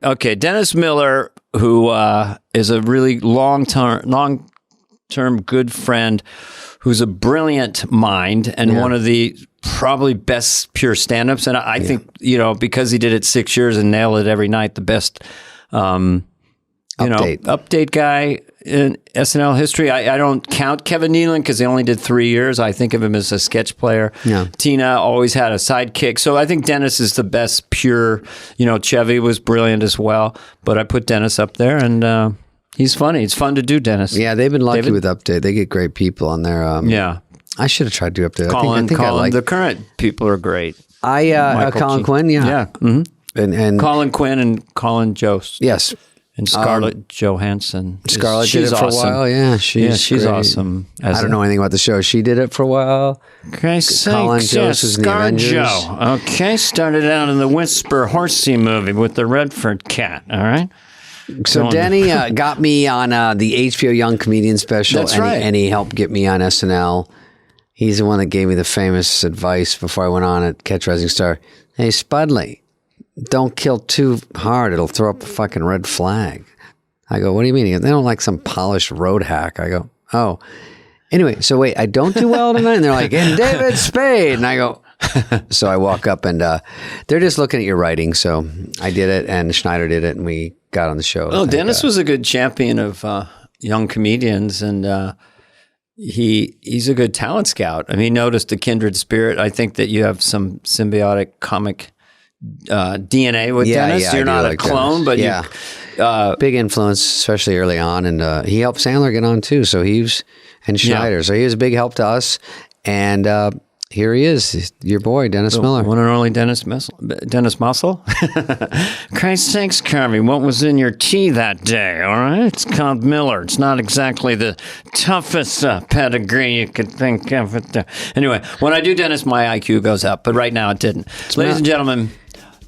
Okay, Dennis Miller, who is a really long-term good friend, who's a brilliant mind and one of the probably best pure stand-ups. And I think, because he did it 6 years and nailed it every night, the best update guy in SNL history. I don't count Kevin Nealon because he only did 3 years. I think of him as a sketch player. Yeah. Tina always had a sidekick. So I think Dennis is the best pure, Chevy was brilliant as well. But I put Dennis up there and he's funny. It's fun to do, Dennis. Yeah, they've been lucky with Update. They get great people on there. I should have tried to do Update. Colin, the current people are great. Colin Quinn, yeah. Mm-hmm. And Colin Quinn and Colin Jost. Yes. And Scarlett Johansson. Scarlett did it for a while. Yeah, she's awesome. I don't know anything about the show. She did it for a while. Okay, Colin Jost was in the Avengers. Joe. Okay, started out in the Whisper Horsey movie with the Redford cat. All right. So Denny got me on the HBO Young Comedian special. That's right. And he helped get me on SNL. He's the one that gave me the famous advice before I went on at Catch Rising Star. Hey, Spudley, don't kill too hard. It'll throw up a fucking red flag. I go, what do you mean? He goes, they don't like some polished road hack. I go, oh. Anyway, so wait, I don't do well tonight? And they're like, and David Spade. And I go, so I walk up and they're just looking at your writing. So I did it and Schneider did it and we got on the show. Oh, Dennis was a good champion of young comedians and he's a good talent scout. I mean, he noticed a kindred spirit. I think that you have some symbiotic comic DNA with Dennis. Yeah, you're not a clone, Dennis. But big influence, especially early on. And he helped Sandler get on too. So and Schneider. So he was a big help to us. And here he is, your boy, Dennis Miller. One and only Dennis Muscle. Christ sakes, Carvey, what was in your tea that day, all right? It's called Miller. It's not exactly the toughest pedigree you could think of. Anyway, when I do Dennis, my IQ goes up, but right now it didn't. Ladies and gentlemen,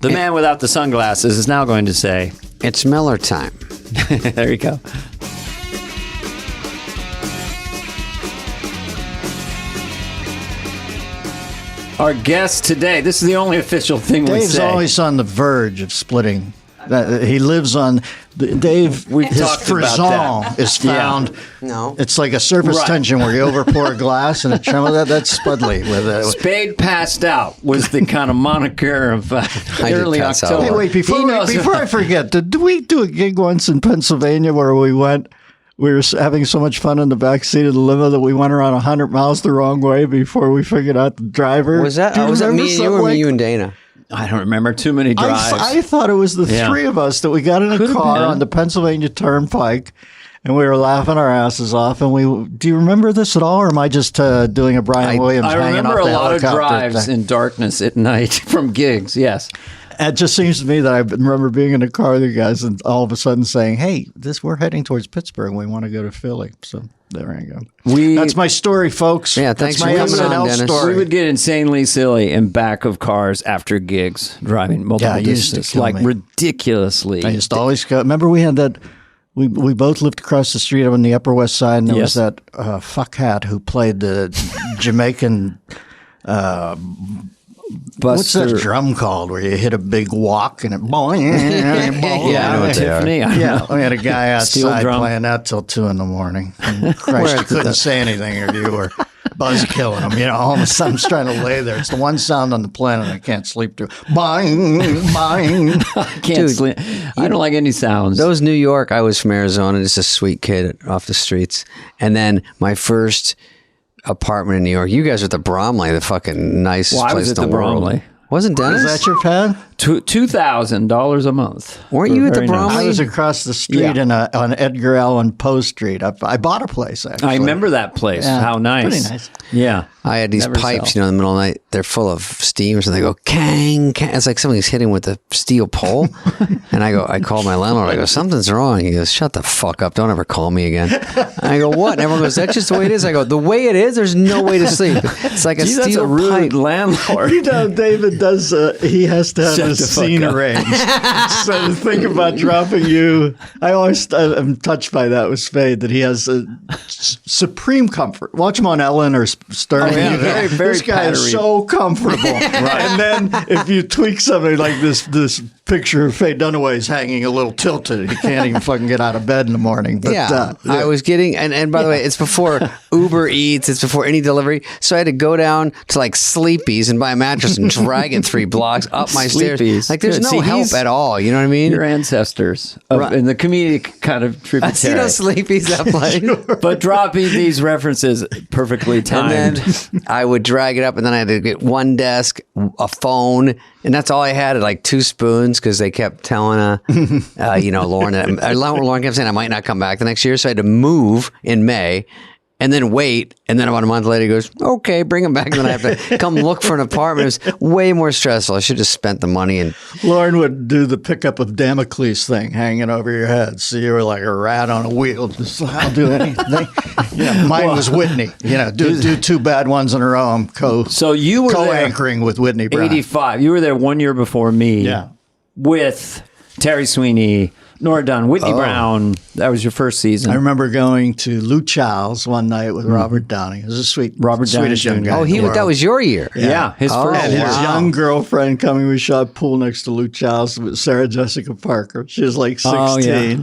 the man without the sunglasses is now going to say... It's Miller time. There you go. Our guest today, this is the only official thing we say. Dave's always on the verge of splitting. He lives on... Dave, his frisson is found... Yeah. No. It's like a surface tension where you overpour a glass and it trembles. That's Spudley. Spade passed out was the kind of moniker of early October. Hey, wait, before I forget, did we do a gig once in Pennsylvania where we were having so much fun in the backseat of the limo that we went around 100 miles the wrong way before we figured out the driver? Was that me and you or me, you and Dana? I don't remember too many drives. I thought it was the three of us that we got in a car on the Pennsylvania Turnpike and we were laughing our asses off. And do you remember this at all? Or am I just doing a Brian Williams hanging off the helicopter? I remember a lot of drives in darkness at night from gigs, yes. It just seems to me that I remember being in a car with you guys and all of a sudden saying, hey, we're heading towards Pittsburgh. We want to go to Philly. So there you go. That's my story, folks. Yeah, thanks for coming on, Dennis. Story. We would get insanely silly in back of cars after gigs, driving multiple distances, ridiculously. I used to always go. Remember we had that, we both lived across the street on the Upper West Side, and there was that fuckhat who played the Jamaican... what's that drum called where you hit a big walk and it boing? Yeah, I know Tiffany. We had a guy outside playing that till 2 a.m. And Christ, you couldn't say anything or you were buzz killing him. All of a sudden I'm trying to lay there. It's the one sound on the planet I can't sleep through. Boing, boing. I can't sleep. I don't like any sounds. Those New York, I was from Arizona, just a sweet kid off the streets. And then my first apartment in New York. You guys are at the Bromley, the fucking nicest place in the world. Bromley. Wasn't Dennis? Is that your pad? $2,000 a month. Weren't you at the Bromley? I was across the street on Edgar Allan Poe Street. I bought a place, actually. I remember that place. Yeah. How nice. Pretty nice. Yeah. I had these pipes, in the middle of the night. They're full of steam, so they go, kang, kang. It's like somebody's hitting with a steel pole. And I called my landlord. I go, something's wrong. He goes, shut the fuck up. Don't ever call me again. And I go, what? And everyone goes, that's just the way it is. I go, the way it is, there's no way to sleep. It's like a steel that's a rude pipe. landlord. David does, he has to have get a scene arranged. So to think about dropping you, I'm touched by that with Spade, that he has a supreme comfort. Watch him on Ellen or Stern. Oh, yeah, very, very this guy is so comfortable. Right. And then if you tweak something like this picture of Faye Dunaway's hanging a little tilted, he can't even fucking get out of bed in the morning. But, I was getting, and by the way, it's before Uber Eats, it's before any delivery. So I had to go down to like Sleepy's and buy a mattress and drag it 3 blocks up my stairs. Like there's no help at all. You know what I mean? Your ancestors in the comedic kind of tributary. I see Sleepy's that place. Sure. But dropping these references perfectly timed. And then I would drag it up, and then I had to get one desk, a phone, and that's all I had. Like 2 spoons, because they kept telling Lauren kept saying I might not come back the next year, so I had to move in May. And then wait, and then about a month later, he goes, okay, bring him back. And then I have to come look for an apartment. It was way more stressful. I should have spent the money. And Lauren would do the pickup of Damocles thing hanging over your head. So you were like a rat on a wheel. Just, I'll do anything. Mine was Whitney. Do 2 bad ones in a row. I'm so you were co-anchoring with Whitney Brown. 85. You were there 1 year before me. Yeah. With Terry Sweeney, Nora Dunn, Whitney Brown. That was your first season. I remember going to Lou Chow's one night with Robert Downey. It was a Swedish young guy. That was your year. Yeah, his first. And his young girlfriend coming. We shot pool next to Lou Chow's with Sarah Jessica Parker. She was like 16. Oh, yeah.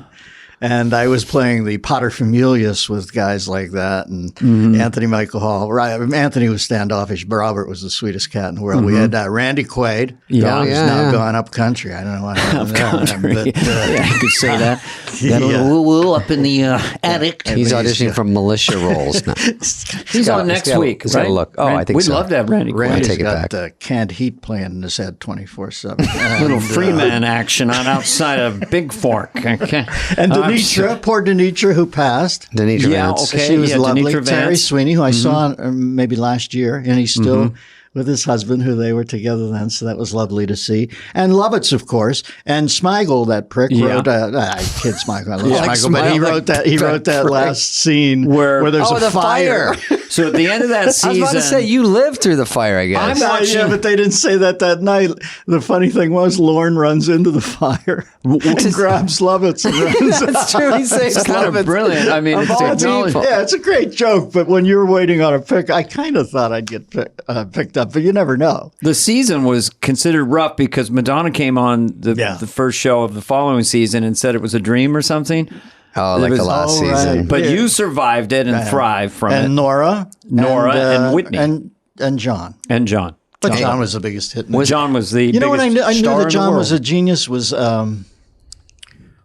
And I was playing the paterfamilias with guys like that, and Anthony Michael Hall. Right, Anthony was standoffish, but Robert was the sweetest cat in the world. We had Randy Quaid, who's now gone up country. I don't know what happened there. But, you could say that. That little woo-woo up in the attic. He's auditioning for militia roles now. He's on next week, right? Look. Oh, I think we'd so. We'd love to have Randy Quaid. Randy's got canned heat playing in his head 24/7. Little Freeman action on outside of Big Fork. Okay. And poor Denitra, who passed. Denitra Vance. She was lovely. Denitra Terry Vance. Sweeney, who I saw maybe last year, and he's still with his husband, who they were together then, so that was lovely to see. And Lovitz, of course, and Smigel, that prick, wrote. I kid Smigel, I love Smigel, but he wrote that. He wrote that last scene where there's a fire. So at the end of that season, I was about to say you lived through the fire. I guess. I'm watching, but they didn't say that night. The funny thing was, Lauren runs into the fire and grabs Lovitz and runs. That's true. He saves it's kind of brilliant. I mean, it's technology. Yeah, it's a great joke. But when you're waiting on a pick, I kind of thought I'd get picked up, but you never know. The season was considered rough because Madonna came on the first show of the following season and said it was a dream or something. Oh, like the last season. Right. But you survived it and thrived from it. And Nora and Whitney. And John. And John. But John was the biggest hit. John was the biggest what I knew that John was a a genius was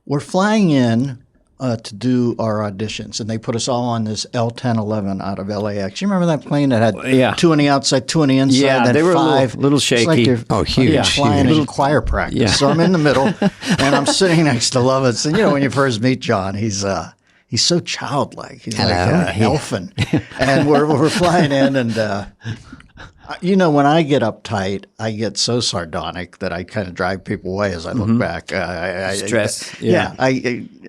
we're flying in to do our auditions, and they put us all on this L-1011 out of LAX. You remember that plane that had 2 on the outside, 2 on the inside? Yeah, they were 5. a little shaky. Like huge. Flying in choir practice. Yeah. So I'm in the middle, and I'm sitting next to Lovitz. And when you first meet John, he's so childlike. He's like elfin. And we're flying in, and when I get uptight, I get so sardonic that I kind of drive people away as I look back. Stress.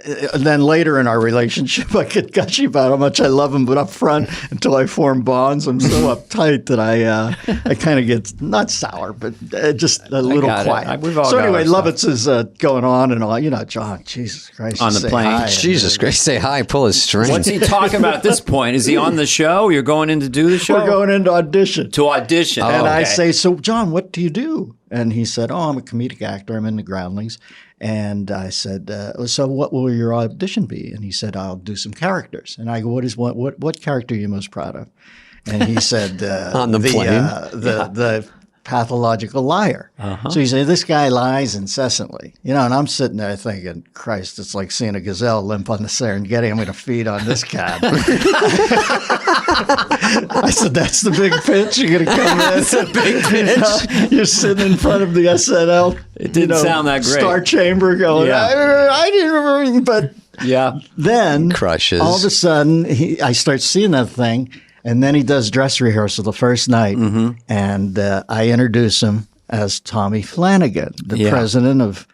And then later in our relationship, I get gushy about how much I love him, but up front, until I form bonds, I'm so uptight that I kind of get not sour, but just a little quiet. So anyway, Lovitz is going on and all. John, Jesus Christ, on the plane. Jesus Christ, say hi, pull his string. What's he talking about at this point? Is he on the show? You're going in to do the show? We're going in to audition. And I say, so John, what do you do? And he said, I'm a comedic actor. I'm in the Groundlings. And I said, so what will your audition be? And he said, I'll do some characters. And I go, what character are you most proud of? And he said, on the plane, the pathological liar. So he said, this guy lies incessantly, and I'm sitting there thinking, Christ, it's like seeing a gazelle limp on the Serengeti. I'm going to feed on this cat. I said, that's the big pitch. You're going to come in. That's a big pitch. You're sitting in front of the SNL. It didn't sound that great. Star Chamber going, I didn't, but then crushes. All of a sudden, I start seeing that thing. And then he does dress rehearsal the first night, and I introduce him as Tommy Flanagan, the president of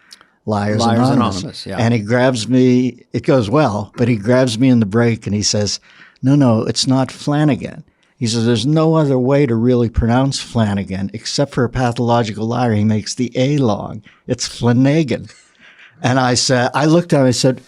Liars Anonymous. And he grabs me. It goes well, but he grabs me in the break, and he says, no, it's not Flanagan. He says, there's no other way to really pronounce Flanagan except for a pathological liar. He makes the A long. It's Flanagan. And I looked at him, I said,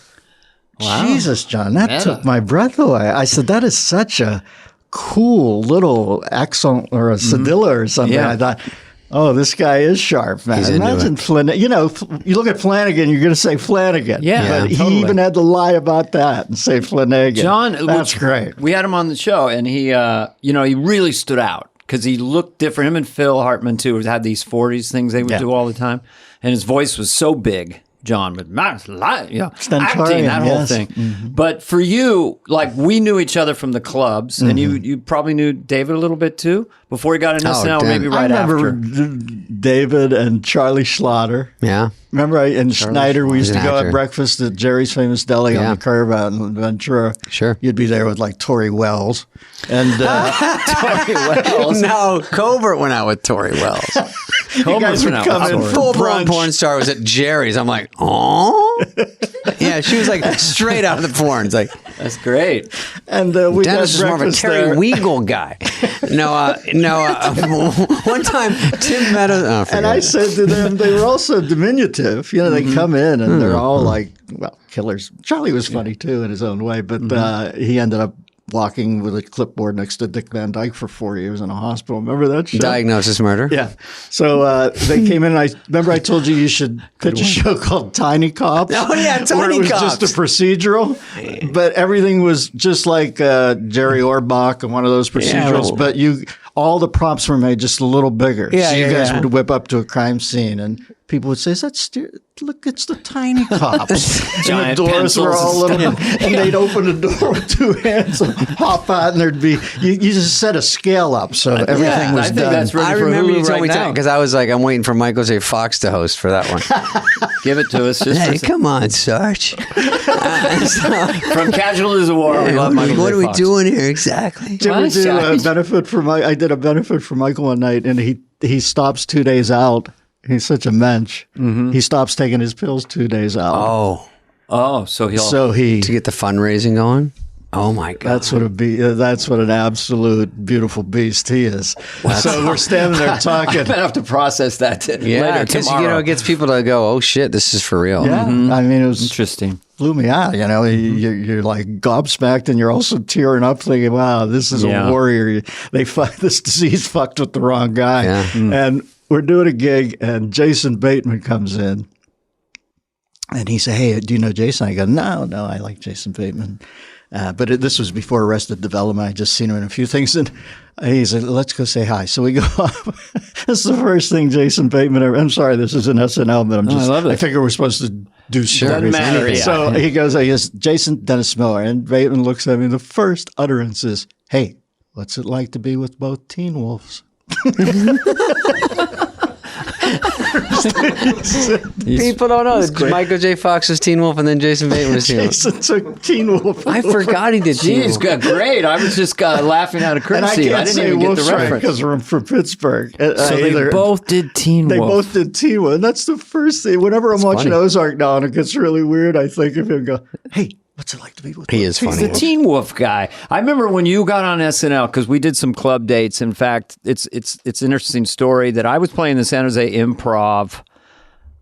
wow. Jesus, John, that took my breath away. I said, that is such a cool little accent or a cedilla or something. I thought, oh, this guy is sharp, man. Imagine Flanagan. You know, you look at Flanagan, you're going to say Flanagan. Yeah, but he even had to lie about that and say Flanagan. John, that's great. We had him on the show, and he, he really stood out because he looked different. Him and Phil Hartman, too, had these 40s things they would do all the time. And his voice was so big. John, but acting, that whole thing. Mm-hmm. But for you, like, we knew each other from the clubs, and you probably knew David a little bit too before he got in SNL, maybe right after. I remember David and Charlie Schlatter. Yeah. Remember, and Schneider, we used to go at breakfast at Jerry's Famous Deli on the curve out in Ventura. Sure. You'd be there with like Tori Wells. And Tori Wells? No, Covert went out with Tori Wells. You guys would come in full-blown porn star was at Jerry's. I'm like, oh? Yeah, she was like straight out of the porn. It's like, that's great. And we Dennis is more of a Terry Weigel guy. One time Tim Meadows. And I said to them, they were also diminutive. You know, they come in and they're all like, well, killers. Charlie was funny too in his own way, but he ended up walking with a clipboard next to Dick Van Dyke for 4 years in a hospital. Remember that show? Diagnosis Murder. Yeah. So they came in, and I told you you should pitch a show called Tiny Cops. Oh, yeah, Tiny Cops. Where it was just a procedural, but everything was just like Jerry Orbach and one of those procedurals, but all the props were made just a little bigger. Yeah, so you guys would whip up to a crime scene, and people would say, "Is that look, it's the Tiny Cops." And the doors were all little, and they'd open the door with two hands and hop out, and there'd be you just set a scale up so everything was done. That's ready I for remember Hulu you told me now. because I was like, I'm waiting for Michael J. Fox to host for that one. Give it to us. Hey, come on, Sarge. From Casualties of War, we love Michael J. What are we Fox. doing here exactly? Did you ever do a benefit for I did a benefit for Michael one night, and he stops 2 days out. He's such a mensch. Mm-hmm. He stops taking his pills 2 days out. So to get the fundraising going. Oh my God! That's what an absolute beautiful beast he is. So we're standing there talking. I'm gonna have to process that later because tomorrow. it gets people to go, "Oh shit, this is for real." Yeah, I mean, it was interesting. Blew me out. You know, you're like gobsmacked, and you're also tearing up, thinking, "Wow, this is a warrior." This disease fucked with the wrong guy. Yeah. And we're doing a gig, and Jason Bateman comes in, and he said, "Hey, do you know Jason?" I go, "No, I like Jason Bateman." But this was before Arrested Development. I just seen him in a few things, and he said, "Let's go say hi." So we go up. This is the first thing Jason Bateman ever. I'm sorry, this is an SNL, but I figure we're supposed to do stories. So he goes, Jason Dennis Miller, and Bateman looks at me. The first utterance is, "Hey, what's it like to be with both Teen Wolves?" People don't know that Michael J. Fox was Teen Wolf and then Jason Bateman was Teen Wolf. Jason took Teen Wolf. I forgot he did Teen Wolf. Great. I was just laughing out of courtesy. I didn't even get the reference. Because we're from Pittsburgh. So they both did Teen Wolf. They both did Teen Wolf. And that's the first thing. Whenever I'm watching Ozark now and it gets really weird, I think of him and go, "Hey, what's it like to be with He is funny. He's the Teen Wolf guy. I remember when you got on SNL, because we did some club dates. In fact, it's an interesting story that I was playing the San Jose Improv.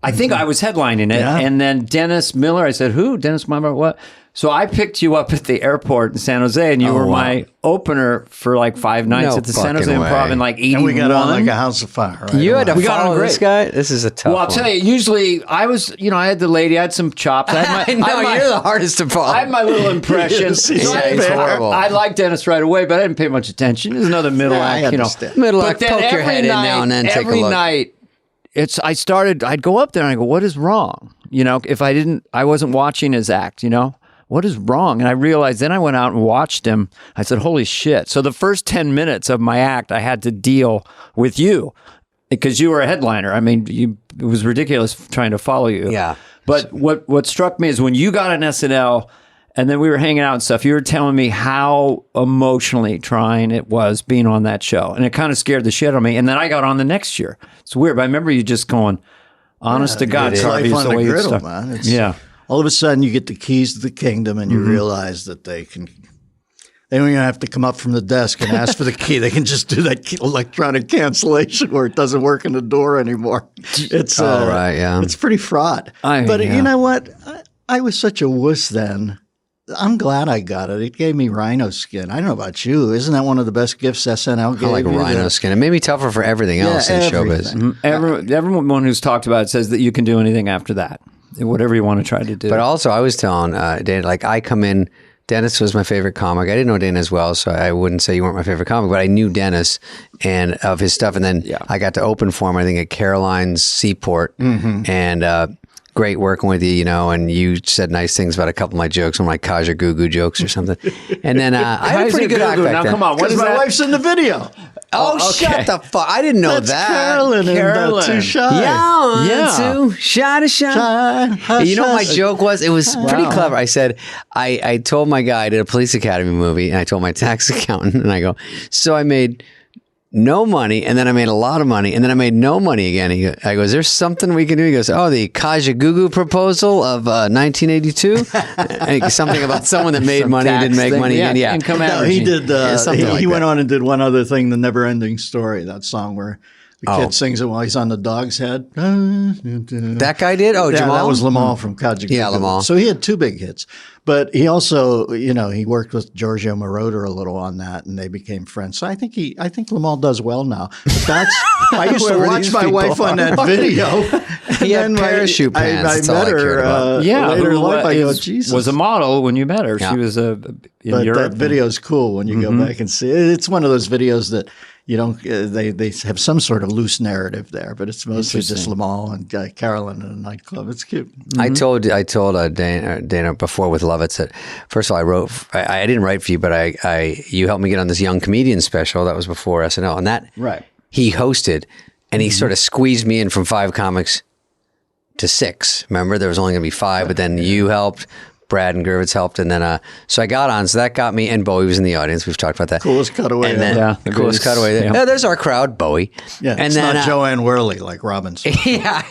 I think I was headlining it. Yeah. And then Dennis Miller, I said, "Who? Dennis Miller, what?" So I picked you up at the airport in San Jose, and you were my opener for like 5 nights at the San Jose Improv in like 81. And we got on like a house of fire. Right? You had to follow this guy? This is a tough one. Well, I'll tell you, usually I was, I had the lady, I had some chops. I had you're the hardest to follow. I had my little impression. He's horrible. I liked Dennis right away, but I didn't pay much attention. There's another middle act, Middle act, poke your head in now and then, take a look. Every night, I'd go up there and I go, "What is wrong?" If I wasn't watching his act, what is wrong? And I realized, then I went out and watched him. I said, "Holy shit." So the first 10 minutes of my act, I had to deal with you because you were a headliner. I mean, it was ridiculous trying to follow you. Yeah. But what struck me is when you got on SNL and then we were hanging out and stuff, you were telling me how emotionally trying it was being on that show. And it kind of scared the shit out of me. And then I got on the next year. It's weird, but I remember you just going, honest to God, Carvey, it's the way you start. Man. All of a sudden, you get the keys to the kingdom, and you realize that they can They don't even have to come up from the desk and ask for the key. They can just do that electronic cancellation where it doesn't work in the door anymore. It's it's pretty fraught. You know what? I was such a wuss then. I'm glad I got it. It gave me rhino skin. I don't know about you. Isn't that one of the best gifts SNL gave? I like rhino skin. It made me tougher for everything else in showbiz. Mm-hmm. Everyone who's talked about it says that you can do anything after that, whatever you want to try to do. But also, I was telling Dana, like I come in. Dennis was my favorite comic. I didn't know Dana as well, so I wouldn't say you weren't my favorite comic, but I knew Dennis and of his stuff. And then I got to open for him, I think, at Caroline's Seaport. And great working with you, you know, and you said nice things about a couple of my jokes, some of my Kaja Gugu jokes or something. And then I had a pretty good act back now, then. come on, what is my that? wife's in the video. Oh, shut the fuck. I didn't know That's that. Carolyn and Too Shy. Yeah. Too Shy to Shy. You know what my joke was? It was pretty clever. I said, I told my guy, I did a Police Academy movie, and I told my tax accountant, and I go, so I made no money, and then I made a lot of money, and then I made no money again. I go, is there something we can do? He goes, oh, the Kaja Gugu proposal of 1982? Something about someone that made money and didn't make money again. Yeah. Income No, averaging. he did. He went on and did one other thing, The Never Ending Story, that song where the kid sings it while he's on the dog's head. That guy did? Oh, Yeah, Jamal? that was Lamal from Kaja Gugu. Yeah, Lamal. So he had two big hits. But he also, you know, he worked with Giorgio Moroder a little on that, and they became friends. So I think Lamal does well now. But that's I used to Whoever watch these my people wife on that video. He had parachute pants. I That's all met I cared her about. later in life. I go, is- Jesus. was a model when you met her. Yeah. She was in But Europe. that video is cool when you go back and see it. It's one of those videos that you don't. They have some sort of loose narrative there, but it's mostly just Lamal and Carolyn in a nightclub. It's cute. I told Dana before with Lovitz that first of all I didn't write for you, but you helped me get on this young comedian special that was before SNL, and that he hosted, and he sort of squeezed me in from 5 comics to 6. Remember, there was only going to be 5, but then you helped. Brad and Gervitz helped, and then so I got on. So that got me, and Bowie was in the audience. We've talked about that. Coolest cutaway. And then, the coolest cutaway. Yeah. Yeah, there's our crowd, Bowie. Yeah, and it's then not Joanne Worley like Robinson. yeah,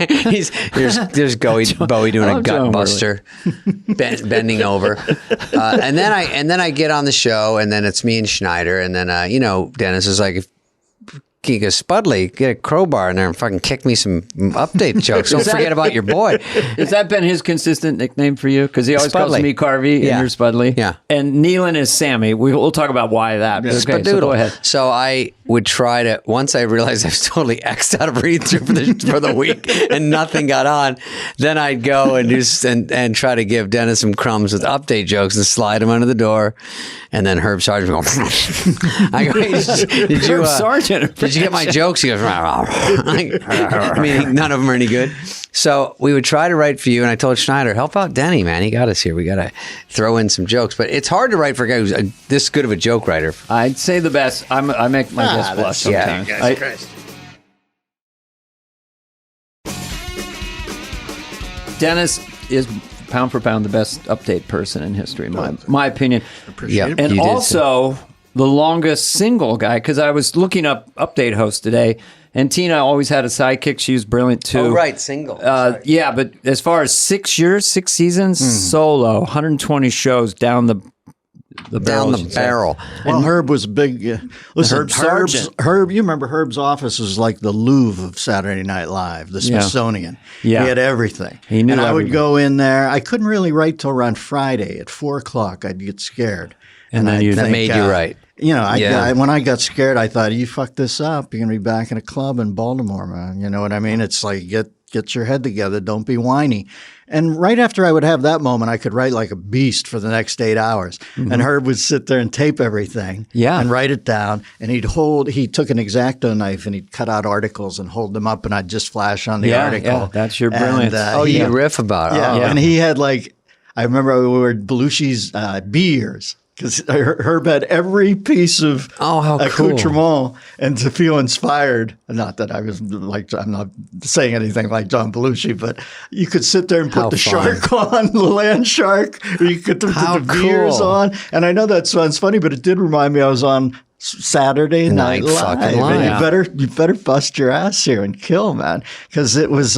there's Bowie doing a gut buster, bending over, and then I get on the show, and then it's me and Schneider, and then Dennis is like, he goes, Spudley, get a crowbar in there and fucking kick me some update jokes. Don't forget about your boy. Has that been his consistent nickname for you? Because he always calls Spudley. me Carvey and you're Spudley. Yeah. And Nealon is Sammy. We'll talk about why that. Yeah. Okay, so go ahead. So I would try to, once I realized I was totally X'd out of read through for the week and nothing got on, then I'd go and try to give Dennis some crumbs with update jokes and slide them under the door. And then Herb Sargent would go, I go, did you, Sargent. did you get my jokes? He goes, meaning none of them are any good. So we would try to write for you, and I told Schneider, help out Denny, man. He got us here. We got to throw in some jokes. But it's hard to write for a guy who's this good of a joke writer. I'd say the best. I make my guest blush sometimes. Dennis is pound for pound the best update person in history, my opinion. Appreciate it. And also the longest single guy, because I was looking up update hosts today, and Tina always had a sidekick. She was brilliant too. Oh, right, single. Yeah, but as far as 6 years, 6 seasons, solo, 120 shows down the barrel. Well, Herb was big. Listen, Herb Sargent. Herb, you remember Herb's office was like the Louvre of Saturday Night Live, the Smithsonian. Yeah. He had everything. He knew and I would everything. go in there. I couldn't really write till around Friday at 4:00. I'd get scared. And then I'd that made you write. You know, Yeah. when I got scared, I thought, you fuck this up, you're going to be back in a club in Baltimore, man. You know what I mean? It's like, get your head together. Don't be whiny. And right after I would have that moment, I could write like a beast for the next 8 hours. And Herb would sit there and tape everything and write it down. And he took an X-Acto knife and he'd cut out articles and hold them up, and I'd just flash on the article. Yeah, that's your brilliance. You riff about it. Yeah. Oh. And he had I remember we were Belushi's beers. Because Herb had every piece of how accoutrement, and to feel inspired. Not that I was I'm not saying anything like John Belushi, but you could sit there and put the shark on, the land shark, or you could put the beers on. And I know that sounds funny, but it did remind me I was on Saturday Night Live. And you better bust your ass here and kill, man, because it was.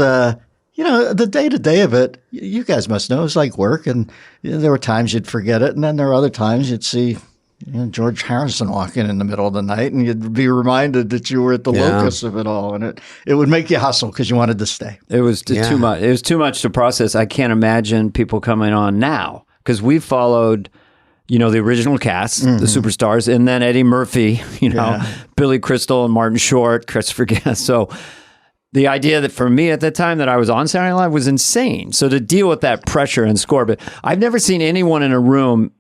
The day-to-day of it, you guys must know, it was like work, and there were times you'd forget it, and then there were other times you'd see George Harrison walking in the middle of the night, and you'd be reminded that you were at the locus of it all, and it would make you hustle because you wanted to stay. It was too much. It was too much to process. I can't imagine people coming on now because we followed, the original cast, the superstars, and then Eddie Murphy, Billy Crystal and Martin Short, Christopher Guest. So the idea that for me at the time that I was on Saturday Night Live was insane. So to deal with that pressure and score, but I've never seen anyone in a room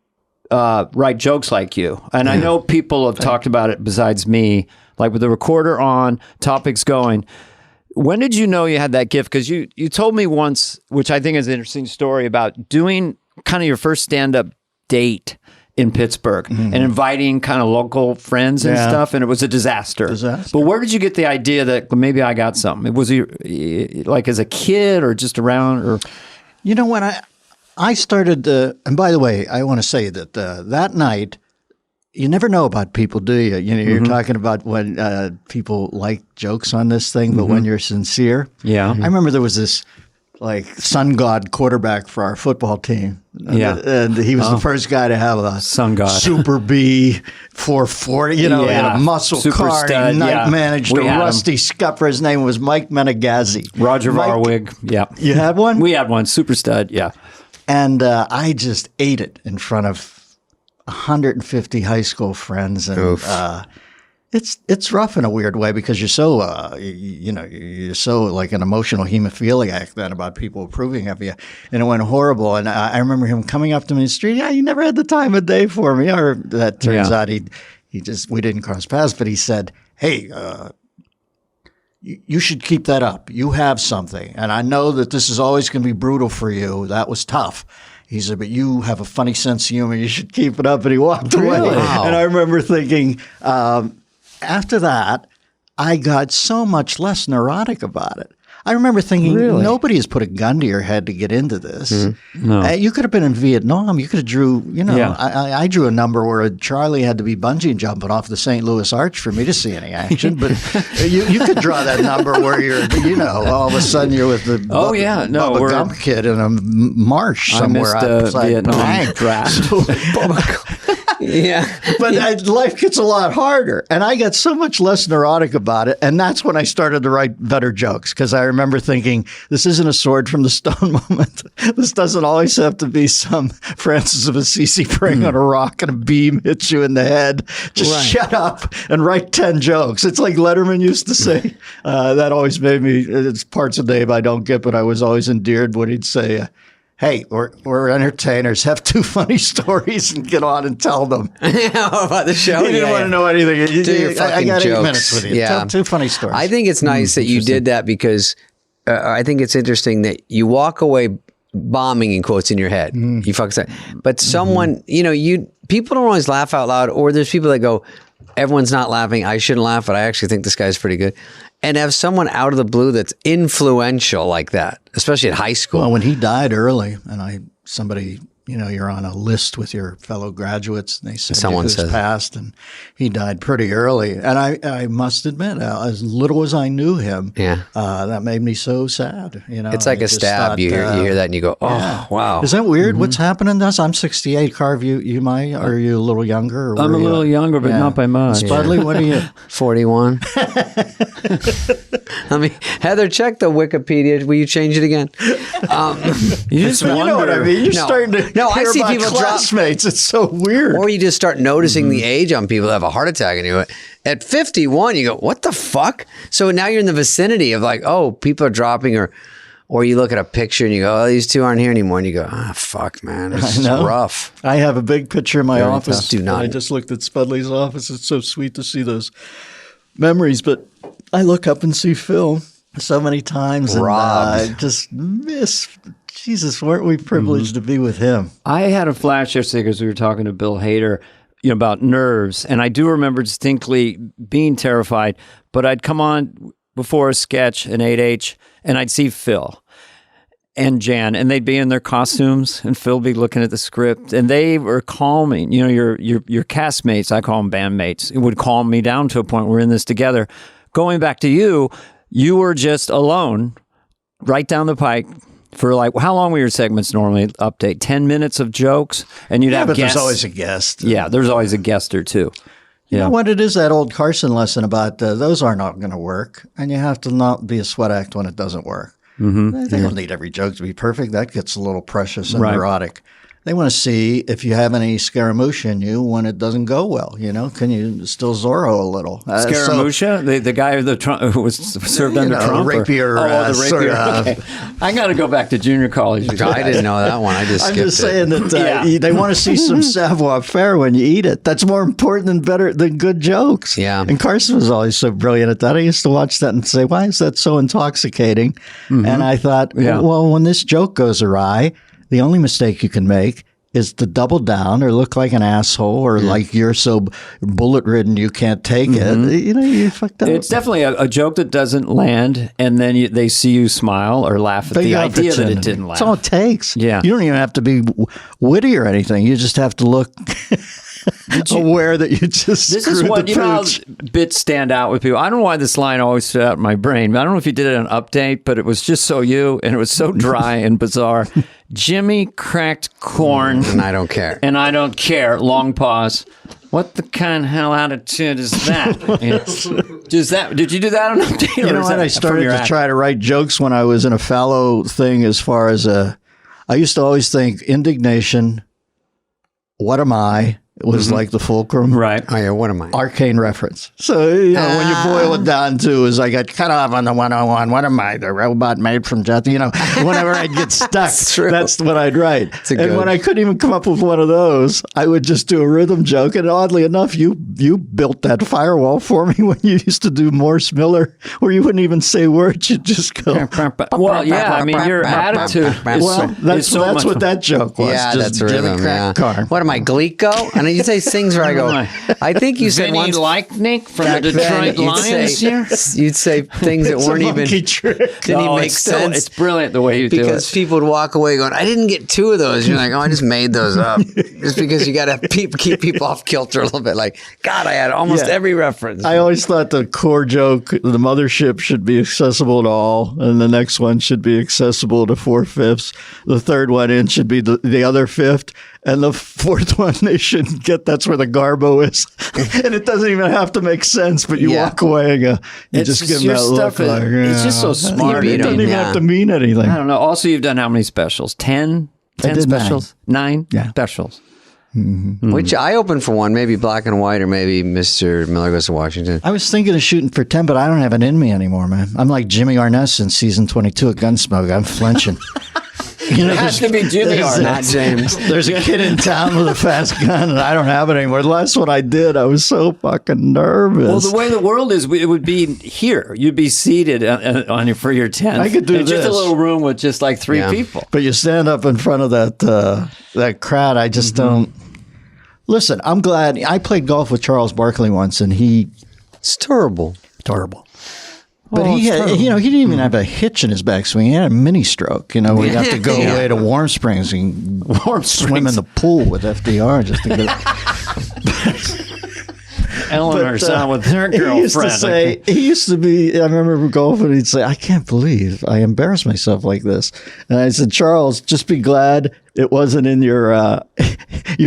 write jokes like you. And I know people have talked about it besides me, like with the recorder on, topics going. When did you know you had that gift? Because you told me once, which I think is an interesting story, about doing kind of your first stand-up date in Pittsburgh and inviting kind of local friends and stuff, and it was a disaster. But where did you get the idea that maybe I got something? Was it like as a kid or just around? Or when I started, and by the way, I want to say that that night, you never know about people, do you? You're talking about when people like jokes on this thing, but when you're sincere. Yeah. I remember there was this sun god quarterback for our football team. And he was the first guy to have a sun god Super B 440, he had a muscle super car. Stud, he night managed a rusty scupper. His name was Mike Menegazzi. Roger Varwig. Yeah. You had one? We had one. Super stud. Yeah. And I just ate it in front of 150 high school friends. And it's rough in a weird way because you're so, you're so like an emotional hemophiliac then about people approving of you. And it went horrible. And I remember him coming up to me in the street. Yeah, you never had the time of day for me. Or that turns out we didn't cross paths, but he said, hey, you should keep that up. You have something. And I know that this is always going to be brutal for you. That was tough. He said, but you have a funny sense of humor. You should keep it up. And he walked away. Wow. And I remember thinking, after that, I got so much less neurotic about it. I remember thinking, nobody has put a gun to your head to get into this. No. You could have been in Vietnam. You could have drew, I drew a number where Charlie had to be bungee jumping off the St. Louis Arch for me to see any action. But you could draw that number where you're, all of a sudden you're with the Bubba Gump kid in a marsh somewhere outside Vietnam draft. But life gets a lot harder. And I got so much less neurotic about it. And that's when I started to write better jokes because I remember thinking, this isn't a sword from the stone moment. This doesn't always have to be some Francis of Assisi praying on a rock and a beam hits you in the head. Just shut up and write 10 jokes. It's like Letterman used to say. That always made me, it's parts of Dave I don't get, but I was always endeared when he'd say, hey, we're entertainers. Have 2 funny stories and get on and tell them. About the show? He didn't want to know anything. I got jokes. 8 minutes with you. Tell 2 funny stories. I think it's nice that you did that because I think it's interesting that you walk away bombing in quotes in your head. You fuck that. But someone, people don't always laugh out loud, or there's people that go, everyone's not laughing. I shouldn't laugh, but I actually think this guy's pretty good. And have someone out of the blue that's influential like that, especially at high school. Well, when he died early, and somebody, you're on a list with your fellow graduates, and they said someone says passed, and he died pretty early. And I must admit, as little as I knew him, that made me so sad. It's like a stab. You hear that and you go, oh, wow. Is that weird? What's happening to us? I'm 68. Carv, you might? Are you a little younger? Or I'm a little younger, but not by much. Spudley, what are you? 41. Heather, check the Wikipedia. Will you change it again? You just wonder. You know what I mean? You're starting to hear I see about people classmates. It's so weird. Or you just start noticing the age on people that have a heart attack, and you go, at 51, you go, what the fuck? So now you're in the vicinity of like, oh, people are dropping, or you look at a picture and you go, oh, these 2 aren't here anymore, and you go, fuck, man, it's rough. I have a big picture in my office. Do not. I just looked at Spudley's office. It's so sweet to see those memories, but I look up and see Phil so many times, and I just miss. Jesus, weren't we privileged to be with him? I had a flash yesterday because we were talking to Bill Hader, about nerves, and I do remember distinctly being terrified. But I'd come on before a sketch, an 8H, and I'd see Phil and Jan, and they'd be in their costumes, and Phil be looking at the script, and they were calming. Your castmates, I call them bandmates, it would calm me down to a point. We're in this together. Going back to you were just alone, right down the pike. For like, how long were your segments normally update? 10 minutes of jokes? And you'd have but guests. there's always a guest. Yeah, there's always a guest or two. You know what it is, that old Carson lesson about those are not going to work, and you have to not be a sweat act when it doesn't work. They don't need every joke to be perfect. That gets a little precious and neurotic. They want to see if you have any Scaramouche in you when it doesn't go well. You know, can you still Zorro a little? Scaramouche, the guy who was served under Trump, rapier. The rapier. Sort of. Okay. I got to go back to junior college. I didn't know that one. I just skipped I'm just saying it. that they want to see some savoir faire when you eat it. That's more important than good jokes. Yeah. And Carson was always so brilliant at that. I used to watch that and say, "Why is that so intoxicating?" And I thought, well, when this joke goes awry, the only mistake you can make is to double down or look like an asshole or like you're so bullet-ridden you can't take it. You know, you fucked up. It's definitely a joke that doesn't land, and then they see you smile or laugh at the idea that it didn't land. That's all it takes. Yeah. You don't even have to be witty or anything. You just have to look aware that you just This is what, you know how bits stand out with people. I don't know why this line always stood out in my brain. I don't know if you did it on Update, but it was just so you, and it was so dry and bizarre. Jimmy cracked corn. And I don't care. And I don't care. Long pause. What the kind of hell attitude is that? Did you do that on Update? You know what? I started to try to write jokes when I was in a fallow thing as far as I used to always think indignation, what am I? It was like the fulcrum. Right. Oh, yeah, what am I? Arcane reference. So, you know, when you boil it down to is I got cut off on the 101. What am I? The robot made from Jethro? You know, whenever I'd get stuck, that's what I'd write. And when I couldn't even come up with one of those, I would just do a rhythm joke. And oddly enough, you built that firewall for me when you used to do Morse Miller, where you wouldn't even say words. You'd just go. Well, yeah. I mean, your attitude that's what that joke was. Yeah, just that's rhythm. Jimmy Crack What am I, Glico? And you say things where I go, I think you said Vinny once. Nick from the Detroit Lions here? You'd say things that weren't even, didn't even make sense. It's brilliant the way you do it. Because people would walk away going, I didn't get two of those. You're like, oh, I just made those up. Just because you got to keep people off kilter a little bit. Like, God, I had almost every reference. I always thought the core joke, the mothership should be accessible to all, and the next one should be accessible to 4/5. The third one in should be the other fifth. And the fourth one, they shouldn't get. That's where the garbo is, and it doesn't even have to make sense. But you walk away and go, you just give them that look. Like, it's just so smart. It doesn't even have to mean anything. I don't know. Also, you've done how many specials? 10 specials? 9 specials. Which I opened for one, maybe Black and White, or maybe Mr. Miller Goes to Washington. I was thinking of shooting for 10, but I don't have it in me anymore, man. I'm like Jimmy Arness in season 22 of Gunsmoke. I'm flenching. You know, it has to be Jimmy or not James. There's a kid in town with a fast gun, and I don't have it anymore. The last one I did, I was so fucking nervous. Well, the way the world is, it would be here. You'd be seated for your tent. I could do this. Just a little room with just like 3 people. But you stand up in front of that crowd. I just don't. Listen, I'm glad. I played golf with Charles Barkley once, and it's terrible. But he didn't even have a hitch in his backswing. He had a mini stroke, you know, where you have to go away to Warm Springs and swim in the pool with FDR just to get. Eleanor's out with her girlfriend. He used to be, I remember golfing, he'd say, I can't believe I embarrassed myself like this. And I said, Charles, just be glad it wasn't in your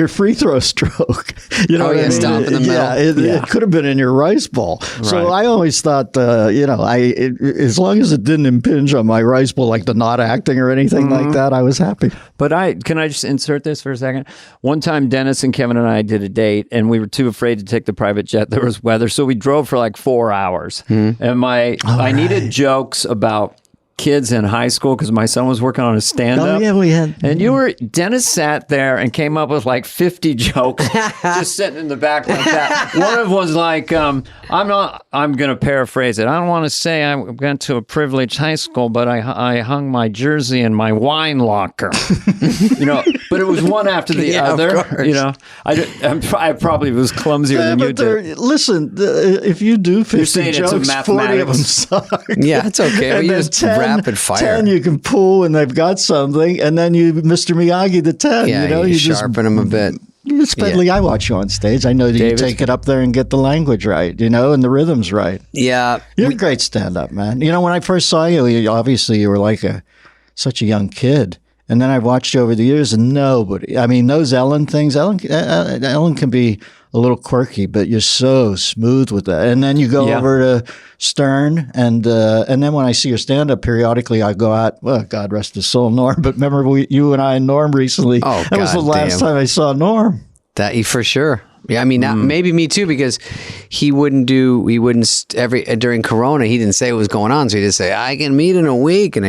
free throw stroke. You know, stop in the middle. Yeah, it could have been in your rice ball. Right. So I always thought, as long as it didn't impinge on my rice ball, like the not acting or anything like that, I was happy. But can I just insert this for a second? One time, Dennis and Kevin and I did a date, and we were too afraid to take the private jet. There was weather, so we drove for like 4 hours. And I needed jokes about kids in high school because my son was working on a stand-up. Oh, yeah, we had. And Dennis sat there and came up with like 50 jokes just sitting in the back like that. One of them was like, I'm going to paraphrase it. I don't want to say I went to a privileged high school, but I hung my jersey in my wine locker. But it was one after the other. You know, I probably was clumsier than you did. Listen, if you do 50 jokes, 40 of them suck. Yeah, it's okay. And you just rapid fire. 10 you can pull and they've got something, and then you Mr. Miyagi the 10. Yeah, you sharpen them a bit. Spedley, I watch you on stage. I know that you take it up there and get the language right, and the rhythms right. Yeah. You're a great stand-up, man. You know, when I first saw you, obviously you were like a such a young kid. And then I've watched you over the years, and nobody. I mean, those Ellen things. Ellen can be a little quirky, but you're so smooth with that. And then you go over to Stern, and then when I see your stand up periodically, I go out. Well, God rest his soul, Norm. But remember, you and I and Norm recently. Oh, that was the last time I saw Norm. That for sure. Yeah, I mean, maybe me too, because he wouldn't during Corona, he didn't say what was going on. So he just say, I can meet in a week. And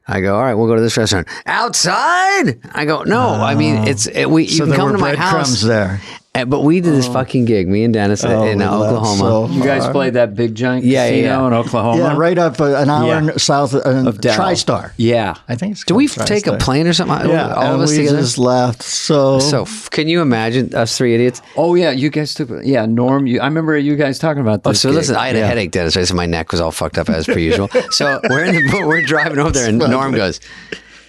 I go, all right, we'll go to this restaurant. Outside? I go, no, I mean, you can come to my house. There. But we did this fucking gig, me and Dennis in Oklahoma. You guys played that big giant casino in Oklahoma? Yeah, right up an hour south of Dallas. TriStar. Yeah. I think it's Did we TriStar. take a plane or something? Yeah, all of us we together? just laughed. So can you imagine us three idiots? Oh, yeah, you guys took, Norm, I remember you guys talking about this. So listen, I had a headache, Dennis, right? So my neck was all fucked up as per usual. So we're driving over there, and Norm goes,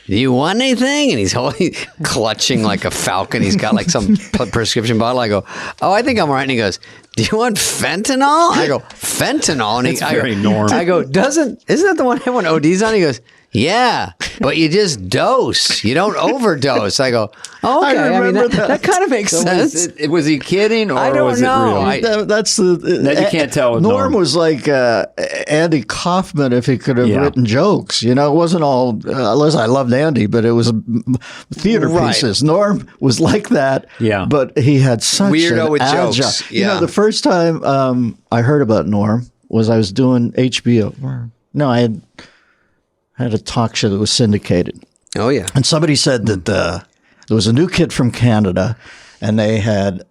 do you want anything? And he's clutching like a falcon. He's got like some prescription bottle. I go, oh, I think I'm all right. And he goes, do you want fentanyl? I go, fentanyl? And That's very Norm. I go, isn't that the one everyone ODs on? He goes, yeah, but you just dose. You don't overdose. I go, okay. I mean, that kind of makes sense. Was he kidding, or I don't was know. it real? that's the. That you can't tell with Norm was like Andy Kaufman if he could have written jokes. You know, it wasn't all. Unless I loved Andy, but it was theater pieces. Norm was like that. Yeah. But he had such weirdo an with agile. jokes. You know, the first time I heard about Norm was I was doing HBO. No, I had a talk show that was syndicated. Oh, yeah. And somebody said that there was a new kid from Canada, and they had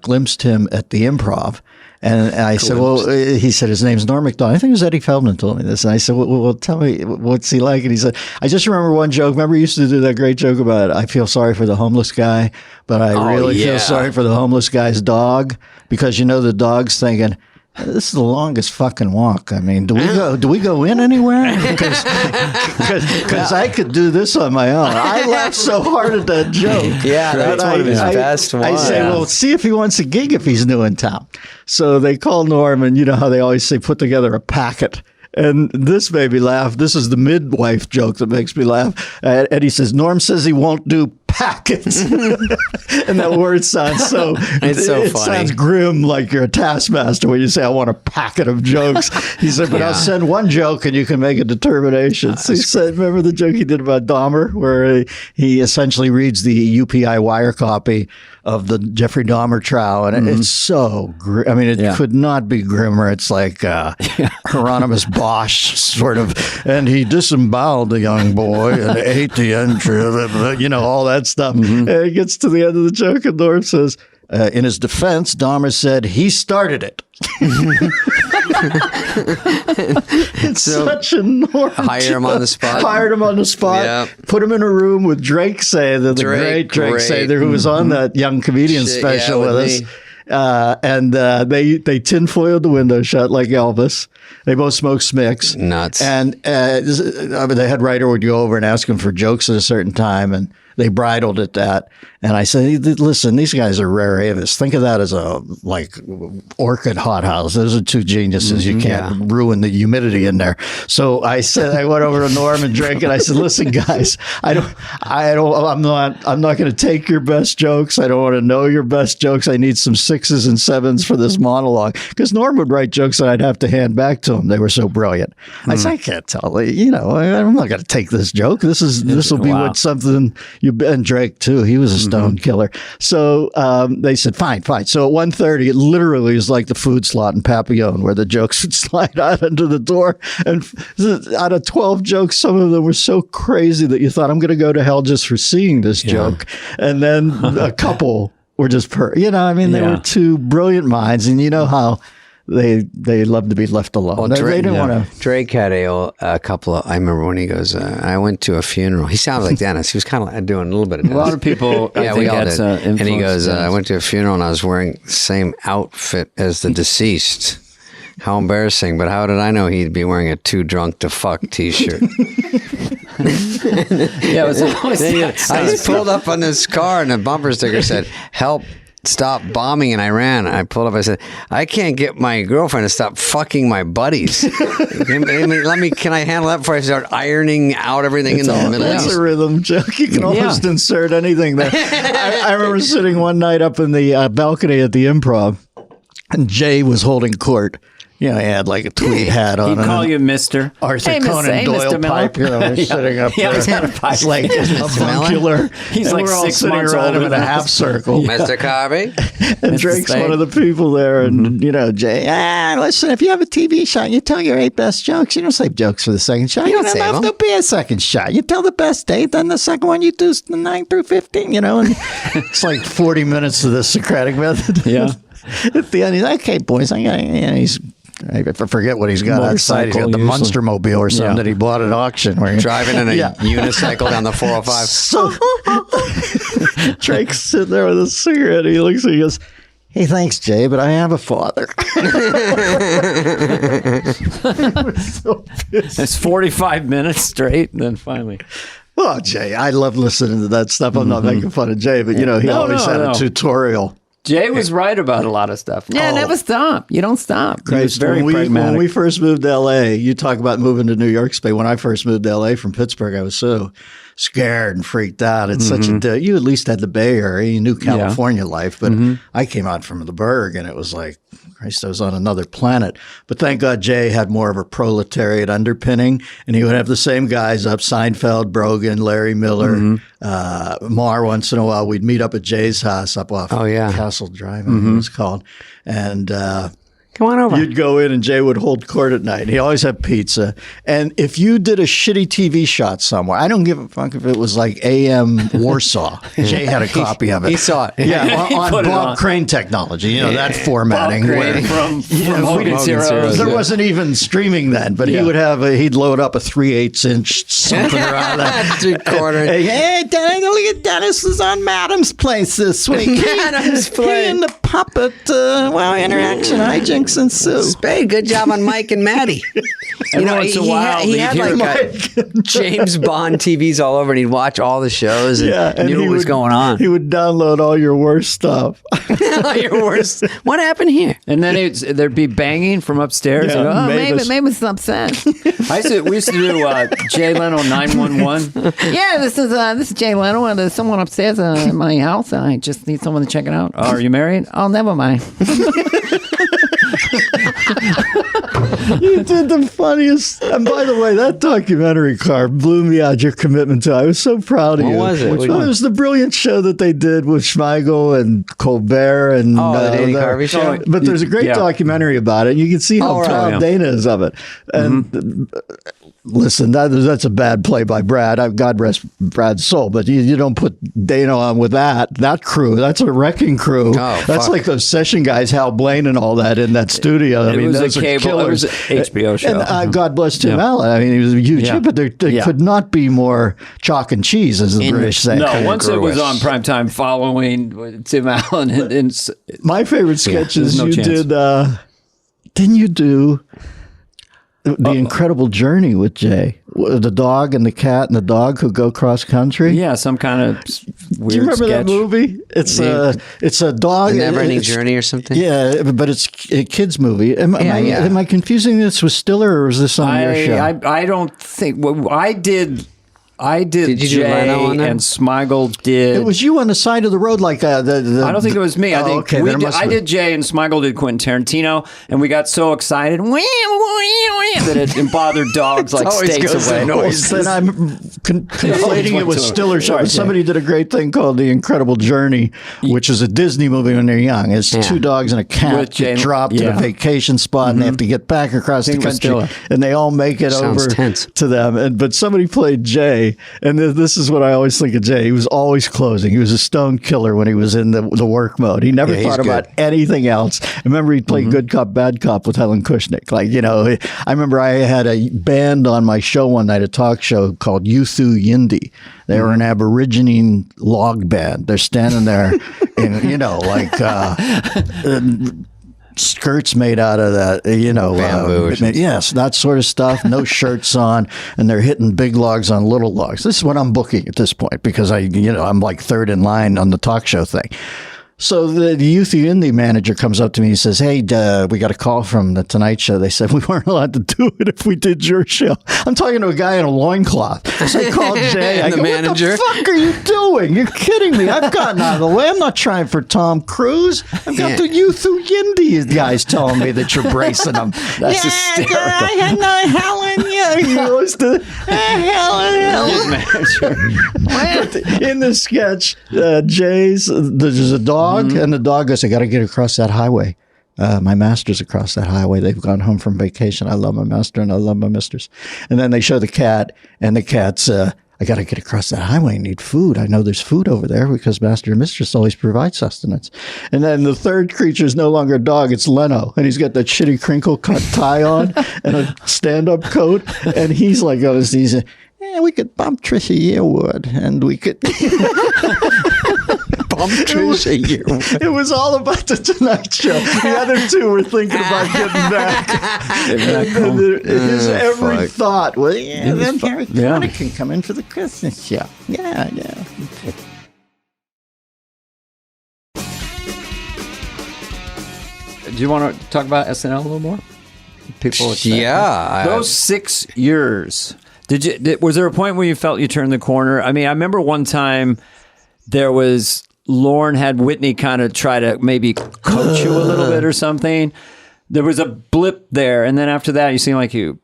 glimpsed him at the Improv. And I said, well, he said, his name's Norm Macdonald. I think it was Eddie Feldman told me this. And I said, well, tell me, what's he like? And he said, I just remember one joke. Remember, he used to do that great joke about, I feel sorry for the homeless guy, but I really feel sorry for the homeless guy's dog, because, you know, the dog's thinking, this is the longest fucking walk. I mean, do we go in anywhere? Because I could do this on my own. I laughed so hard at that joke. Yeah, that's one of his best ones. I say, well, see if he wants a gig if he's new in town. So they call Norm, and you know how they always say, put together a packet. And this made me laugh. This is the midwife joke that makes me laugh. And he says, Norm says he won't do packets. And that word sounds so, it's so it funny. sounds grim, like you're a taskmaster when you say, I want a packet of jokes. He said, but I'll send one joke and you can make a determination. So he said, remember the joke he did about Dahmer, where he essentially reads the UPI wire copy of the Jeffrey Dahmer trial, and it's so grim. I mean, it could not be grimmer. It's like Hieronymus Bosch sort of, and he disemboweled the young boy and ate the entrails, you know, all that stuff. And it gets to the end of the joke, and Norm says, in his defense, Dahmer said he started it. It's such a Norm. Hire him on the spot. Hired him on the spot. Yep. Put him in a room with Drake Sather, the great Drake Sather, who was on that Young Comedian special with us. And they tinfoiled the window shut like Elvis. They both smoked Smicks. Nuts. And the head writer would go over and ask him for jokes at a certain time, and they bridled at that. And I said, listen, these guys are rare avis. Think of that as a like orchid hothouse. Those are two geniuses. You can't ruin the humidity in there. So I said, I went over to Norm and Drake, and I said, listen, guys, I'm not going to take your best jokes. I don't want to know your best jokes. I need some 6s and 7s for this monologue, because Norm would write jokes that I'd have to hand back to him. They were so brilliant. I said, I can't tell. You know, I'm not going to take this joke. This will be what something you, and Drake too. He was a stone killer. So they said, fine. So at 1:30, it literally is like the food slot in Papillon, where the jokes would slide out under the door. And out of 12 jokes, some of them were so crazy that you thought, I'm going to go to hell just for seeing this joke. And then a couple were just they were two brilliant minds. And you know how they love to be left alone. Well, they didn't want to. Drake had a couple of. I remember when he goes, I went to a funeral. He sounded like Dennis. He was kind of doing a little bit of Dennis. A lot of people. Yeah, we all did. And he goes, I went to a funeral and I was wearing the same outfit as the deceased. How embarrassing! But how did I know he'd be wearing a "Too Drunk to Fuck" T-shirt? Yeah, it was always I just pulled up on this car and the bumper sticker said, "Help stopped bombing in Iran. I pulled up. I said, I can't get my girlfriend to stop fucking my buddies. Can I handle that before I start ironing out everything in the Middle East? That's a rhythm joke. You can almost insert anything there. I remember sitting one night up in the balcony at the Improv, and Jay was holding court. You know, he had like a tweed hat on. He'd call you Mr. Arthur Conan Doyle pipe. You know, sitting up there. He's had a pipe. It's like avuncular. He's and like we're all 6 sitting months around older him in a than half us. circle. Mr. Carvey? And Drake's one of the people there. And, you know, Jay, listen, if you have a TV shot, you tell your 8 best jokes. You don't save jokes for the second shot. You don't save have them. to be a second shot. You tell the best 8, then the second one you do the 9 through 15, you know. And it's like 40 minutes of the Socratic method. Yeah. At the end, he's like, okay, boys, I forget what he's got outside. He's got the Motorcycle, Munster Mobile or something Yeah. that he bought at auction. Where Driving in a unicycle down the 405. So Drake's sitting there with a cigarette. He looks and he goes, hey, thanks, Jay, but I have a father. It's 45 minutes straight, and then finally. Well, Jay, I love listening to that stuff. I'm not making fun of Jay, but, you know, he always had a tutorial. Jay was right about a lot of stuff. Yeah, never stop. You don't stop. He was very pragmatic. When we first moved to L.A., you talk about moving to New York, Spade. When I first moved to L.A. from Pittsburgh, I was so scared and freaked out. It's such a you at least had the Bay Area. You knew California life, but I came out from the Berg, and it was like, Christ, I was on another planet. But thank God Jay had more of a proletariat underpinning, and he would have the same guys up, Seinfeld, Brogan, Larry Miller, Marr. Once in a while, we'd meet up at Jay's house up off Castle Drive, I think it was called. And come on over. You'd go in and Jay would hold court at night. He always had pizza. And if you did a shitty TV shot somewhere, I don't give a fuck if it was like AM Warsaw. Jay had a copy of it. He saw it. Yeah, on put it Bob on. Crane technology, you know, that formatting. Bob where- Crane from know, Hogan Zeros. there wasn't even streaming then, but he would have he'd load up a 3/8 inch something around that. 3/4. Hey, Dennis, look at Dennis is on Madam's Place this week. Madam's He Place. and the puppet, interaction, hijinks ensue. Spade, good job on Mike and Maddie. Every once in a while, he they'd had hear like James Bond TVs all over, and he'd watch all the shows and knew he what was going on. He would download all your worst stuff. Your worst. What happened here? And then there'd be banging from upstairs. Yeah, And, oh, Mavis. Mavis upset. We used to do Jay Leno 911. Yeah, this is Jay Leno, and there's someone upstairs in my house. I just need someone to check it out. Oh, are you married? Oh, never mind. You did the funniest. And by the way, that documentary, Carv, blew me out. Your commitment to it. I was so proud of you. What was it? Which It one? was the brilliant show that they did with Schmeigel and Colbert and the Danny that- Carvey show? But there's a great documentary about it. You can see how Oh, right. proud Yeah. Dana is of it. And listen, that's a bad play by Brad. God rest Brad's soul. But you don't put Dana on with that crew. That's a wrecking crew. Oh, That's fuck. like those session guys, Hal Blaine and all that in that studio. I It mean, was a those are cable- killers. it was an HBO show. And God bless Tim Allen. I mean, he was a huge hit, but they could not be more chalk and cheese, as the British say. No, once it was Gross. on primetime following Tim Allen. And My favorite sketches there's no you chance. did. Didn't you do the Incredible Journey with Jay? The dog and the cat and the dog who go cross country. yeah, some kind of weird Do you remember sketch. that movie? It's a dog. The Never-Ending it's- Journey or something? Yeah, but it's a kids movie. Am Yeah. I confusing this with Stiller, or was this on your show? I don't think. Well, I did Did you do Jay Leno on that? and Smigel did. It was you on the side of the road, like the I don't think it was me. I Oh, think okay, then it must I have did Jay and Smigel did Quentin Tarantino, and we got so excited that it bothered dogs like always states goes away. in Well, then I'm conflating it with Stiller show. Sorry, Somebody did a great thing called The Incredible Journey, which is a Disney movie when they're young. It's two dogs and a cat With Jane- get dropped at a yeah. vacation spot, and they have to get back across the think it was country, Stiller. and they all make it Sounds over tense. to them. But somebody played Jay, and this is what I always think of Jay. He was always closing. He was a stone killer when he was in the work mode. He never Yeah, he's thought about good. anything else. I remember he played Good Cop, Bad Cop with Helen Kushnick. Like, you know, I remember I had a band on my show one night, a talk show called Yuthu Yindi. They were an Aborigine log band. They're standing there in, you know, like skirts made out of that, you know, Bamboo or something. yes, that sort of stuff. No shirts on, and they're hitting big logs on little logs. This is what I'm booking at this point because I'm like third in line on the talk show thing. So the youth indie manager comes up to me and says, "Hey, we got a call from the Tonight Show. They said we weren't allowed to do it if we did your show." I'm talking to a guy in a loincloth. So I called Jay. I go, manager. "What the fuck are you doing? You're kidding me. I've gotten out of the way. I'm not trying for Tom Cruise. I've got the youth indie guys telling me that you're bracing them." That's hysterical. I had no Helen. Yeah, he goes to Helen. In the sketch, Jay's, there's a dog, and the dog goes, "I got to get across that highway. My master's across that highway. They've gone home from vacation. I love my master and I love my mistress." And then they show the cat, and the cat's, "I got to get across that highway and need food. I know there's food over there because master and mistress always provide sustenance." And then the third creature is no longer a dog. It's Leno. And he's got that shitty crinkle cut tie on and a stand-up coat. And he's like, "Oh, he's we could bump Trisha Yearwood and we could..." It was all about the Tonight Show. The other two were thinking about getting back. His every thought was, then Harry Connick can come in for the Christmas show. Yeah. Do you want to talk about SNL a little more? People, those 6 years. Was there a point where you felt you turned the corner? I mean, I remember one time there was Lorne had Whitney kind of try to maybe coach you a little bit or something. There was a blip there, and then after that, you seem like you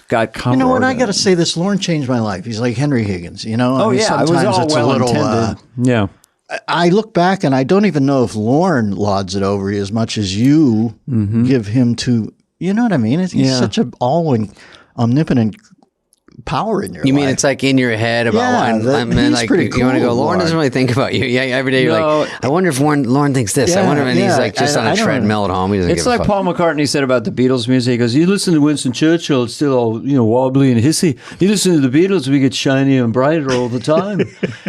got comfortable. You know what? I got to say this. Lorne changed my life. He's like Henry Higgins. You know. Oh, yeah. It was all well intended. Yeah. I look back and I don't even know if Lorne lauds it over you as much as you give him to. You know what I mean? He's such an omnipotent power in your life. You mean it's like in your head about like pretty you want to go, Lauren doesn't really think about you. Yeah, every day you're like, I wonder if Lauren thinks this. I wonder if he's like just on a treadmill at home. He doesn't it's give like a fuck. Paul McCartney said about the Beatles music. He goes, "You listen to Winston Churchill, it's still all wobbly and hissy. You listen to the Beatles, we get shinier and brighter all the time."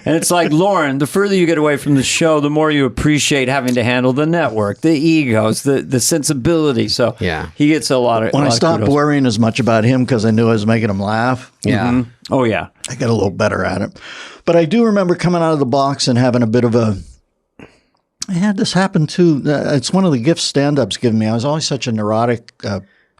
And it's like, Lauren, the further you get away from the show, the more you appreciate having to handle the network, the egos, the sensibility. So he gets a lot of. When I stopped worrying as much about him because I knew I was making him laugh. Yeah. Oh, yeah. I got a little better at it. But I do remember coming out of the box and having a bit of a... I had this happen too. It's one of the gifts stand-up's given me. I was always such a neurotic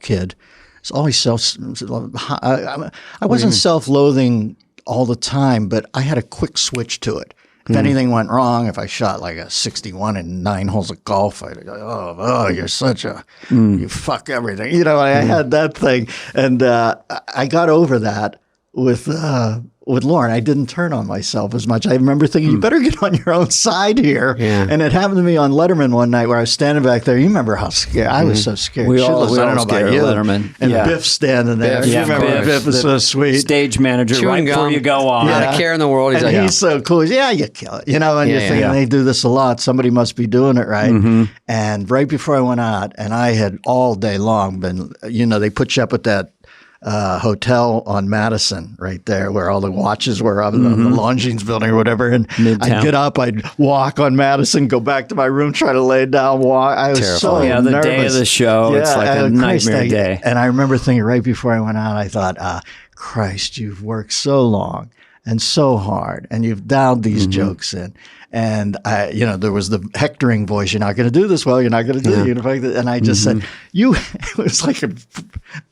kid. It's always I wasn't self-loathing all the time, but I had a quick switch to it. If anything went wrong, if I shot like a 61 in 9 holes of golf, I'd go, oh, you're such a, you fuck everything. You know, I had that thing. And I got over that with Lauren. I didn't turn on myself as much. I remember thinking, you better get on your own side here. Yeah. And it happened to me on Letterman one night where I was standing back there. You remember how scared I was so scared. We all I don't know about you. Letterman. And Biff's standing there. Biff, you remember Biff is so sweet. Stage manager Chewing before gum. you go on. Not a care in the world. He's and like, he's so cool. He's, you kill it. You know, and you're thinking they do this a lot. Somebody must be doing it right. And right before I went out, and I had all day long been, they put you up at that hotel on Madison right there where all the watches were up in the Longines building or whatever. And Midtown. I'd get up, I'd walk on Madison, go back to my room, try to lay down, walk. I was so the nervous. day of the show, it's like a nightmare day. And I remember thinking right before I went out, I thought, Christ, you've worked so long and so hard and you've dialed these jokes in. And there was the hectoring voice. You're not going to do this well. You're not going to do it. And I just said, it was like a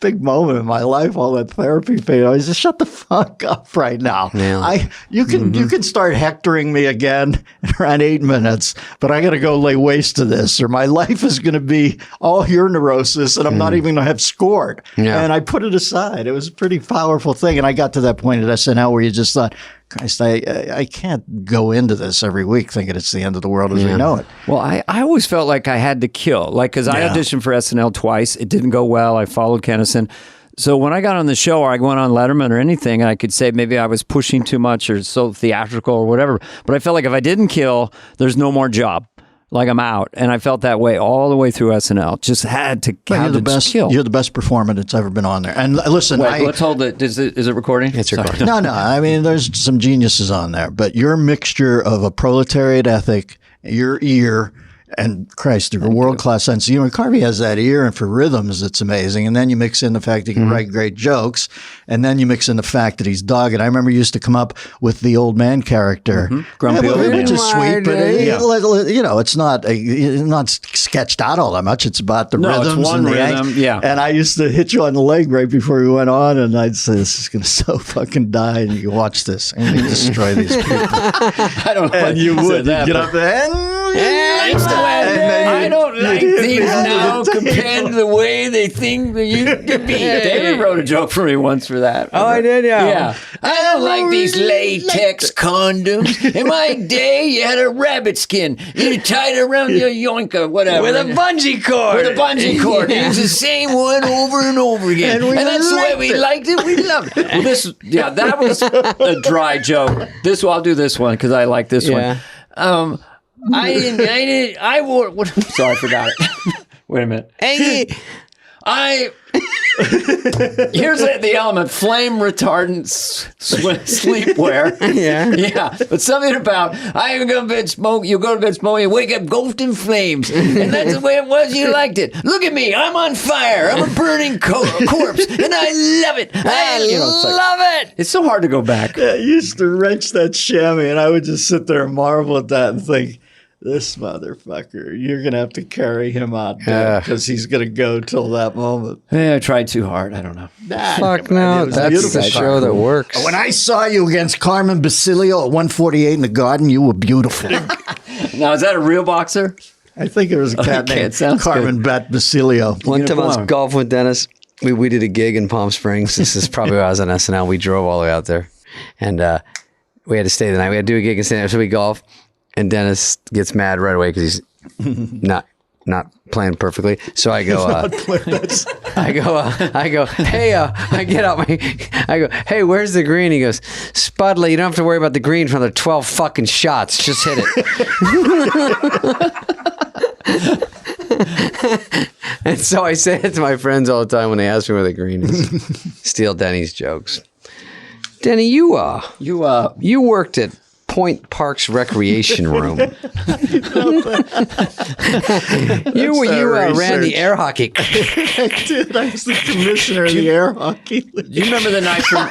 big moment in my life, all that therapy pain. I was just shut the fuck up right now. Yeah. You can start hectoring me again in around 8 minutes, but I got to go lay waste to this or my life is going to be all your neurosis and I'm not even going to have scored. Yeah. And I put it aside. It was a pretty powerful thing. And I got to that point at SNL where you just thought, Christ, I can't go into this every week thinking it's the end of the world as we know it. Well, I always felt like I had to kill, because I auditioned for SNL twice. It didn't go well. I followed Kennison. So when I got on the show or I went on Letterman or anything, I could say maybe I was pushing too much or so theatrical or whatever. But I felt like if I didn't kill, there's no more job. Like I'm out, and I felt that way all the way through SNL. Just had to kill. You're the best performer that's ever been on there. And listen, let's hold it. Is it recording? It's recording. No. I mean, there's some geniuses on there, but your mixture of a proletariat ethic, your ear, And Christ, a world-class sense of humor. Carvey has that ear, and for rhythms, it's amazing. And then you mix in the fact he can write great jokes, and then you mix in the fact that he's dogged. I remember he used to come up with the old man character. Grumpy old man. Which is sweet, but it's not sketched out all that much. It's about the rhythms it's one and the rhythm, angst. And I used to hit you on the leg right before we went on, and I'd say, this is going to so fucking die, and you watch this. I'm going to destroy these people. I don't know. And you would get up there I don't like things now compared to the way they think they used to be. David wrote a joke for me once for that. Oh, I did, yeah. Yeah. I don't like these latex condoms. In my day, you had a rabbit skin. You tied it around your yoinker, whatever. With a bungee cord. With a bungee cord. It was the same one over and over again. And that's the way we liked it. We loved it. Well, that was a dry joke. I'll do this one because I like this one. I wore. Sorry, I forgot it. Wait a minute. Here's the element: flame retardant sleepwear. Yeah. But something about I even go to bed smoke. You go to bed smoking, you wake up ghost in flames, and that's the way it was. You liked it. Look at me, I'm on fire. I'm a burning corpse, and I love it. I love it. It's so hard to go back. Yeah, I used to wrench that chamois, and I would just sit there and marvel at that and think, this motherfucker, you're going to have to carry him out because he's going to go till that moment. Yeah, I tried too hard. I don't know. Fuck no. That's the show that works. When I saw you against Carmen Basilio at 148 in the Garden, you were beautiful. Now, is that a real boxer? I think it was a cat named Carmen Bat Basilio. One time I was golfing with Dennis. We did a gig in Palm Springs. This is probably when I was on SNL. We drove all the way out there. And we had to stay the night. We had to do a gig and stay there. So we golf. And Dennis gets mad right away because he's not playing perfectly. So I go, I go, hey, I get out I go, hey, where's the green? He goes, Spudley, you don't have to worry about the green for another 12 fucking shots. Just hit it. And so I say it to my friends all the time when they ask me where the green is. Steal Denny's jokes. Denny, you worked at Point Park's recreation room. You ran the air hockey. Dude, I was the commissioner of the air hockey league. Do you remember the night from...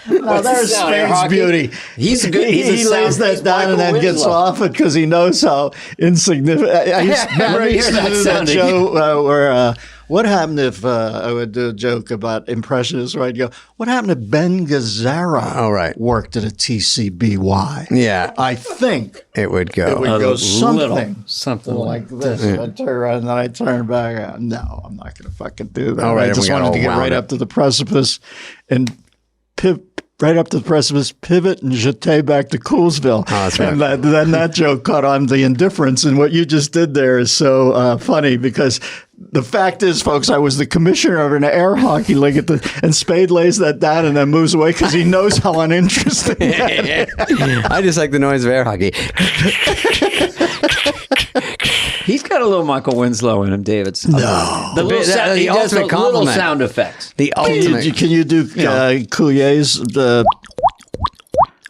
No, there's Spade's beauty. He's good. He lays that down and then gets off it because he knows how insignificant. I used to do that show where what happened if I would do a joke about impressionists where I'd go, what happened if Ben Gazzara worked at a TCBY? Yeah. I think it would go. It would go something like this. Yeah. I'd turn around and then I'd turn back. No, I'm not going to fucking do that. All right, I just wanted to get right up to the precipice and pivot and jete back to Coolsville. Oh, that's right. And then that joke caught on the indifference. And what you just did there is so funny because the fact is, folks, I was the commissioner of an air hockey league and Spade lays that down and then moves away because he knows how uninteresting that is. I just like the noise of air hockey. He's got a little Michael Winslow in him, David's. No. The ultimate compliment. Little sound effects. The ultimate. Can you do Couillet's? Oh,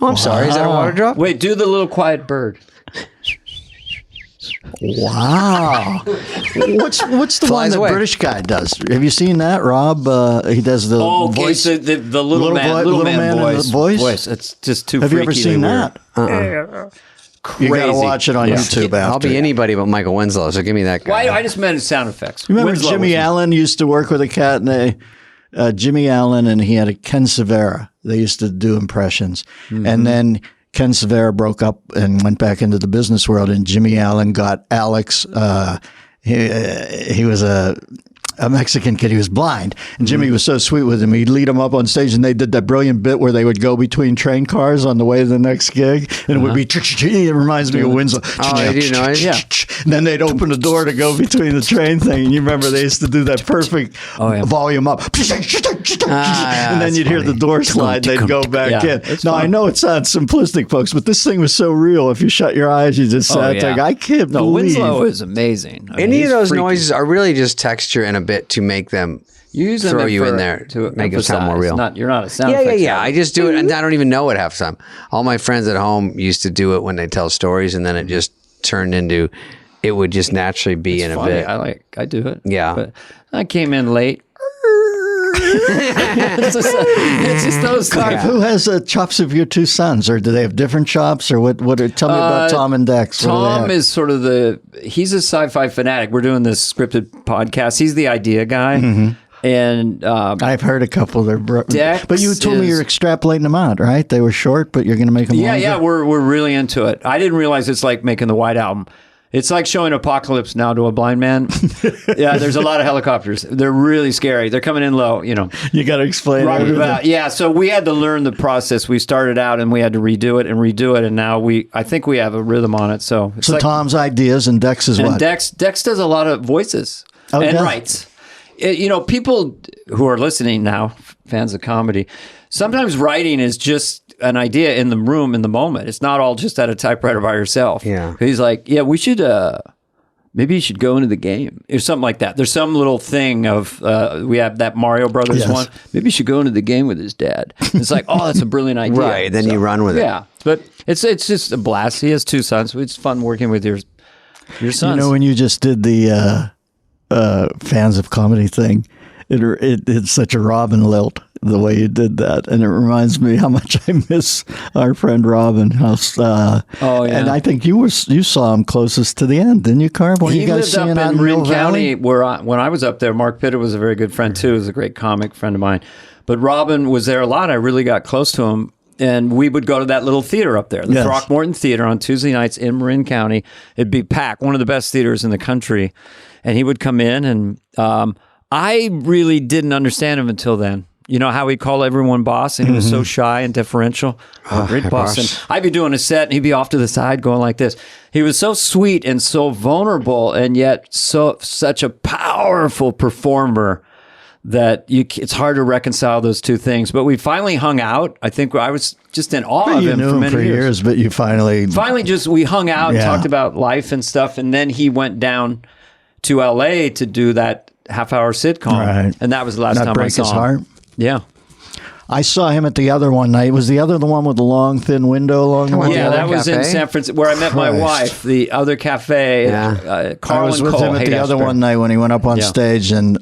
I'm sorry. Is that a water drop? Wait, do the little quiet bird. Wow. What's the one that British guy does? Have you seen that, Rob? He does the voice. So the little man voice. It's just too freaky. Have you ever seen that? Crazy. You got to watch it on YouTube after. I'll be anybody but Michael Winslow, so give me that guy. Why? I just meant sound effects. Remember Winslow Jimmy Allen used to work with a cat, and Jimmy Allen, and he had a Ken Severa. They used to do impressions. Mm-hmm. And then Ken Severa broke up and went back into the business world, and Jimmy Allen got Alex. He was a Mexican kid. He was blind. And Jimmy was so sweet with him. He'd lead him up on stage, and they did that brilliant bit where they would go between train cars on the way to the next gig. And it would be, it reminds me of Winslow. Oh, you know, yeah. And then they'd open the door to go between the train thing. And you remember they used to do that perfect volume up. And then you'd hear the door slide. They'd go back in. Now, I know it sounds simplistic, folks, but this thing was so real. If you shut your eyes, you just sat there. I can't believe. Winslow is amazing. Any of those noises are really just texture and a bit to make them throw you in there to make it sound more real. You're not a sound effects guy. I just do it, and I don't even know it half the time. All my friends at home used to do it when they tell stories, and then it just turned into it would just naturally be in funny. a bit. I do it. Yeah. But I came in late. it's just those Carv, things. who has the chops of your two sons, or do they have different chops, or what? Tell me about Tom and Dex. Tom is sort of he's a sci-fi fanatic. We're doing this scripted podcast. He's the idea guy. And I've heard a couple of their Dex but you told me you're extrapolating them out, right? They were short, but you're going to make them longer? Yeah, we're really into it. I didn't realize it's like making the White Album. It's like showing Apocalypse Now to a blind man. Yeah, there's a lot of helicopters. They're really scary. They're coming in low, You got to explain everything. Yeah, so we had to learn the process. We started out and we had to redo it, and now I think we have a rhythm on it. So Tom's ideas and Dex is what? Dex does a lot of voices and writes. People who are listening now, fans of comedy, sometimes writing is just an idea in the room in the moment. It's not all just at a typewriter by yourself. Yeah. He's like, yeah, we should, maybe you should go into the game or something like that. There's some little thing of, we have that Mario Brothers one. Maybe you should go into the game with his dad. It's like, oh, that's a brilliant idea. Right. Then you run with it. Yeah. But it's just a blast. He has two sons. It's fun working with your sons. When you just did the fans of comedy thing, it's such a Robin lilt the way you did that, and it reminds me how much I miss our friend Robin. And I think you saw him closest to the end, didn't you, Carv? He lived up in Marin County, when I was up there. Mark Pitta was a very good friend too. He was a great comic friend of mine. But Robin was there a lot. I really got close to him. And we would go to that little theater up there, the Throckmorton Theater, on Tuesday nights in Marin County. It'd be packed, one of the best theaters in the country. And he would come in, and I really didn't understand him until then. You know how he'd call everyone boss, and he was so shy and deferential. Great boss. And I'd be doing a set, and he'd be off to the side going like this. He was so sweet and so vulnerable, and yet such a powerful performer that it's hard to reconcile those two things. But we finally hung out. I think I was just in awe of him for many years. But you finally we hung out and talked about life and stuff, and then he went down to LA to do that half-hour sitcom, and that was the last time I saw him. His heart? Yeah. I saw him at the other one night. Was the other the one with the long, thin window? Yeah, that was in San Francisco, where I met my wife. The other cafe. I was with him at the other one night when he went up on stage, and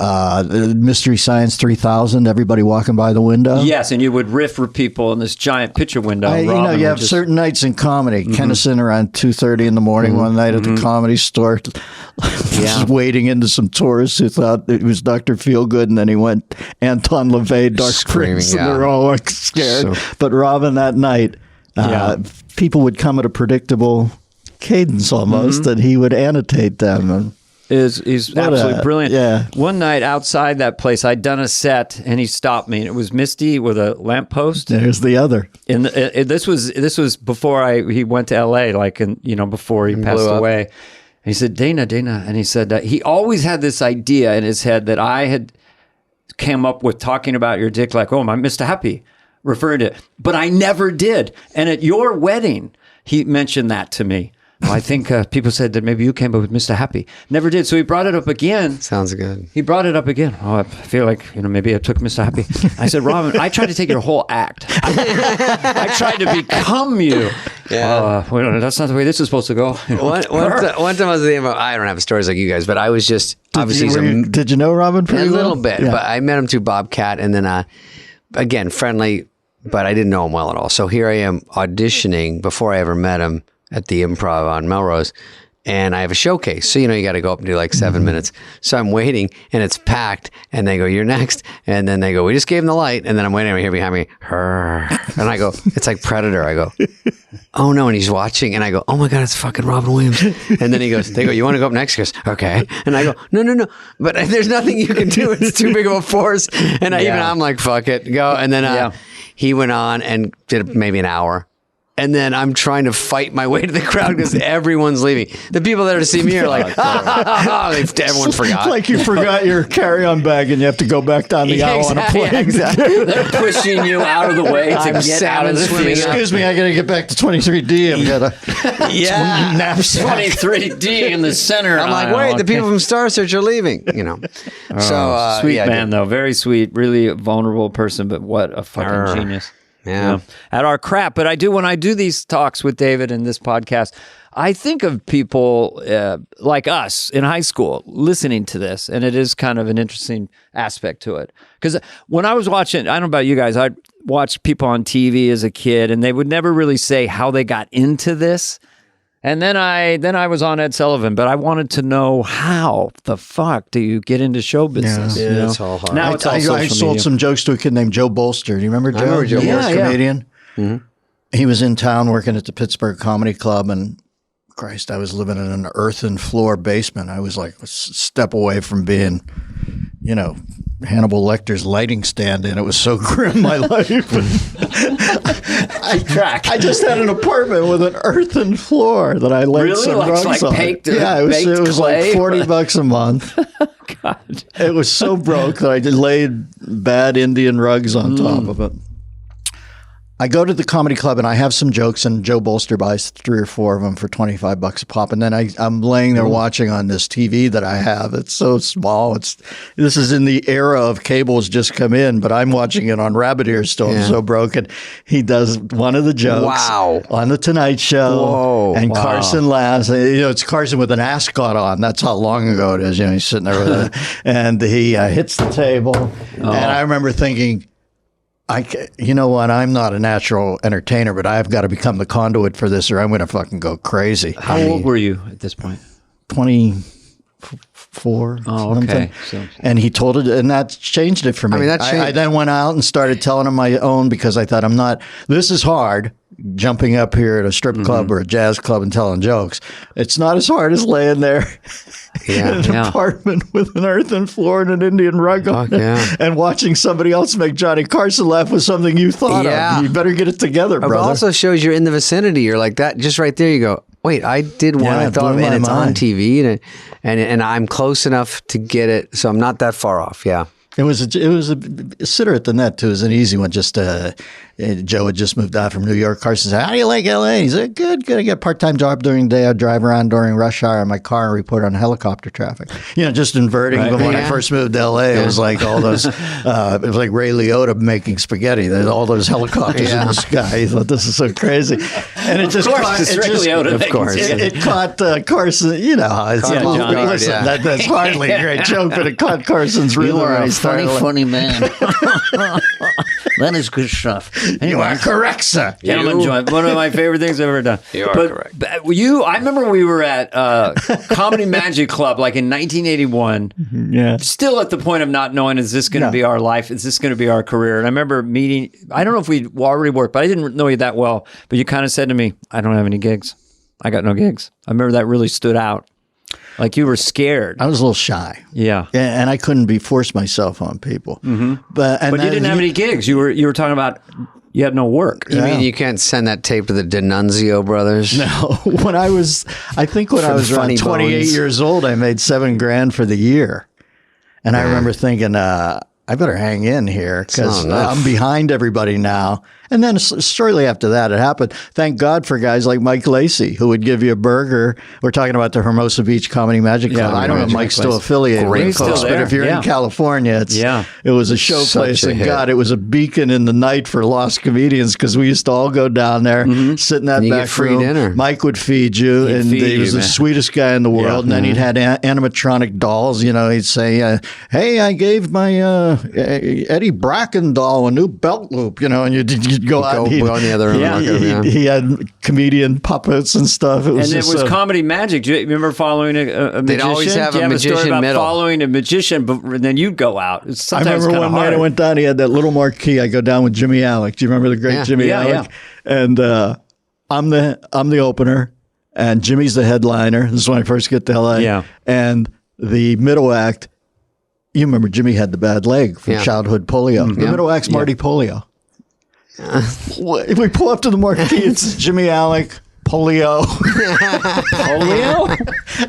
Mystery Science 3000. Everybody walking by the window. Yes, and you would riff for people in this giant picture window. You have certain nights in comedy. Kennison around 2:30 in the morning one night at the Comedy Store, just wading into some tourists who thought it was Dr. Feelgood, and then he went Anton LaVey, Dark Springs. They're all like scared. But Robin, that night, people would come at a predictable cadence almost, and he would annotate them. He's absolutely brilliant. Yeah. One night outside that place, I'd done a set, and he stopped me, and it was misty with a lamppost. There's the other. And this was before he went to L.A., before he passed away. And he said, Dana, and he said he always had this idea in his head that I had came up with, talking about your dick like, oh, my Mr. Happy, referring to it. But I never did. And at your wedding, he mentioned that to me. Well, I think people said that maybe you came up with Mr. Happy. Never did. So he brought it up again. Sounds good. He brought it up again. Oh, I feel like, maybe I took Mr. Happy. I said, Robin, I tried to take your whole act. I tried to become you. Yeah. That's not the way this is supposed to go. One time I was I don't have stories like you guys, but I was just Did you know Robin pretty well? A little bit, but I met him through Bobcat, and then again, friendly, but I didn't know him well at all. So here I am auditioning before I ever met him at the Improv on Melrose, and I have a showcase. So, you got to go up and do like 7 minutes. So I'm waiting, and it's packed, and they go, you're next. And then they go, we just gave him the light. And then I'm waiting over here behind me. And I go, it's like Predator. I go, oh no. And he's watching, and I go, oh my God, it's fucking Robin Williams. And then they go, you want to go up next? He goes, okay. And I go, no. But there's nothing you can do. It's too big of a force. And I'm like, fuck it, go. And then he went on and did maybe an hour. And then I'm trying to fight my way to the crowd because everyone's leaving. The people there to see me are like, everyone forgot. Like you forgot your carry-on bag and you have to go back down the aisle on a plane. Exactly. They're pushing you out of the way to get out of the theater. Excuse me, I got to get back to 23D. I've got a knapsack. 23D in the center. I'm like, wait, the people from Star Search are leaving. Sweet man, though. Very sweet. Really vulnerable person, but what a fucking genius. Yeah. At our crap. But I do, when I do these talks with David and this podcast, I think of people like us in high school listening to this, and it is kind of an interesting aspect to it. Because when I was watching, I don't know about you guys, I'd watch people on TV as a kid, and they would never really say how they got into this. And then I was on Ed Sullivan, but I wanted to know how the fuck do you get into show business? Yeah, you know? it's all hard. Now it's all social I sold media. some jokes to a kid named Joe Bolster. Do you remember Joe? I remember Joe New York Bolster. comedian. Mm-hmm. He was in town working at the Pittsburgh Comedy Club, and Christ, I was living in an earthen floor basement. I was like a step away from being, you know, Hannibal Lecter's lighting stand, and it was so grim, my life. I just had an apartment with an earthen floor that I laid some rugs on. Baked, yeah, it was like $40 a month. God. It was so broke that I just laid bad Indian rugs on top of it. I go to the comedy club and I have some jokes, and Joe Bolster buys 3 or 4 of them for $25 a pop. And then I'm laying there watching on this TV that I have. It's so small. This is in the era of cables just come in, but I'm watching it on rabbit ears still. I'm so broken. He does one of the jokes on the Tonight Show. Whoa. And Carson laughs. You know, it's Carson with an ascot on. That's how long ago it is. You know, he's sitting there with it, and he hits the table. And I remember thinking, you know what? I'm not a natural entertainer, but I've got to become the conduit for this, or I'm going to fucking go crazy. How old were you at this point? 24. Oh, okay. And he told it, and that changed it for me. I mean, I then went out and started telling him my own, because I thought, this is hard, jumping up here at a strip club or a jazz club and telling jokes. It's not as hard as laying there in an apartment with an earthen floor and an Indian rug on it, and watching somebody else make Johnny Carson laugh with something you thought of. You better get it together, brother. It also shows you're in the vicinity. You're like that. Just right there, you go, wait, I did one I thought of, and it's on TV, and I'm close enough to get it, so I'm not that far off. Yeah. It was a sitter at the net too. It was an easy one. Just Joe had just moved out from New York. Carson said, "How do you like LA?" He said, "Good. I get a part-time job during the day. I drive around during rush hour in my car and report on helicopter traffic." You know, just inverting. Right. But when I first moved to LA, it was like all those. It was like Ray Liotta making spaghetti. There's all those helicopters in the sky. He thought, this is so crazy, and it just caught. It caught Carson. You know how it's. Listen, that's hardly a great joke, but it caught Carson's rhythm. You are a funny man. That is good stuff. Anyway, you are correct, sir. Gentlemen, one of my favorite things I've ever done. You are correct. But I remember we were at Comedy Magic Club like in 1981. Yeah. Still at the point of not knowing, is this going to be our life? Is this going to be our career? And I remember meeting, I don't know if we already worked, but I didn't know you that well. But you kind of said to me, I don't have any gigs. I got no gigs. I remember that really stood out. Like you were scared. I was a little shy. Yeah. And I couldn't force myself on people. Mm-hmm. But you didn't have any gigs. You were talking about you had no work. You mean you can't send that tape to the D'Annunzio brothers? No. When I was around 28 years old, I made $7,000 for the year. And I remember thinking, I better hang in here because I'm behind everybody now. And then shortly after that, it happened. Thank God for guys like Mike Lacey, who would give you a burger. We're talking about the Hermosa Beach Comedy Magic Club. I don't know if Mike's still affiliated with folks, but if you're in California, it was a show place. And God, it was a beacon in the night for lost comedians because we used to all go down there, sit in that back room. Dinner. Mike would feed you, and he was the sweetest guy in the world. And then he'd had animatronic dolls. You know, he'd say, "Hey, I gave my Eddie Bracken doll a new belt loop." You know, and you'd go out and go in the other room. He had comedian puppets and stuff. It was Comedy Magic. Do you remember following a magician? They'd always have a magician story about middle. Following a magician, but then you'd go out. I remember one night I went down. He had that little marquee. I go down with Jimmy Alec. Do you remember the great Jimmy Alec? Yeah. And I'm the opener, and Jimmy's the headliner. This is when I first get to LA. Yeah. And the middle act. You remember Jimmy had the bad leg from childhood polio. The middle act's Marty Polio. We pull up to the marquee. It's Jimmy Alec, Polio. Polio?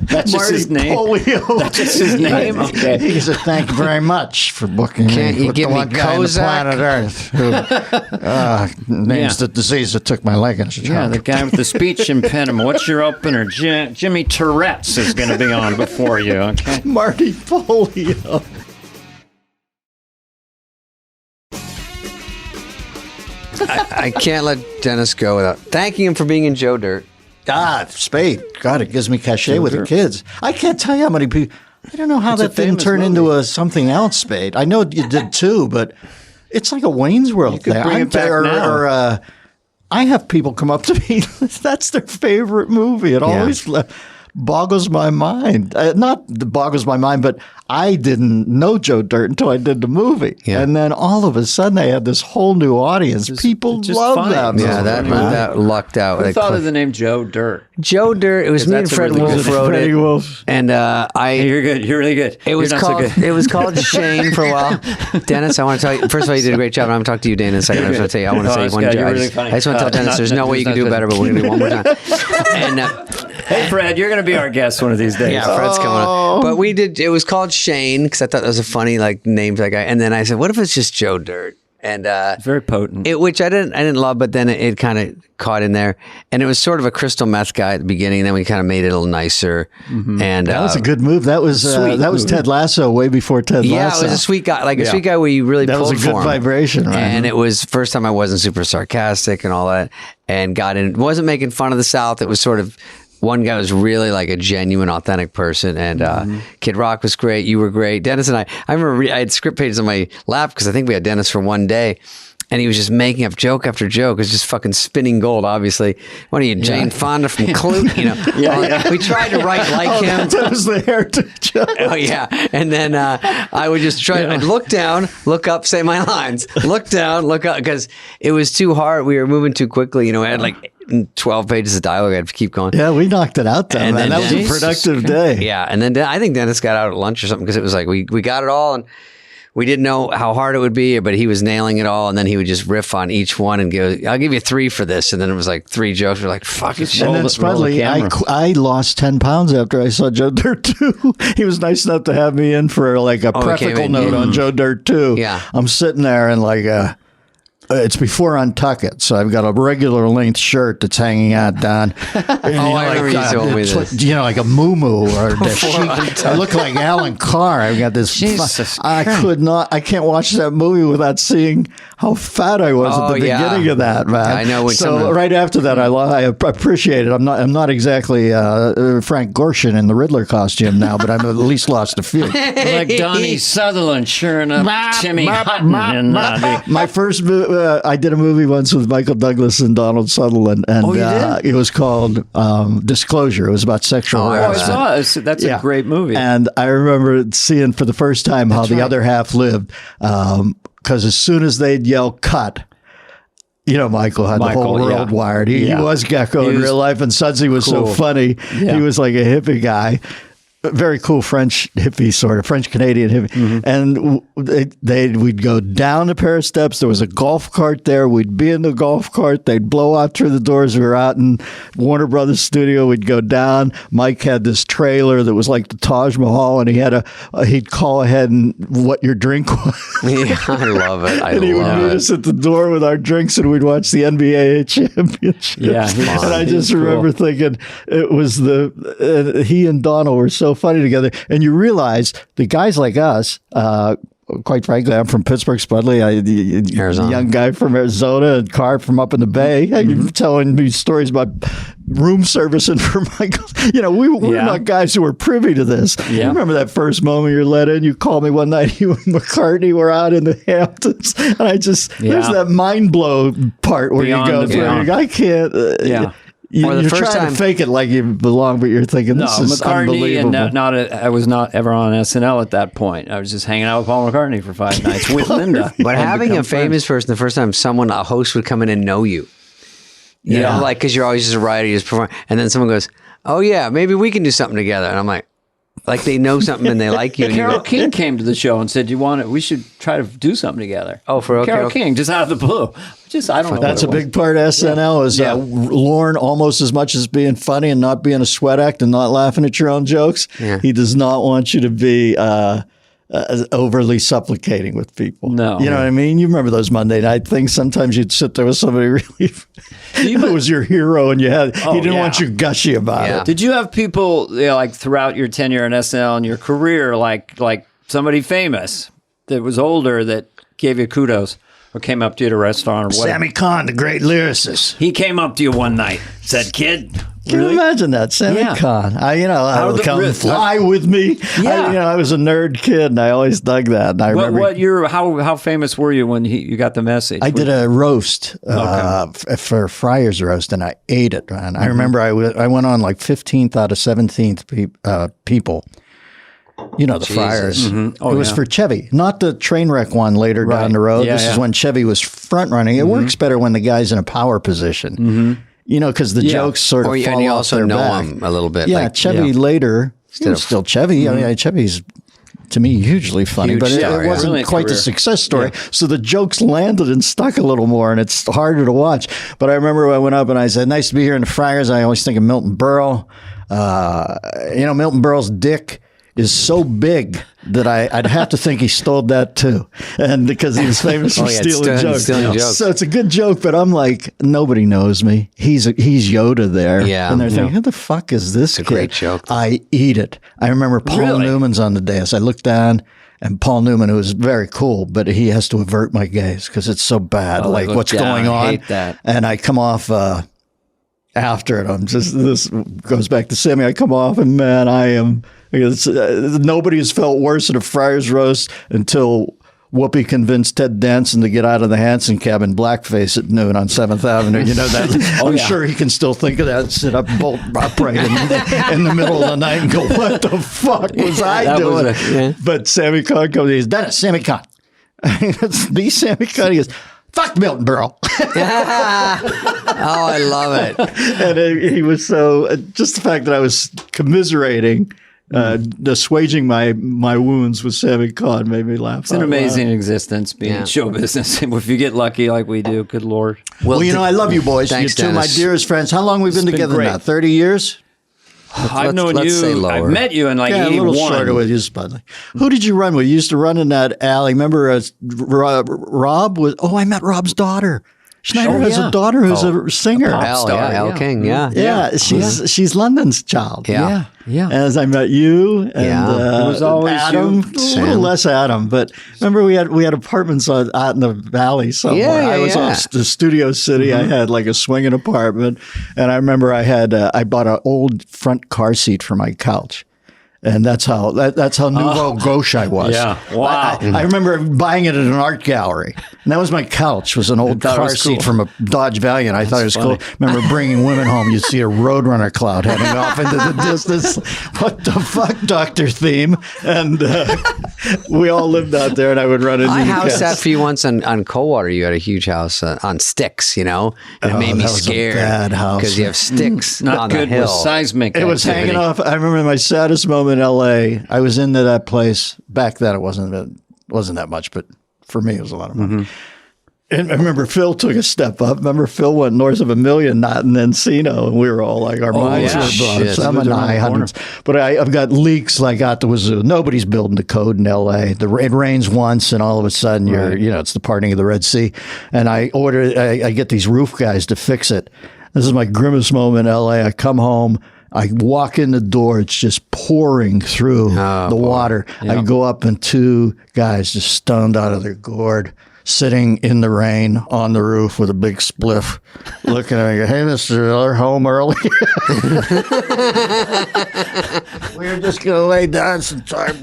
That's just his name? Polio. That's just his name? Okay. He said, "Thank you very much for booking Can't me." you give me Kozak? Earth who names the disease that took my leg in Chicago. Yeah, the guy with the speech impediment. What's your opener? Jimmy Tourette's is going to be on before you, okay? Marty Polio. I can't let Dennis go without thanking him for being in Joe Dirt. Spade. God, it gives me cachet with the kids. I can't tell you how many people. I don't know how that didn't turn into something else, Spade. I know you did too, but it's like a Wayne's World thing. I have people come up to me. That's their favorite movie. It always boggles my mind. Not boggles my mind, but I didn't know Joe Dirt until I did the movie. Yeah. And then all of a sudden I had this whole new audience. People love that movie. Yeah, that lucked out. Who thought of the name Joe Dirt? Joe Dirt. It was me and Fred Wolf wrote it. Wolf. And Hey, you're good. You're really good. It was called Shane for a while. Dennis, I want to tell you, first of all, you did a great job. And I'm going to talk to you, Dana, in a second. I want to say one joke. Really I just want to tell Dennis there's no way you can do better, but we're going to do one more time. And hey, Fred, you're going to be our guest one of these days. Yeah, Fred's coming up. But we did, it was called Shane because I thought that was a funny name for that guy. And then I said, what if it's just Joe Dirt? And very potent. Which I didn't love, but then it kind of caught in there. And it was sort of a crystal meth guy at the beginning, and then we kind of made it a little nicer. Mm-hmm. And that was a good move. That was Ted Lasso way before Ted Lasso. Yeah, it was a sweet guy, a sweet guy where you really pulled for him. That was a good vibration, right? And it was first time I wasn't super sarcastic and all that, and got in. Wasn't making fun of the South. It was sort of. One guy was really like a genuine, authentic person, and Kid Rock was great. You were great. Dennis and I remember I had script pages on my lap because I think we had Dennis for one day, and he was just making up joke after joke. It was just fucking spinning gold, obviously. What are you, Jane Fonda from Clue? You know, we tried to write like him. That was the heritage. Oh, yeah. And then I would just try, I'd look down, look up, say my lines. Look down, look up, because it was too hard. We were moving too quickly. You know, I had like 12 pages of dialogue. I had to keep going. Yeah, we knocked it out, though, man. That was a productive day. Yeah, and then I think Dennis got out at lunch or something because it was like we got it all, and we didn't know how hard it would be, but he was nailing it all, and then he would just riff on each one and go, I'll give you 3 for this, and then it was like 3 jokes. We're like, fuck it. And then Spudley, I lost 10 pounds after I saw Joe Dirt 2. He was nice enough to have me in for like a practical note on Joe Dirt 2. Yeah. I'm sitting there and like it's before Untuck It, so I've got a regular length shirt that's hanging out down. I remember you told me this. You know, like a muumuu or the sheet. I look like Alan Carr. I've got this. I can't watch that movie without seeing how fat I was at the beginning of that, man. I know. So right after that, I appreciate it. I'm not exactly Frank Gorshin in the Riddler costume now, but I've at least lost a few. Like Donnie Sutherland, sure enough. Timmy Hutton. My first I did a movie once with Michael Douglas and Donald Sutherland, and it was called Disclosure. It was about sexual harassment. I saw it. That's a great movie. And I remember seeing for the first time how the other half lived, because as soon as they'd yell "cut," you know, Michael had the whole world wired. He was Gecko in real life, and Sudsy was so funny. Yeah. He was like a hippie guy. Very cool French hippie, sort of French Canadian hippie, and we'd go down a pair of steps. There was a golf cart there. We'd be in the golf cart. They'd blow out through the doors. We were out in Warner Brothers studio. We'd go down. Mike had this trailer that was like the Taj Mahal, and he had he'd call ahead and what your drink was. Yeah, I love it. And he would meet us at the door with our drinks, and we'd watch the NBA championship. Yeah, and I just remember thinking it was he and Donald were so funny together, and you realize the guys like us, quite frankly, I'm from Pittsburgh, Spudley, Arizona. Young guy from Arizona, and Carr from up in the Bay. You're telling me stories about room servicing for Michael. You know, we're not guys who were privy to this. Yeah. You remember that first moment you're let in? You called me one night. You and McCartney were out in the Hamptons, and I just there's that mind blow part where you go through. I can't. You're trying to fake it like you belong, but you're thinking this is unbelievable. And I was not ever on SNL at that point. I was just hanging out with Paul McCartney for 5 nights with Linda. But having a famous person, the first time a host would come in and know you. You know, like, because you're always just a writer, you just perform. And then someone goes, oh, yeah, maybe we can do something together. And I'm like they know something and they like you. And Carole King came to the show and said, we should try to do something together. Oh, for Carole King, just out of the blue. I don't know. That's a big part of SNL is Lorne, almost as much as being funny and not being a sweat act and not laughing at your own jokes. Yeah. He does not want you to be overly supplicating with people. No. You know what I mean? You remember those Monday night things. Sometimes you'd sit there with somebody really who was your hero, and he didn't want you gushy about it. Did you have people like throughout your tenure in SNL and your career, like somebody famous that was older that gave you kudos? or came up to you at a restaurant or what? Sammy Kahn, the great lyricist. He came up to you one night, said, "Kid, Can you imagine that, Sammy Kahn? I would come fly with me. Yeah. I was a nerd kid, and I always dug that. And I remember what year? How famous were you when you got the message? I did a roast for Friar's Roast, and I ate it. And I remember I went on like 15th out of 17th people. You know, the Friars. Mm-hmm. It was for Chevy, not the train wreck one later down the road. This is when Chevy was front running. It works better when the guy's in a power position. Mm-hmm. You know, because the jokes sort of fall and you off also their know back. him a little bit. Yeah, Chevy later, still Chevy. I mean, Chevy's, to me, hugely funny, but it wasn't Really quite the success story. So the jokes landed and stuck a little more, and it's harder to watch. But I remember I went up and I said, "Nice to be here in the Friars." I always think of Milton Berle. Milton Berle's dick is so big that I'd have to think he stole that too, and because he was famous for stealing jokes. So it's a good joke, but I'm like, nobody knows me. He's Yoda there, and they're thinking, who the fuck is this kid? Great joke. I eat it. I remember Paul Newman's on the dais. I looked down, and Paul Newman, who was very cool, but he has to avert my gaze because it's so bad. Like what's going on? I hate that. And I come off. After it, this goes back to Sammy. I come off and man, I am. Nobody has felt worse at a Friar's Roast until Whoopi convinced Ted Danson to get out of the Hanson cab in blackface at noon on 7th Avenue. You know that? I'm sure he can still think of that and sit up bolt upright in the middle of the night and go, "What the fuck was I doing?" But Sammy Kahn comes. He's Dennis, Sammy Kahn. It's the Sammy Kahn. He goes, "Fuck Milton Berle." Oh, I love it. And he was so, just the fact that I was commiserating, assuaging my wounds with Sammy Kahn made me laugh. It's an amazing existence being in show business. If you get lucky like we do, good Lord. Well, I love you boys. Thanks, You're two of my dearest friends. How long have we been together now? 30 years? I've known you. I've met you in like 81. A little shorter with you, Spudley. Who did you run with? You used to run in that alley. Remember, Rob was. Oh, I met Rob's daughter. Schneider has a daughter who's a singer. Elle King. Yeah, she's London's child. Yeah. As I met you, and it was always Adam, you. a little less Adam, but remember we had apartments out in the valley somewhere. I was on the Studio City. I had like a swinging apartment, and I remember I bought an old front car seat for my couch. And that's how nouveau gauche I was. Yeah, wow. I remember buying it at an art gallery, and that was my couch. Was an old car seat from a Dodge Valiant. I thought it was cool. Remember bringing women home. You'd see a Roadrunner cloud heading off into the distance. What the fuck, Dr. Theme? And we all lived out there, and I would run into. I house sat for you once on Coldwater. You had a huge house on sticks, and it made me scared. Bad house because you have sticks not on good the hill. with seismic. It was hanging off. I remember my saddest moment in L.A. I was into that place back then. It wasn't that much, but for me, it was a lot of money. And I remember Phil took a step up. Remember Phil went north of $1 million, not in Encino, and we were all like, our minds were blown. So I'm in the high hundreds. But I've got leaks like out the wazoo. Nobody's building the code in L.A. It rains once, and all of a sudden it's the parting of the Red Sea. And I get these roof guys to fix it. This is my grimmest moment in L.A. I come home. I walk in the door, it's just pouring through the water. I go up and two guys just stoned out of their gourd, sitting in the rain on the roof with a big spliff, looking at me, "Hey, Mr. Miller, home early?" We were just going to lay down some time.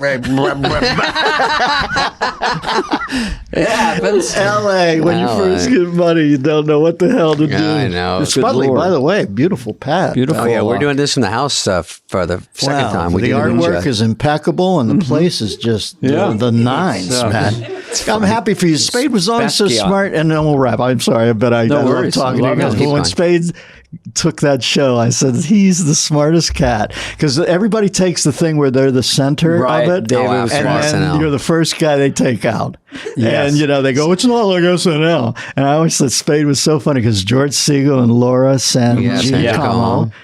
It happens. L.A., when you first get money, you don't know what the hell to do. I know. Spudley, by the way, beautiful pad. Beautiful. Oh, yeah, we're doing this in the house for the second time. The artwork is impeccable, and the place is just the nines, man. I'm happy for you. Spade was always so smart, and then we'll wrap. I'm sorry, but I love talking to you guys. But when Spade took that show, I said, he's the smartest cat. Because everybody takes the thing where they're the center of it. And then you're the first guy they take out. Yes. And, they go, "It's not like SNL." And I always said Spade was so funny because George Segal and Laura San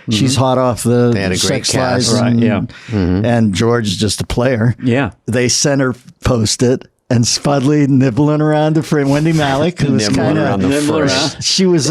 she's hot off the Sex Lies. Right, and George is just a player. Yeah. They center post it. and Spudley nibbling around the frame. Wendy Malick, who was kind of she was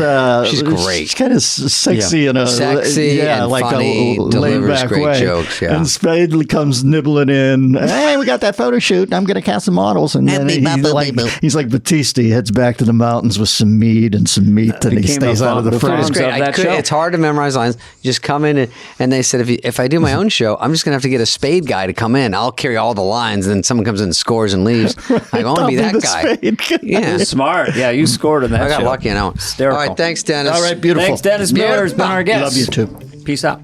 she's great. She's kind of sexy in a and like funny, a laid delivers back great way. jokes. Yeah. And Spade comes nibbling in. Hey, we got that photo shoot. I'm going to cast some models. And then he's like Batista. He heads back to the mountains with some mead and some meat, and he stays out of the frame. It's great. It's hard to memorize lines. You just come in and they said if I do my own show, I'm just going to have to get a Spade guy to come in. I'll carry all the lines, and then someone comes in and scores and leaves. I want to be that guy. Yeah, smart. Yeah, you scored in that. I got show. lucky on that one. Hysterical. All right, thanks, Dennis. All right, beautiful. Thanks, Dennis Miller has been our guest. Love you too. Peace out.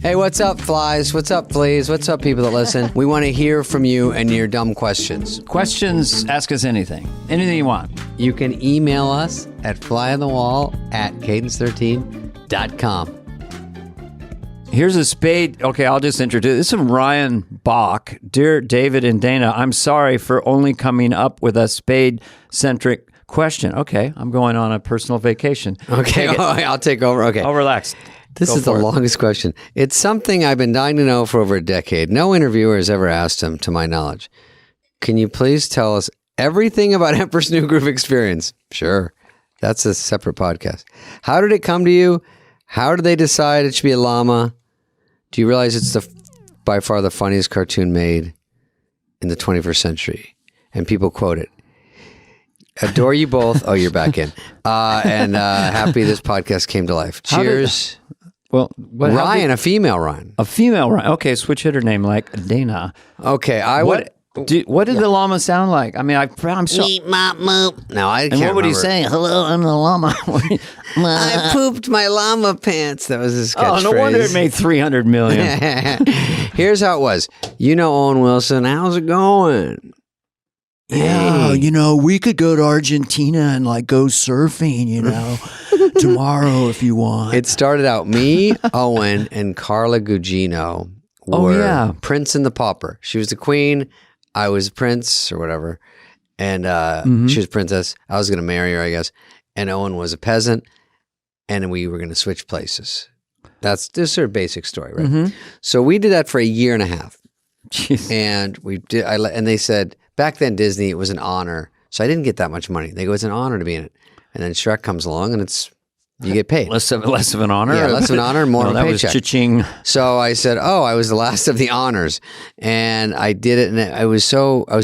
Hey, what's up, flies? What's up, fleas? What's up, people that listen? We want to hear from you and your dumb questions. Questions, ask us anything. Anything you want. You can email us at flyonthewall@cadence13.com. Here's a Spade. Okay, I'll just introduce. This is from Ryan Bach. Dear David and Dana, I'm sorry for only coming up with a Spade-centric question. Okay, I'm going on a personal vacation. Okay, I'll take over. Okay. I'll relax. This is the longest question. It's something I've been dying to know for over a decade. No interviewer has ever asked him, to my knowledge. Can you please tell us everything about Emperor's New Groove Experience? Sure. That's a separate podcast. How did it come to you? How did they decide it should be a llama? Do you realize it's by far the funniest cartoon made in the 21st century? And people quote it. Adore you both. Oh, you're back in. And happy this podcast came to life. Cheers. Well, Ryan, a female Ryan. A female Ryan. Okay, switch hitter name like Dana. Okay, what did the llama sound like? I mean, I'm so. Meep, mop, moop. No, I can't And what would he remember. say? Hello, I'm the llama. I pooped my llama pants. That was his catchphrase. Oh, no wonder it made $300 million. Here's how it was. You know Owen Wilson. How's it going? Yeah, Hey. We could go to Argentina and go surfing, tomorrow if you want. It started out me, Owen, and Carla Gugino were Prince and the Pauper. She was the queen. I was Prince or whatever. And she was princess. I was going to marry her, I guess. And Owen was a peasant. And we were going to switch places. This is her basic story, right? Mm-hmm. So we did that for a year and a half. Jeez. And we did. And they said back then Disney, it was an honor. So I didn't get that much money. They go, it's an honor to be in it. And then Shrek comes along, and you get paid. Less of an honor. Yeah, less of an honor, more of a that paycheck. was cha-ching. So I said, I was the last of the honors, and I did it. And I was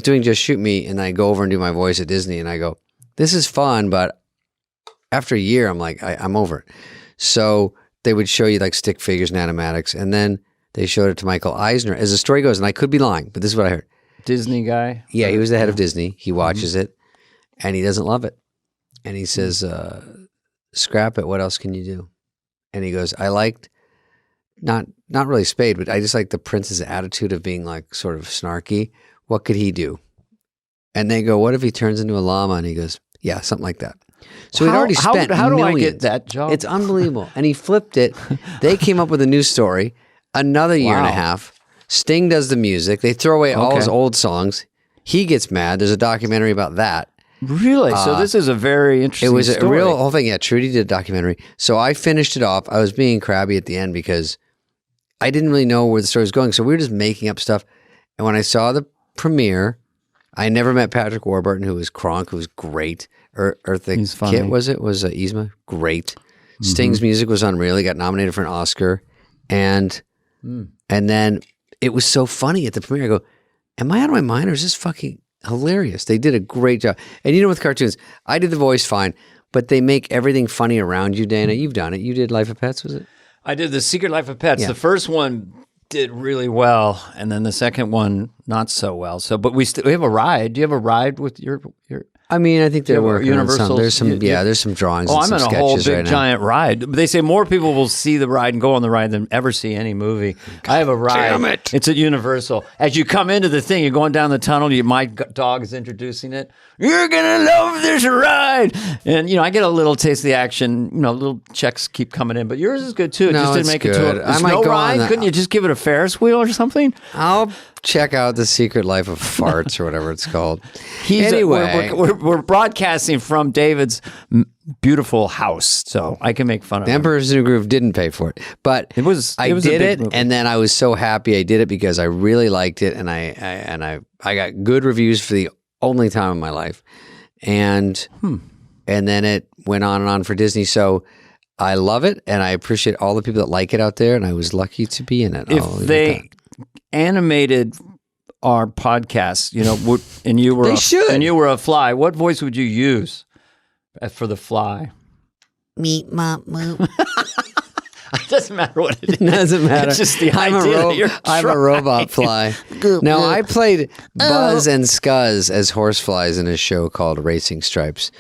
doing Just Shoot Me, and I go over and do my voice at Disney, and I go, this is fun, but after a year, I'm like, I'm over it. So they would show you stick figures and animatics, and then they showed it to Michael Eisner. As the story goes, and I could be lying, but this is what I heard. Disney guy. Yeah, he was the head of Disney. He watches it, and he doesn't love it. And he says, scrap it. What else can you do? And he goes, I liked, not really Spade, but I just like the prince's attitude of being sort of snarky. What could he do? And they go, what if he turns into a llama? And he goes, yeah, something like that. So he'd already spent how do millions. I get that job? It's unbelievable. And he flipped it. They came up with a new story. Another year and a half. Sting does the music. They throw away all his old songs. He gets mad. There's a documentary about that. Really? So this is a very interesting It was story. a real whole thing. Yeah, Trudy did a documentary. So I finished it off. I was being crabby at the end because I didn't really know where the story was going. So we were just making up stuff. And when I saw the premiere, I never met Patrick Warburton, who was Kronk, who was great. Eartha Kitt, was Yzma. Great. Sting's music was unreal. He got nominated for an Oscar. And then it was so funny at the premiere. I go, am I out of my mind or is this fucking hilarious? They did a great job. And with cartoons, I did the voice fine, but they make everything funny around you, Dana. You've done it. You did Life of Pets, was it? I did The Secret Life of Pets. Yeah. The first one did really well, and then the second one not so well. So, but we have a ride. Do you have a ride with your? I mean, I think they're working on Universal. some. There's some, there's some drawings. Oh, and I'm some in a sketches whole big right now. giant ride. They say more people will see the ride and go on the ride than ever see any movie. I have a ride. Damn it. It's at Universal. As you come into the thing, you're going down the tunnel. My dog is introducing it. You're gonna love this ride, and I get a little taste of the action. Little checks keep coming in, but yours is good too. It No, just didn't it's make it good. to I a might snow go on ride. that. Couldn't you just give it a Ferris wheel or something? I'll check out The Secret Life of Farts or whatever it's called. Anyway, we're broadcasting from David's beautiful house, so I can make fun of The him. Emperor's New Groove didn't pay for it, but I a did big it, movie. and then I was so happy I did it because I really liked it, and I got good reviews for the only time in my life, and then it went on and on for Disney. So I love it, and I appreciate all the people that like it out there, and I was lucky to be in it. If they animated our podcast, and you were a fly, what voice would you use for the fly? Meet mop moop. It doesn't matter what it is. It doesn't matter. It's just the idea that you're I'm a robot fly. No, I played Buzz and Scuzz as horseflies in a show called Racing Stripes.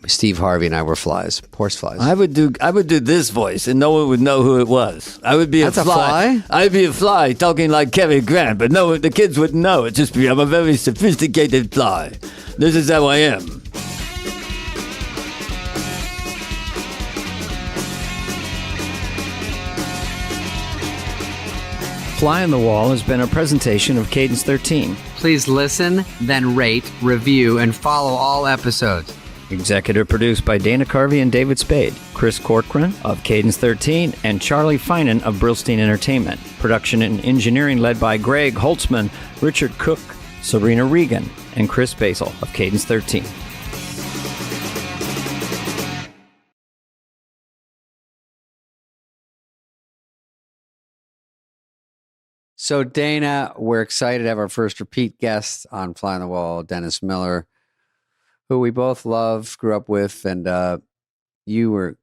Steve Harvey and I were flies, horse flies. I would do this voice, and no one would know who it was. I would be That's a fly. a fly? I'd be a fly talking like Cary Grant, but no, the kids wouldn't know. It'd just be I'm a very sophisticated fly. This is how I am. Fly on the Wall has been a presentation of Cadence 13. Please listen, then rate, review, and follow all episodes. Executive produced by Dana Carvey and David Spade, Chris Corcoran of Cadence 13, and Charlie Finan of Brillstein Entertainment. Production and engineering led by Greg Holtzman, Richard Cook, Serena Regan, and Chris Basil of Cadence 13. So, Dana, we're excited to have our first repeat guest on Fly on the Wall, Dennis Miller, who we both love, grew up with, and you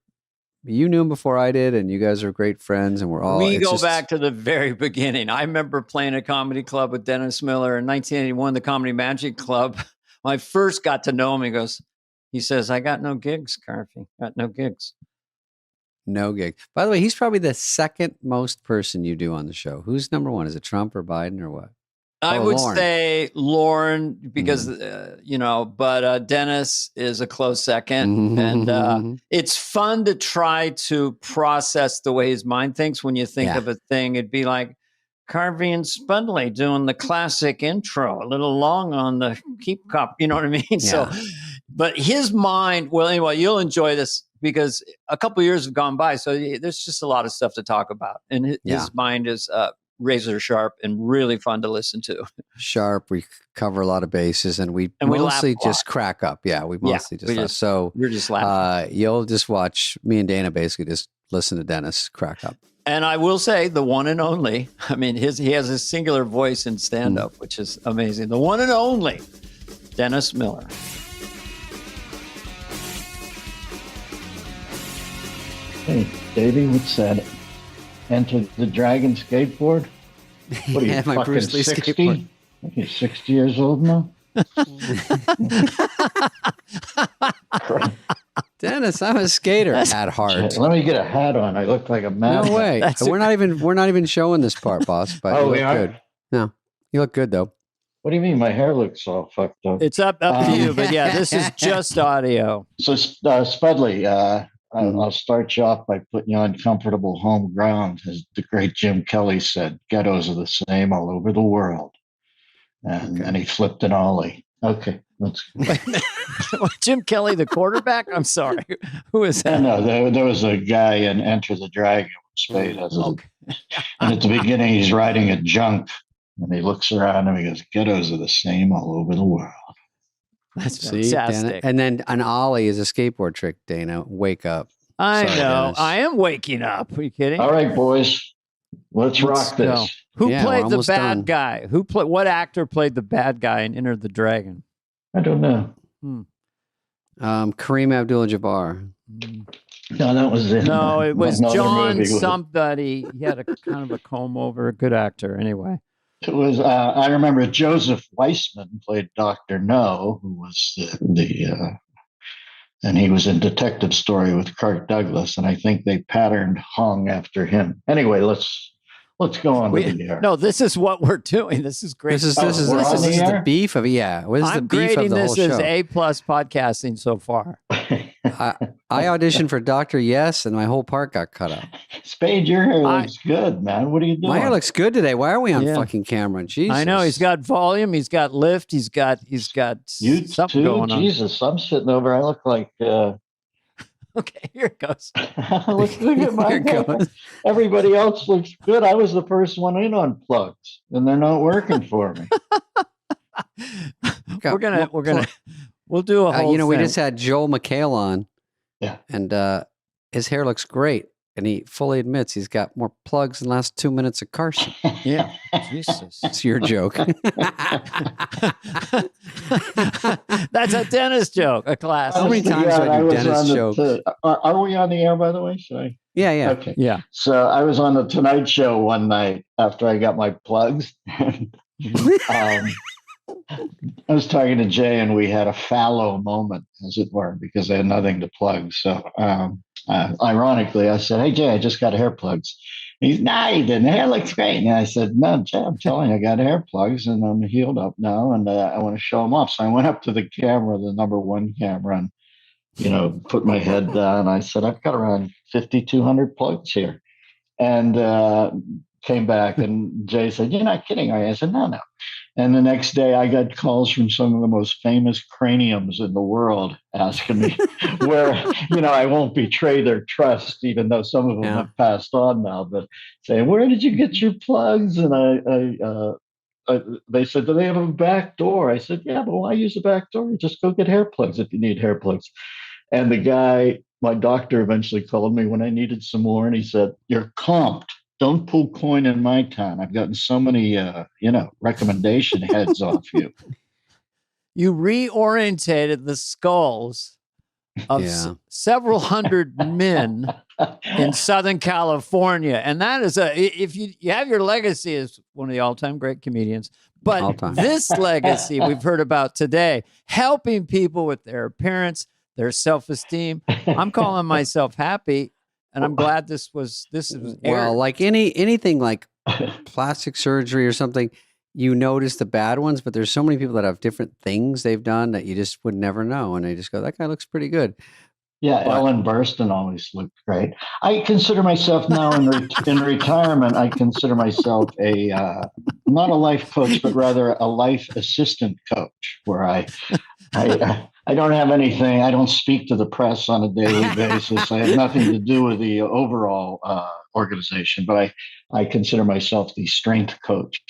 knew him before I did, and you guys are great friends, and We go back to the very beginning. I remember playing a comedy club with Dennis Miller in 1981, the Comedy Magic Club. When I first got to know him, he says, I got no gigs, Carvey. Got no gigs. No gig. By the way, he's probably the second most person you do on the show. Who's number one? Is it Trump or Biden or what? I would Lauren. say Lauren because, but Dennis is a close second. And it's fun to try to process the way his mind thinks. When you think of a thing, it'd be like Carvey and Spudley doing the classic intro, a little long on the keep cup. You know what I mean? Yeah. So, but his mind, well, anyway, you'll enjoy this because a couple of years have gone by. So there's just a lot of stuff to talk about. And his mind is razor sharp and really fun to listen to. Sharp. We cover a lot of bases, and we mostly just crack up. Yeah, we mostly just laugh. So we're just laughing. You'll just watch me and Dana basically just listen to Dennis crack up. And I will say the one and only. I mean, he has a singular voice in stand-up, which is amazing. The one and only Dennis Miller. Hey, Davey, what's that? Enter the Dragon skateboard? What are you, my fucking Bruce Lee 60? skateboard. You're 60 years old now? Dennis, I'm a skater at heart. Let me get a hat on. I look like a man. No way. We're not even showing this part, boss. But you look good. No, you look good though. What do you mean? My hair looks all fucked up. It's up to you, but yeah, this is just audio. So, Spudley, I'll start you off by putting you on comfortable home ground. As the great Jim Kelly said, ghettos are the same all over the world. And he flipped an ollie. Okay, let's go. Jim Kelly, the quarterback? I'm sorry. Who is that? No, there was a guy in Enter the Dragon, Spade. And at the beginning, he's riding a junk. And he looks around and he goes, ghettos are the same all over the world. That's fantastic. Dana. And then an ollie is a skateboard trick, Dana. Wake up. I know. Dennis. I am waking up. Are you kidding? All right, boys. Let's rock this. Go. Who played the bad done. guy? What actor played the bad guy in Enter the Dragon? I don't know. Kareem Abdul-Jabbar. No, that was it. No, it was Another John movie. somebody. He had a kind of a comb over. A good actor, anyway. It was. I remember Joseph Weissman played Dr. No, who was and he was in Detective Story with Kirk Douglas, and I think they patterned Hong after him. Anyway, let's go on with the air. No, this is what we're doing. This is great. This is the beef of What is I'm the beef of the whole show? this as A+ podcasting so far. I auditioned for Dr. Yes, and my whole part got cut out. Spade, your hair looks good, man. What are you doing? My hair looks good today. Why are we on fucking camera? Jesus. I know. He's got volume. He's got lift. He's got you something too? going on. Jesus, I'm sitting over. I look like Okay, here it goes. Look at my hair. Everybody else looks good. I was the first one in Unplugged, and they're not working for me. We'll do a whole thing. We just had Joel McHale on. Yeah. And his hair looks great. And he fully admits he's got more plugs than the last 2 minutes of Carson. Yeah. Jesus. It's your joke. That's a dentist joke, a class. How many times do I do dentist jokes? Are we on the air, by the way? Should I? Yeah. Okay. Yeah. So I was on the Tonight Show one night after I got my plugs. I was talking to Jay, and we had a fallow moment, as it were, because I had nothing to plug. So, ironically, I said, "Hey, Jay, I just got hair plugs." He's, "Nah, you didn't. Hair looks great." And I said, "No, Jay, I'm telling you, I got hair plugs, and I'm healed up now, and I want to show them off." So I went up to the camera, the number one camera, and put my head down. I said, "I've got around 5,200 plugs here," and came back, and Jay said, "You're not kidding, are you?" I said, "No." And the next day, I got calls from some of the most famous craniums in the world asking me where, I won't betray their trust, even though some of them have passed on now, but saying, "Where did you get your plugs?" And they said, "Do they have a back door?" I said, "Yeah, but why use a back door? You just go get hair plugs if you need hair plugs." And the guy, my doctor, eventually called me when I needed some more, and he said, "You're comped. Don't pull coin in my town. I've gotten so many, recommendation heads off you." You reorientated the skulls of several hundred men in Southern California. And that is if you have your legacy as one of the all-time great comedians, but this legacy we've heard about today, helping people with their appearance, their self-esteem. I'm calling myself happy. And I'm glad this is aired. Well, like anything like plastic surgery or something, you notice the bad ones, but there's so many people that have different things they've done that you just would never know. And they just go, "That guy looks pretty good." Yeah, Ellen Burstyn always looked great. I consider myself now in retirement, I consider myself not a life coach, but rather a life assistant coach, where I don't have anything. I don't speak to the press on a daily basis. I have nothing to do with the overall organization, but I consider myself the strength coach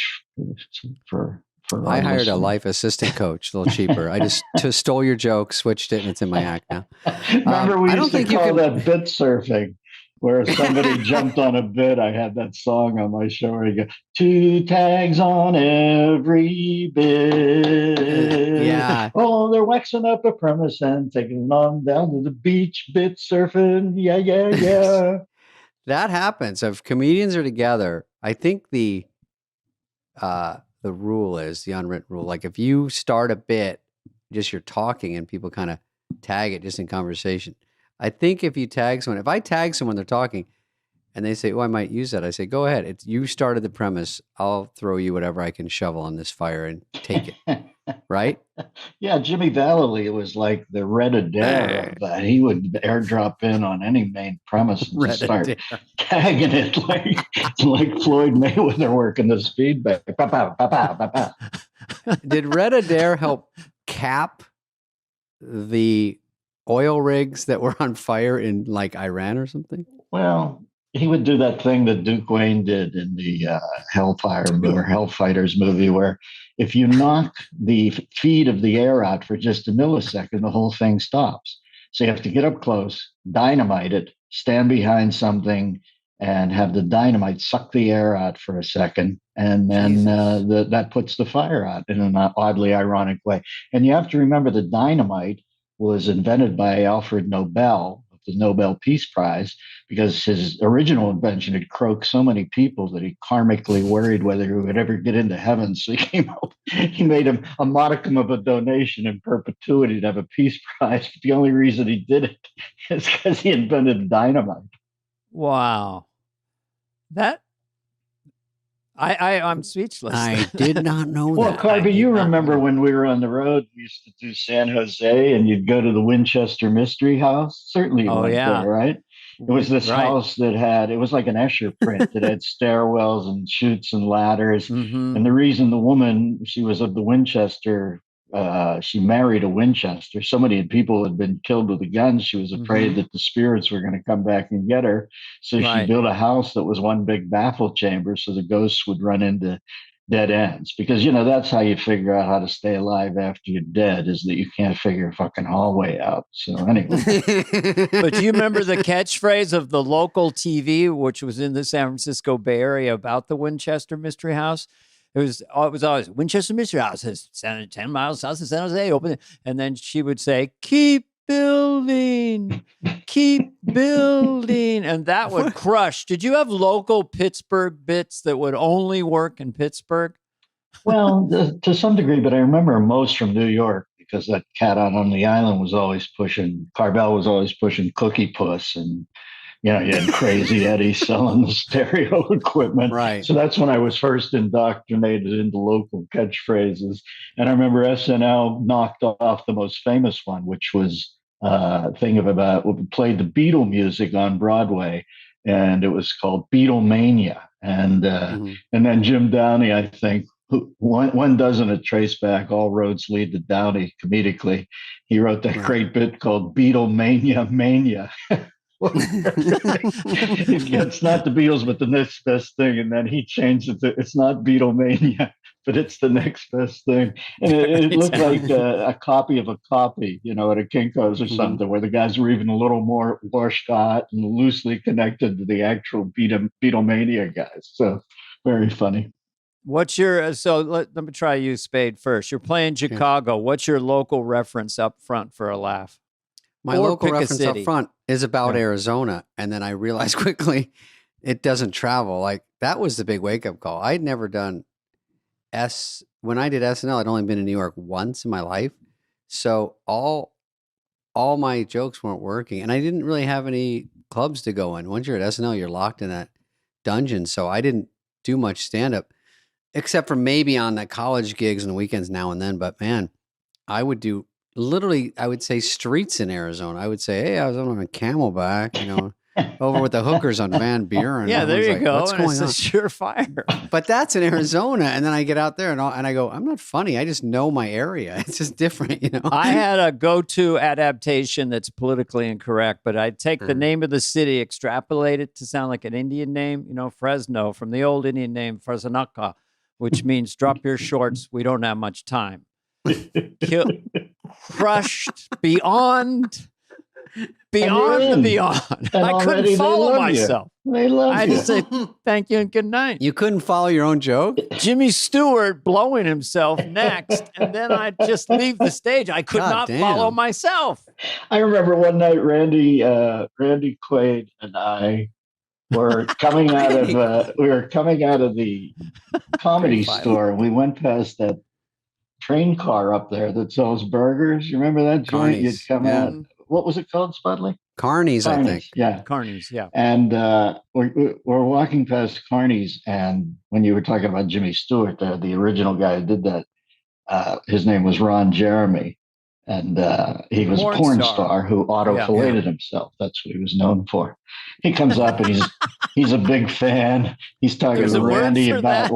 for I hired a life assistant coach, a little cheaper. I just stole your joke, switched it, and it's in my act now. Remember, we used to call that bit surfing, where if somebody jumped on a bit, I had that song on my show where you go, 2 tags on every bit. Yeah. Oh, they're waxing up a premise and taking it on down to the beach, bit surfing. Yeah. That happens. If comedians are together, I think the rule is the unwritten rule. Like if you start a bit, just you're talking and people kind of tag it just in conversation. I think if you tag someone, if I tag someone, they're talking and they say, "Oh, I might use that." I say, "Go ahead. You started the premise. I'll throw you whatever I can shovel on this fire and take it." Right? Yeah. Jimmy Vallely was like the Red Adair of that. He would airdrop in on any main premise and just start tagging it like Floyd Mayweather working the speed back. Did Red Adair help cap the oil rigs that were on fire in like Iran or something? Well, he would do that thing that Duke Wayne did in the Hellfire movie, or Hellfighters movie, where if you knock the feed of the air out for just a millisecond, the whole thing stops. So you have to get up close, dynamite it, stand behind something, and have the dynamite suck the air out for a second. And then that puts the fire out in an oddly ironic way. And you have to remember the dynamite was invented by Alfred Nobel, the Nobel Peace Prize, because his original invention had croaked so many people that he karmically worried whether he would ever get into heaven. So he made him a modicum of a donation in perpetuity to have a peace prize. But the only reason he did it is because he invented dynamite. Wow. I'm speechless. I did not know Well, that. Carvey, you remember when we were on the road, we used to do San Jose, and you'd go to the Winchester Mystery House. Certainly you went there, right? It was this house that it was like an Escher print that had stairwells and chutes and ladders. Mm-hmm. And the reason the woman, she was of the Winchester she married a Winchester. So many people had been killed with the guns. She was afraid that the spirits were going to come back and get her. So she built a house that was one big baffle chamber, so the ghosts would run into dead ends. Because that's how you figure out how to stay alive after you're dead, is that you can't figure a fucking hallway out. So anyway. But do you remember the catchphrase of the local TV, which was in the San Francisco Bay Area, about the Winchester Mystery House? It was always Winchester Mystery House is 10 miles south of San Jose. Open it. And then she would say, keep building. And that would crush. Did you have local Pittsburgh bits that would only work in Pittsburgh? Well, to some degree, but I remember most from New York, because that cat out on the island was always pushing, Carvey was always pushing Cookie Puss, and you had Crazy Eddie selling the stereo equipment. Right. So that's when I was first indoctrinated into local catchphrases. And I remember SNL knocked off the most famous one, which was played the Beatle music on Broadway, and it was called Beatlemania. And then Jim Downey, I think, when doesn't it trace back all roads lead to Downey comedically? He wrote that great bit called Beatlemania Mania. It's not the Beatles, but the next best thing. And then he changed it to, it's not Beatlemania, but it's the next best thing. And it looked like a copy of a copy, at a Kinko's or something, where the guys were even a little more washed out and loosely connected to the actual Beatlemania guys. So very funny. What's your, let me try you, Spade, first. You're playing Chicago. What's your local reference up front for a laugh? My local reference up front is about Arizona. And then I realized quickly it doesn't travel. Like, that was the big wake up call. I'd never done when I did SNL, I'd only been in New York once in my life. So all my jokes weren't working. And I didn't really have any clubs to go in. Once you're at SNL, you're locked in that dungeon. So I didn't do much stand up, except for maybe on the college gigs and the weekends now and then. But man, I would do literally, I would say streets in Arizona. I would say, hey, I was on a Camelback, over with the hookers on Van Buren. Yeah, there you go. What's going on? It's a surefire. But that's in Arizona. And then I get out there and I go, I'm not funny. I just know my area. It's just different, I had a go-to adaptation that's politically incorrect, but I'd take the name of the city, extrapolate it to sound like an Indian name, Fresno, from the old Indian name, Fresnaka, which means drop your shorts. We don't have much time. Crushed beyond the beyond. I couldn't follow myself. They love I you. just say thank you and good night. You couldn't follow your own joke? Jimmy Stewart blowing himself next, and then I'd just leave the stage. I could not follow myself. I remember one night Randy Quaid and I were coming out of the Comedy Store. We went past that train car up there that sells burgers. You remember that joint? Carney's, You'd come out. What was it called, Spudley? Carney's, I think. Yeah. Carney's, yeah. And we're walking past Carney's, and when you were talking about Jimmy Stewart, the original guy who did that, his name was Ron Jeremy. And he was a porn star who auto-filleted himself. That's what he was known for. He comes up and he's a big fan. He's talking to Randy about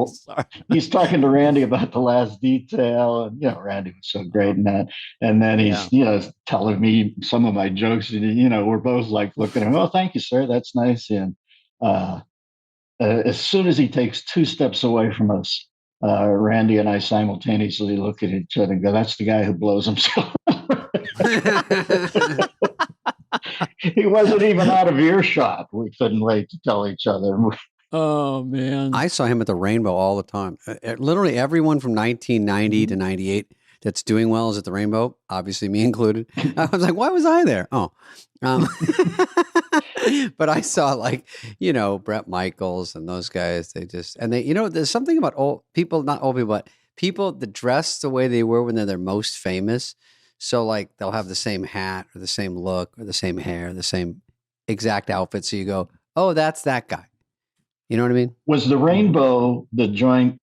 The Last Detail, and Randy was so great in that. And then he's telling me some of my jokes, and we're both like looking at him. Oh, thank you, sir. That's nice. And as soon as he takes 2 steps away from us, Randy and I simultaneously look at each other and go, that's the guy who blows himself. He wasn't even out of earshot. We couldn't wait to tell each other. Oh, man. I saw him at the Rainbow all the time. Literally everyone from 1990 to 98 that's doing well is at the Rainbow, obviously me included. I was like, why was I there? Oh. But I saw Bret Michaels and those guys. There's something about old people, not old people, but people that dress the way they were when they're their most famous. So they'll have the same hat or the same look or the same hair, the same exact outfit. So you go, oh, that's that guy. You know what I mean? Was the Rainbow the joint,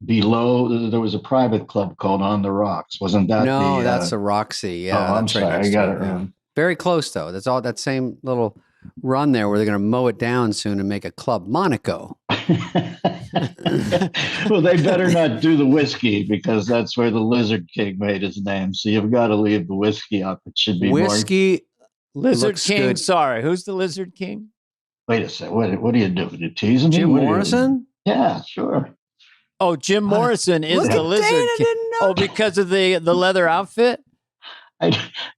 below? There was a private club called On the Rocks. Wasn't that? No, that's a Roxy. Yeah, I'm sorry, I got it wrong. Very close though. That's all that same little run there where they're going to mow it down soon and make a Club Monaco. Well, they better not do the whiskey because that's where the Lizard King made his name. So you've got to leave the whiskey up. It should be whiskey. Lizard Looks King. good. Sorry, who's the Lizard King? Wait a second. What are you doing? You teasing me? Jim What are you- Morrison? Yeah, sure. Oh, Jim Morrison is Look the at Lizard Dana King. didn't know. Oh, because of the leather outfit? I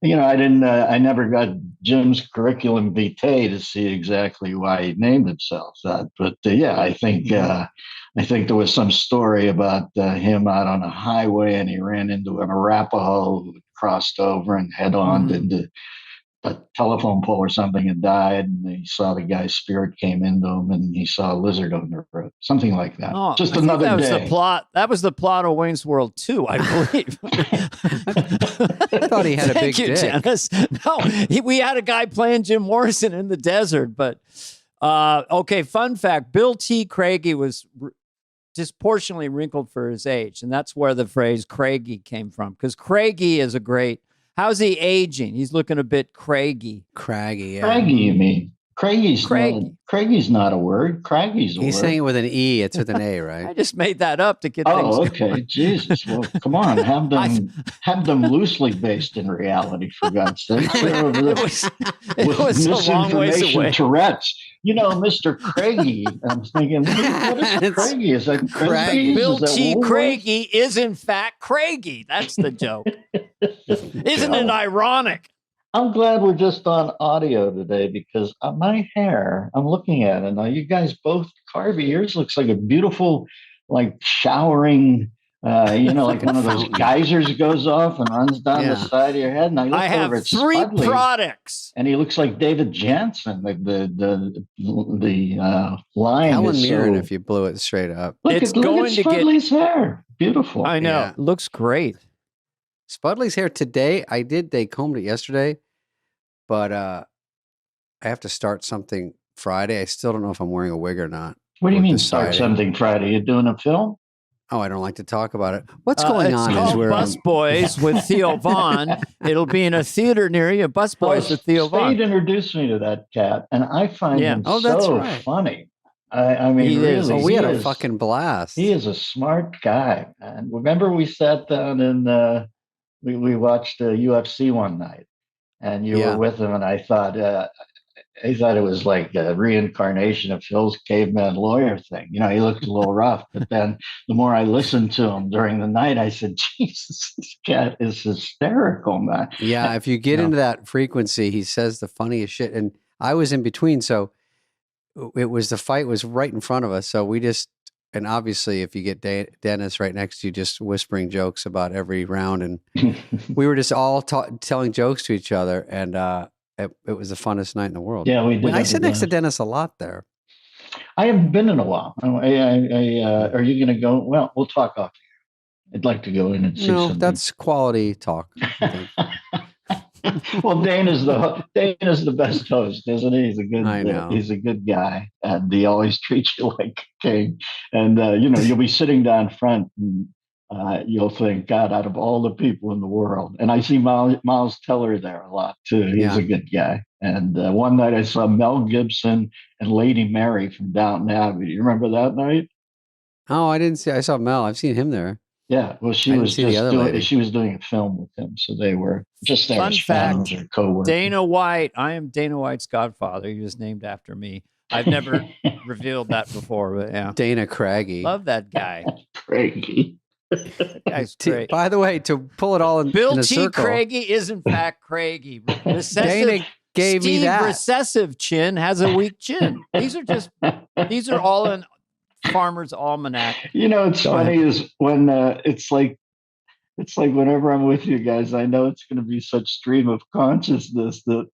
didn't. I never got Jim's curriculum vitae to see exactly why he named himself that. But yeah, I think there was some story about him out on a highway and he ran into an Arapaho who crossed over and head on into a telephone pole or something and died. And he saw the guy's spirit came into him and he saw a lizard on the road, something like that. Oh, Just I think another that was day. the plot. That was the plot of Wayne's World 2, I believe. I thought he had a big Thank you, dick. Dennis. No, we had a guy playing Jim Morrison in the desert. But okay, fun fact: Bill T. Craigie was disproportionately wrinkled for his age, and that's where the phrase "Craigie" came from. Because Craigie is a great. How's he aging? He's looking a bit craggy. Craggy, yeah. Craggy, you mean? Craiggie's not a word. Craggy's a word. He's saying it with an E. It's with an A, I right? just made that up to get Oh, things. okay. Jesus. Well, come on. Have them loosely based in reality, for God's sake. It was a long ways away. Tourette's. Mr. Craigie. I'm thinking, what is Craigie? Is that Craigie? Bill Is that T. Woolworths? Craigie is in fact Craigie. That's the joke. Isn't it ironic? I'm glad we're just on audio today because my hair, I'm looking at it now. You guys both, Carvey, yours looks like a beautiful, like showering, like one of those geysers goes off and runs down the side of your head. And I have over at 3 Spudley, products. and he looks like David Jansen, the lion. Helen Mirren, if you blew it straight up. Look It's at going to get- Spudley's hair. Beautiful. I know. Yeah. It looks great. Spudley's hair today, they combed it yesterday, but I have to start something Friday. I still don't know if I'm wearing a wig or not. What do you We're mean start deciding. something Friday? You doing a film? Oh, I don't like to talk about it. What's going on? It's Is called we're Bus Boys with Theo Vaughn. It'll be in a theater near you. Bus Boys with Theo Vaughn. Spade introduced me to that cat, and I find him that's so right. funny. I mean, He really, is. we had he a is- fucking blast. He is a smart guy. And remember, we sat down and we watched UFC one night, and you were with him, and I thought it was like a reincarnation of Phil's caveman lawyer thing. He looked a little rough, but then the more I listened to him during the night, I said, Jesus, this cat is hysterical, man. Yeah, if you get into that frequency, he says the funniest shit. And I was in between, so the fight was right in front of us. So we just, and obviously if you get Dennis right next to you, just whispering jokes about every round. And we were just all telling jokes to each other. And it was the funnest night in the world. Yeah, we did. I sit next to Dennis a lot there. I haven't been in a while. Are you going to go? Well, we'll talk off here. I'd like to go in and see something. That's quality talk. I think. Well, Dana's the best host, isn't he? I know. He's a good guy, and he always treats you like a king. And you'll be sitting down front, and you'll think, God, out of all the people in the world, and I see Miles Teller there a lot too. He's a good guy. And one night I saw Mel Gibson and Lady Mary from Downton Abbey. Do you remember that night? Oh, I didn't see. I saw Mel. I've seen him there. Yeah, well, she was doing a film with him, so they were just there as friends or co-workers. Dana White. I am Dana White's godfather. He was named after me. I've never revealed that before, but yeah. Dana Craigie. Love that guy. Craigie. That guy's great. By the way, to pull it all in Bill in a T. circle, Craigie is in fact Craigie. Dana gave me that. Recessive chin has a weak chin. These are all in Farmer's Almanac. It's funny is when it's like whenever I'm with you guys, I know it's going to be such stream of consciousness that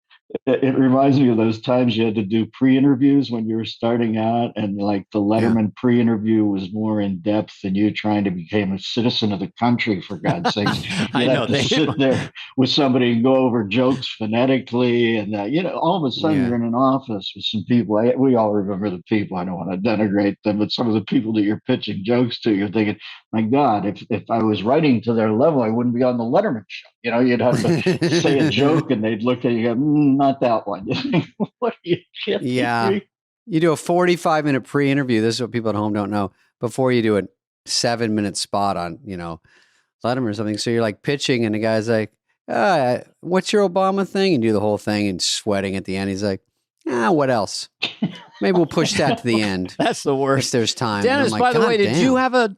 it reminds me of those times you had to do pre-interviews when you were starting out, and like the Letterman pre-interview was more in depth than you trying to become a citizen of the country, for God's sakes. I know. They sit there with somebody and go over jokes phonetically, and all of a sudden you're in an office with some people. We all remember the people. I don't want to denigrate them, but some of the people that you're pitching jokes to, you're thinking, my God, if I was writing to their level, I wouldn't be on the Letterman show. You'd have to say a joke, and they'd look at you and go, not that one. What are you kidding Yeah. me? You do a 45-minute pre-interview. This is what people at home don't know. Before you do a 7-minute spot on, Letterman or something. So you're like pitching, and the guy's like, what's your Obama thing? And you do the whole thing and sweating at the end. He's like, what else? Maybe we'll push that to the end. That's the worst. If there's time. Dennis, like, by the way, damn. did you have a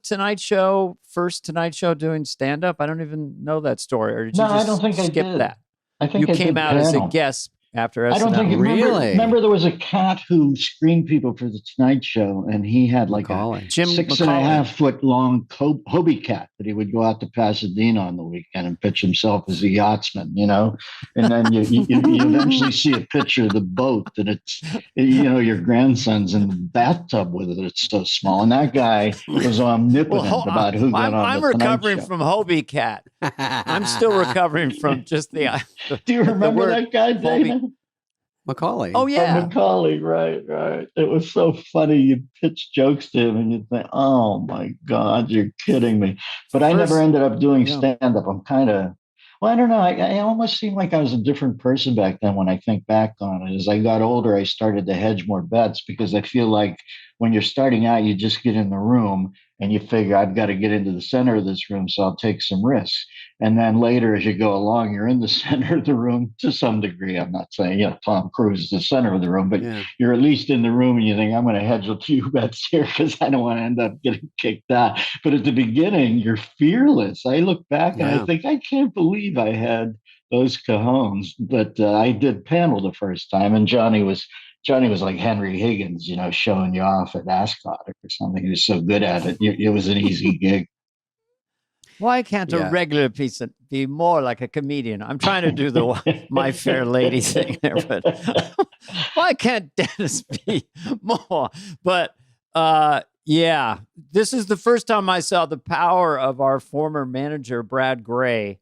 first Tonight Show doing stand-up? I don't even know that story. Or did you No, I just don't think I skip did. that? I think You I came did out as a panel. guest after SNL. I don't think Really? Remember, there was a cat who screened people for the Tonight Show, and he had like Macaulay. a Jim 6.5 foot long Hobie cat that he would go out to Pasadena on the weekend and pitch himself as a yachtsman, And then you eventually see a picture of the boat, and it's your grandson's in the bathtub with it. It's so small, and that guy was omnipotent about who got on I'm the Tonight recovering Show. from Hobie cat. I'm still recovering from just the. Do you remember word that guy, Dana? Macaulay. Oh yeah, Macaulay, right. It was so funny. You'd pitch jokes to him and you'd think, oh my God, you're kidding me. But I never ended up doing stand-up. I'm kind of, I don't know. I almost seem like I was a different person back then when I think back on it. As I got older, I started to hedge more bets because I feel like when you're starting out, you just get in the room and you figure, I've got to get into the center of this room, so I'll take some risks. And then later, as you go along, you're in the center of the room to some degree. I'm not saying, Tom Cruise is the center of the room, but you're at least in the room and you think, I'm going to hedge a few bets here because I don't want to end up getting kicked out. But at the beginning, you're fearless. I look back and I think, I can't believe I had those cojones. But I did panel the first time, and Johnny was like Henry Higgins, showing you off at Ascot or something. He was so good at it. It was an easy gig. Why can't a regular person be more like a comedian? I'm trying to do the My Fair Lady thing there, but why can't Dennis be more? But this is the first time I saw the power of our former manager, Brad Gray,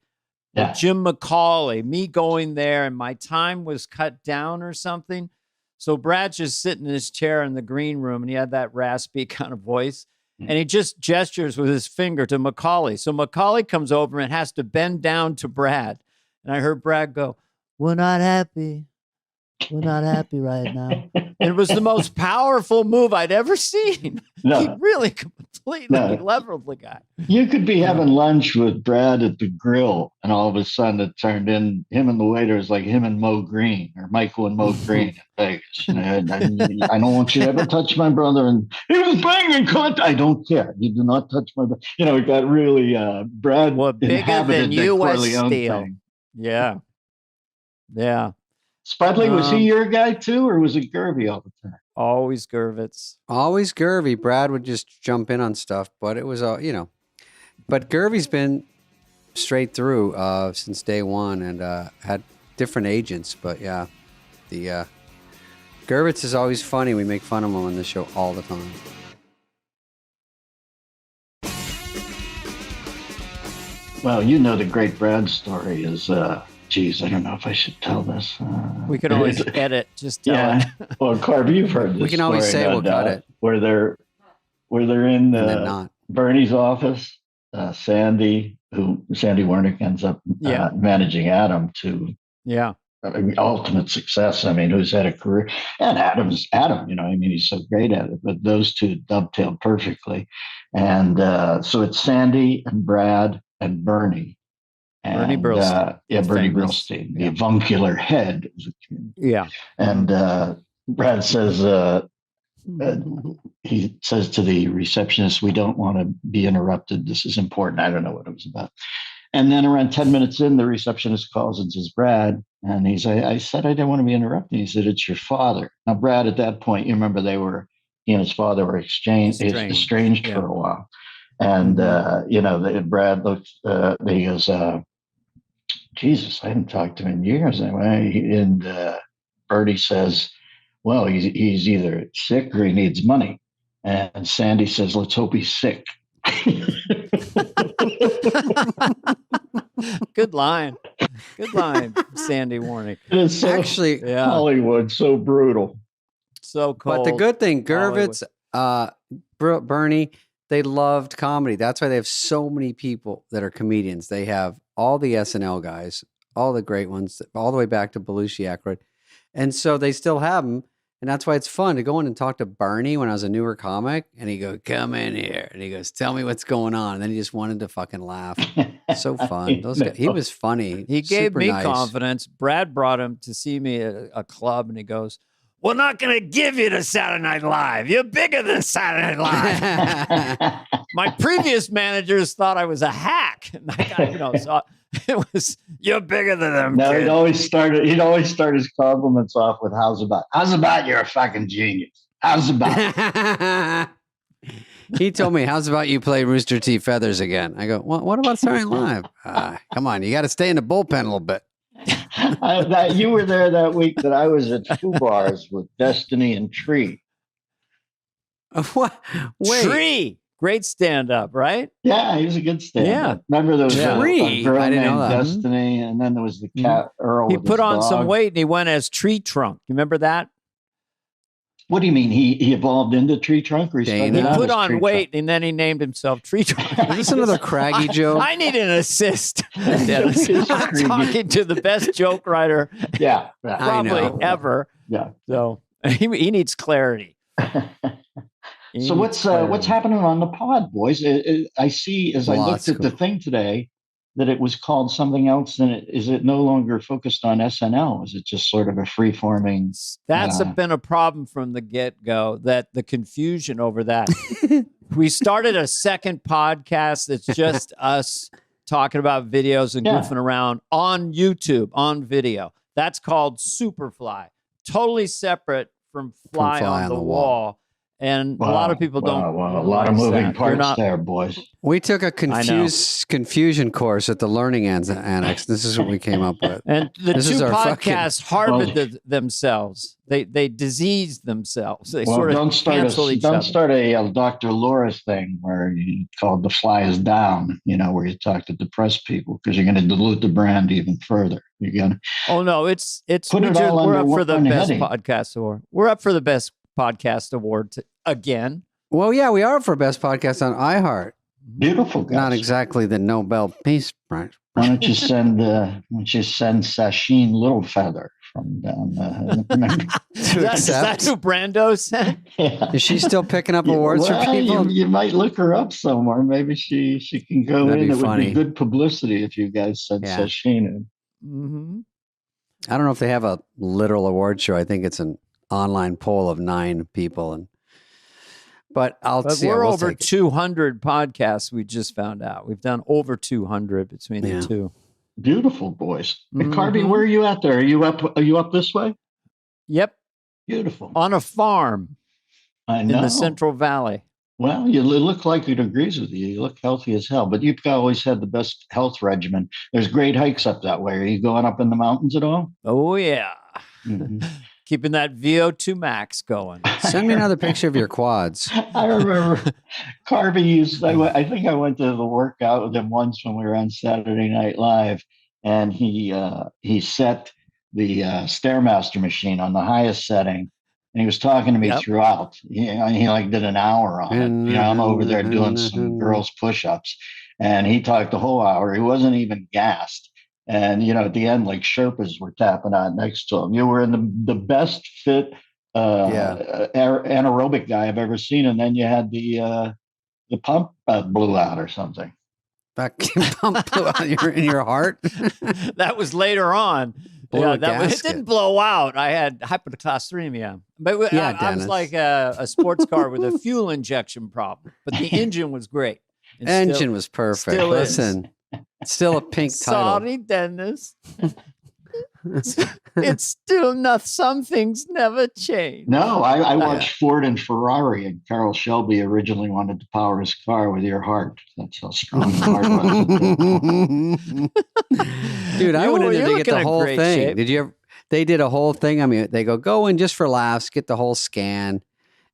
Jim Macaulay, me going there, and my time was cut down or something. So Brad's just sitting in his chair in the green room, and he had that raspy kind of voice. And he just gestures with his finger to Macaulay. So Macaulay comes over and has to bend down to Brad. And I heard Brad go, "We're not happy. We're not happy right now." And it was the most powerful move I'd ever seen. No. He really completely leveled the guy. You could be having lunch with Brad at the grill, and all of a sudden it turned in him and the waiter is like him and Mo Green, or Michael and Mo Green in Vegas. I don't want you to ever touch my brother. And he was banging cunt. I don't care. You do not touch my brother. It got really Brad bigger than U.S. Steel. Thing. Yeah. Yeah. Spudley, was he your guy too, or was it Carvey all the time? Always Gervitz. Always Carvey. Brad would just jump in on stuff, but it was But Carvey's been straight through since day one, and had different agents. But the Gervitz is always funny. We make fun of him on the show all the time. Well, the great Brad story is. Geez, I don't know if I should tell this. We could always edit. Just tell it. Well, Carvey, you've heard this. We can always say we'll cut it. Where they're in Bernie's office, Sandy Wernick ends up managing Adam to ultimate success. I mean, who's had a career, and Adam. He's so great at it. But those two dovetailed perfectly, and so it's Sandy and Brad and Bernie. Bernie Brillstein. Bernie Brillstein, the avuncular head. Yeah. And Brad says, he says to the receptionist, "We don't want to be interrupted. This is important." I don't know what it was about. And then around 10 minutes in, the receptionist calls and says, "Brad," and he said, "I said I didn't want to be interrupted." He said, "It's your father." Now, Brad, at that point, you remember he and his father were estranged for a while. And, Brad looks, he goes, "Jesus, I haven't talked to him in years." And Bertie says, "Well, he's either sick or he needs money." And Sandy says, "Let's hope he's sick." Good line, Sandy Wernick. It's so, actually Hollywood, so brutal, so cold. But the good thing, Gervitz, Bernie, they loved comedy. That's why they have so many people that are comedians. They have all the SNL guys, all the great ones, all the way back to Belushi, Aykroyd. And so they still have them. And that's why it's fun to go in and talk to Barney when I was a newer comic. And he go, come in here. And he goes, tell me what's going on. And then he just wanted to fucking laugh. So fun. Those guys, he was funny. He gave Super me nice. confidence. Brad brought him to see me at a club, and he goes, "We're not going to give you to Saturday Night Live. You're bigger than Saturday Night Live." My previous managers thought I was a hack. And I got, so it was, "You're bigger than them." No, kid." he'd always start his compliments off with "How's about you're a fucking genius. How's about?" He told me, how's about you play Rooster T. Feathers again? I go, well, what about Saturday Night Live? Come on, you got to stay in the bullpen a little bit. You were there that week that I was at Two Bars with Destiny and Tree. What? Wait. Tree. Great stand-up, right? Yeah, he was a good stand-up. Yeah. Remember there was a girl I didn't know named that. Destiny, and then there was the cat Earl. He with put his on some dog. weight, and he went as Tree Trunk. You remember that? What do you mean? He evolved into Tree Trunk? Or he started Dana. He out put as on Tree weight, and then he named himself Tree Trunk. Is this another Craggy joke? I need an assist. Dennis. I'm talking to the best joke writer Trunk? Yeah. I know. probably ever. Yeah. So he needs clarity. So what's happening on the pod, boys? I see as I Lots looked at the of- thing today that it was called something else. And is it no longer focused on SNL? Is it just sort of a free-forming? That's been a problem from the get-go, that the confusion over that. We started a second podcast that's just us talking about videos and goofing around on YouTube, on video. That's called Superfly. Totally separate from Fly on the Wall. And a lot of people don't. A lot of moving that. parts there, boys. We took a confusion course at the Learning Annex. This is what we came up with. And the This two is our podcasts harbored themselves. They diseased themselves. They sort of cancel each other. Don't start a Dr. Laura's thing where you called The Fly Is Down, where you talk to depressed people, because you're going to dilute the brand even further. You're going. Oh no, it's Put it all we're under up for the one best heading. podcast award. We're up for the best podcast award again. Well, yeah, we are for Best Podcast on iHeart. Beautiful guys. Not exactly the Nobel Peace Prize. Why don't you send Sasheen Littlefeather from down remember? Is that who Brando said? Yeah. Is she still picking up awards for people? You might look her up somewhere. Maybe she can go That'd in. be It funny. would be good publicity if you guys sent Yeah. Sasheen in. Mm-hmm. I don't know if they have a literal award show. I think it's an online poll of 9 people, but see. We're We'll over take it. 200 podcasts. We just found out we've done over 200 between the two. Beautiful, boys. And Mhm. Carvey, where are you at there? Are you up this way? Yep, Beautiful. on a farm I in know. the Central Valley. Well, you look like it agrees with you. You look healthy as hell, but you've always had the best health regimen. There's great hikes up that way. Are you going up in the mountains at all? Oh yeah, Mhm. keeping that VO2 max going. Send me another picture of your quads. I remember Carvey used. I think I went to the workout with him once when we were on Saturday Night Live, and he set the Stairmaster machine on the highest setting, and he was talking to me throughout. He did an hour on it. I'm over there doing some girls' push-ups, and he talked the whole hour. He wasn't even gassed. And at the end, like Sherpas were tapping on next to him. You were in the best fit anaerobic guy I've ever seen. And then you had the pump blew out or something. Back pump blew out in your heart. That was later on. Blew a It gasket. didn't blow out. I had hypocalcemia, but I was Dennis. like a sports car with a fuel injection problem. But the engine was great. It Engine was perfect. still is. Listen, still a pink title. Sorry, Dennis. It's still not. Some things never change. No, I watched Ford and Ferrari, and Carroll Shelby originally wanted to power his car with your heart. That's how strong the heart was. Dude, I went in there You're to get looking the in whole great thing. shape. Did you ever? They did a whole thing. I mean, they go in just for laughs, get the whole scan.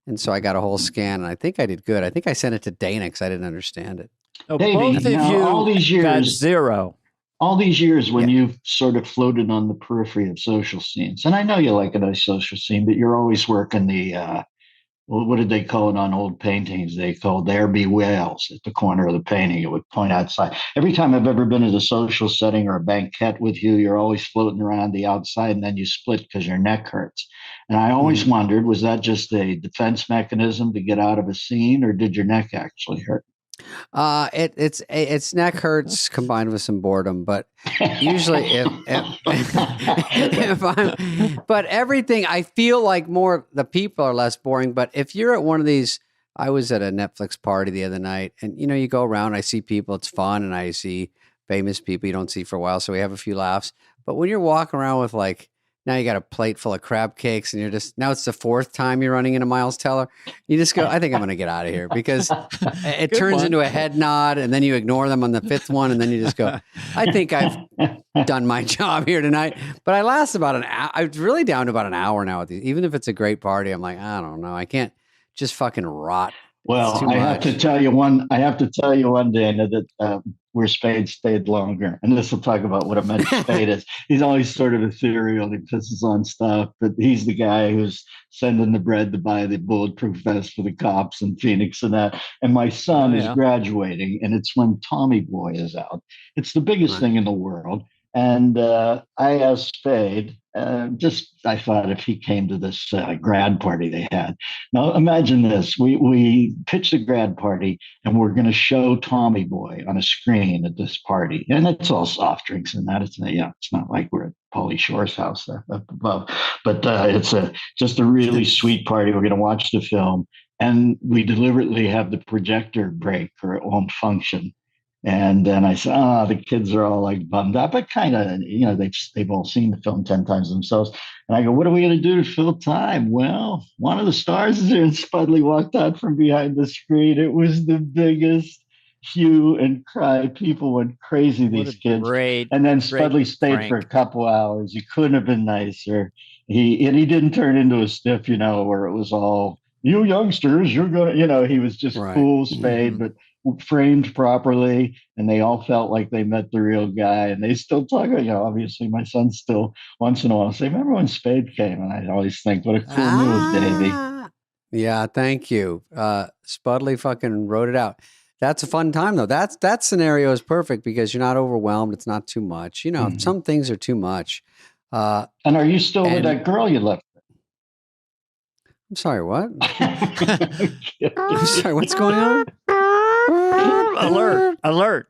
And so I got a whole scan, and I think I did good. I think I sent it to Dana because I didn't understand it. Oh, Davey, both of now, you all these got years- 0. All these years when you've sort of floated on the periphery of social scenes, and I know you like a nice social scene, but you're always working the what did they call it on old paintings? They called there be whales at the corner of the painting. It would point outside. Every time I've ever been at a social setting or a banquet with you, you're always floating around the outside and then you split because your neck hurts. And I always wondered, was that just a defense mechanism to get out of a scene, or did your neck actually hurt? It's neck hurts combined with some boredom, but usually but everything, I feel like more the people are less boring. But if you're at one of these, I was at a Netflix party the other night, and you go around, I see people, it's fun, and I see famous people you don't see for a while, so we have a few laughs. But when you're walking around with now you got a plate full of crab cakes and now it's the fourth time you're running into Miles Teller. You just go, I think I'm going to get out of here, because it turns into a head nod and then you ignore them on the fifth one. And then you just go, I think I've done my job here tonight. But I last about an hour. I was really down to about an hour now with these. Even if it's a great party, I'm like, I don't know. I can't just fucking rot. Well, I have to tell you one, Dana, that where Spade stayed longer. And this will talk about what a mensch Spade is. He's always sort of ethereal. He pisses on stuff, but he's the guy who's sending the bread to buy the bulletproof vest for the cops in Phoenix and that. And my son is graduating, and it's when Tommy Boy is out. It's the biggest thing in the world. And I asked Spade, I thought if he came to this grad party they had. Now imagine this: we pitched a grad party, and we're going to show Tommy Boy on a screen at this party, and it's all soft drinks and that. It's not like we're at Pauly Shore's house up above, but it's just a really sweet party. We're going to watch the film, and we deliberately have the projector break, or it won't function. And then I said, the kids are all like bummed out, but kind of, they've all seen the film 10 times themselves. And I go, what are we going to do to fill time? Well, one of the stars is there, and Spudley walked out from behind the screen. It was the biggest hue and cry. People went crazy, these kids. And then Spudley stayed for a couple hours. He couldn't have been nicer. He didn't turn into a stiff, where it was all, you youngsters, you're going to, he was just cool, Spade, but framed properly, and they all felt like they met the real guy, and they still talk. Obviously my son still once in a while say, remember when Spade came? And I always think, what a cool move, Davey. Yeah, thank you. Spudley fucking wrote it out. That's a fun time though. That scenario is perfect because you're not overwhelmed. It's not too much. Some things are too much. And are you still with that girl you left? I'm sorry, what? I'm sorry, what's going on? Alert.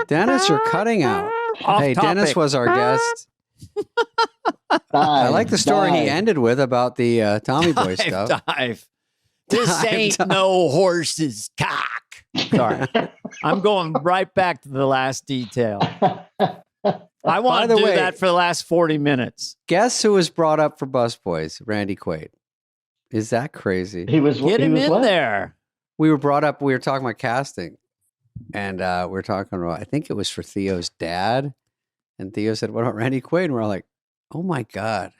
Dennis, you're cutting out. Hey, topic. Dennis was our guest. I like the story he ended with about the Tommy Boy stuff. This ain't no horse's cock. Sorry. I'm going right back to the last detail. I want to do that for the last 40 minutes. Guess who was brought up for Busboys? Randy Quaid. Is that crazy? Get him in there. We were brought up, we were talking about casting. And we were talking about, I think it was for Theo's dad. And Theo said, what about Randy Quaid? And we're all like, oh my God.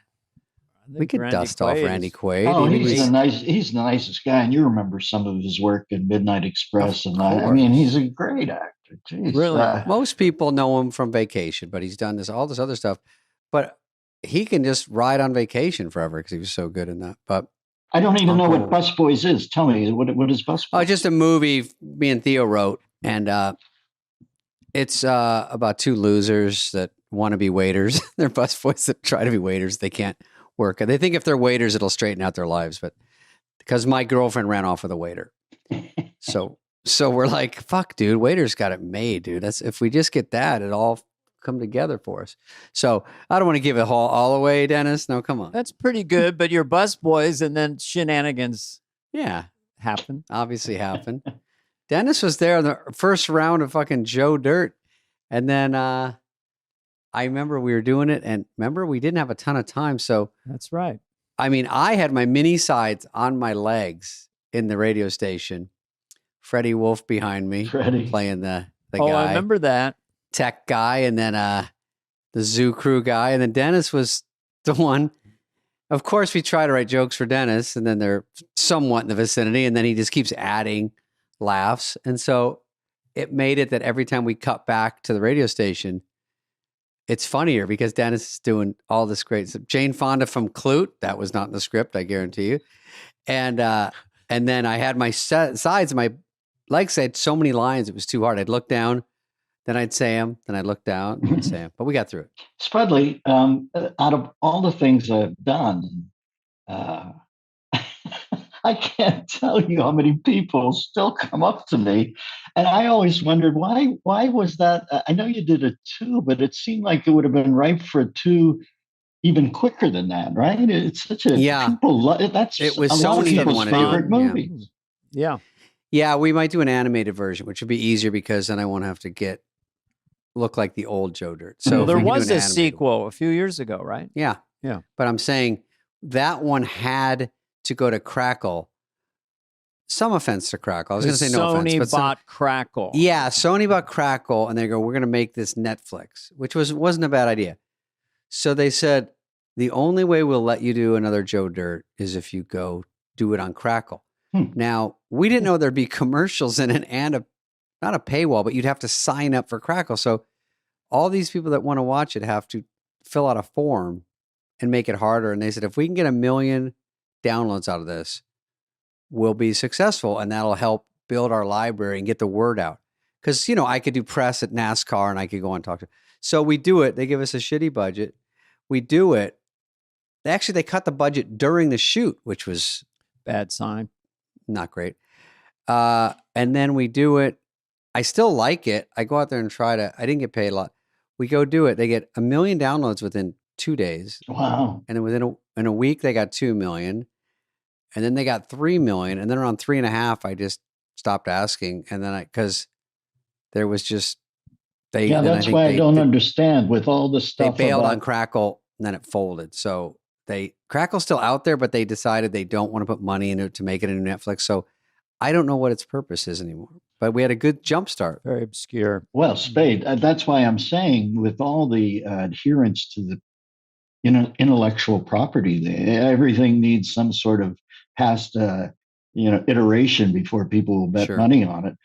We could dust off Randy Quaid. Oh, he's the nicest guy. And you remember some of his work in Midnight Express. And he's a great actor. Jeez. Really? Most people know him from Vacation, but he's done all this other stuff. But he can just ride on Vacation forever because he was so good in that. But I don't even know what Busboys is. Tell me, what is Busboys? Oh, just a movie me and Theo wrote. And it's about two losers that want to be waiters. They're busboys that try to be waiters. They can't work. They think if they're waiters, it'll straighten out their lives. But because my girlfriend ran off with a waiter. So we're like, fuck, dude, waiters got it made, dude. If we just get that, it all come together for us. So I don't want to give it all away, Dennis. No, come on. That's pretty good. But you're busboys, and then shenanigans. Happen. Obviously happen. Dennis was there in the first round of fucking Joe Dirt. And then I remember we were doing it, and remember we didn't have a ton of time. So that's right. I mean, I had my mini sides on my legs in the radio station. Freddie Wolf behind me playing the guy. Oh, I remember that. Tech guy, and then the Zoo Crew guy. And then Dennis was the one. Of course, we try to write jokes for Dennis, and then they're somewhat in the vicinity, and then he just keeps adding laughs. And so it made it that every time we cut back to the radio station, it's funnier because Dennis is doing all this great stuff. Jane Fonda from Clute, that was not in the script, I guarantee you. And then I had my sides, my legs had so many lines, it was too hard. I'd look down, then I'd say them, then I'd look down, and I'd say them. But we got through it. Spudley, out of all the things I've done, I can't tell you how many people still come up to me, and I always wondered why was that? I know you did a 2, but it seemed like it would have been ripe for a 2 even quicker than that, right? It's such a people that's it was a so lot of many people's favorite movie. Yeah, we might do an animated version, which would be easier because then I won't have to look like the old Joe Dirt. So there was a sequel a few years ago, right? Yeah. But I'm saying that one had to go to Crackle. Some offense to Crackle. I was going to say no offense. Sony bought Crackle. Yeah, Sony bought Crackle, and they go, we're going to make this Netflix, which wasn't a bad idea. So they said, the only way we'll let you do another Joe Dirt is if you go do it on Crackle. Now, we didn't know there'd be commercials in it and not a paywall, but you'd have to sign up for Crackle. So all these people that want to watch it have to fill out a form and make it harder. And they said, if we can get 1 million downloads out of this, we'll be successful. And that'll help build our library and get the word out. Because, I could do press at NASCAR and I could go and talk to. So we do it. They give us a shitty budget. We do it. They cut the budget during the shoot, which was bad sign. Not great. And then we do it. I still like it. I go out there and I didn't get paid a lot. We go do it. They get 1 million downloads within 2 days. Wow. And then in a week, they got 2 million. And then they got 3 million. And then around 3.5, I just stopped asking. And then because there was just, that's why I don't understand with all the stuff. They bailed on Crackle and then it folded. So Crackle's still out there, but they decided they don't want to put money into it to make it into Netflix. So I don't know what its purpose is anymore. But we had a good jump start. Very obscure. Well, Spade, that's why I'm saying with all the adherence to the intellectual property, everything needs some sort of past iteration before people will bet money on it.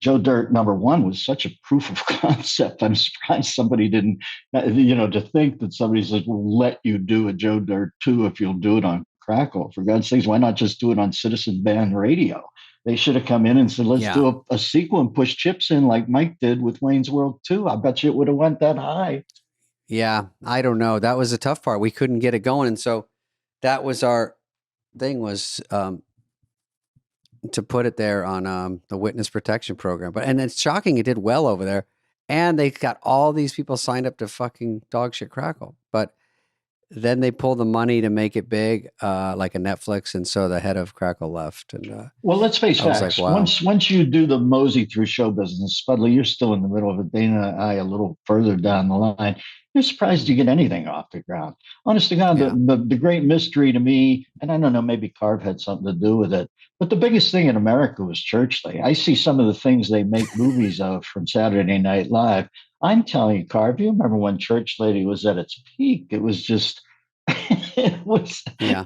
Joe Dirt #1 was such a proof of concept. I'm surprised somebody didn't, to think that somebody says, we'll let you do a Joe Dirt 2 if you'll do it on Crackle. For God's sakes, why not just do it on Citizen Band Radio? They should have come in and said, let's do a sequel and push chips in like Mike did with Wayne's World 2. I bet you it would have went that high. Yeah, I don't know. That was the tough part. We couldn't get it going. And so that was our thing was to put it there on the witness protection program. And it's shocking it did well over there. And they got all these people signed up to fucking dog shit Crackle. But then they pulled the money to make it big, like a Netflix. And so the head of Crackle left. And well, let's face facts. Like, wow. Once you do the mosey through show business, Spudley, you're still in the middle of it. Dana and I a little further down the line. You're surprised you get anything off the ground. Honest to God, the great mystery to me, and I don't know, maybe Carv had something to do with it, but the biggest thing in America was Churchley. I see some of the things they make movies of from Saturday Night Live. I'm telling you, Carv, you remember when Church Lady was at its peak? It was just,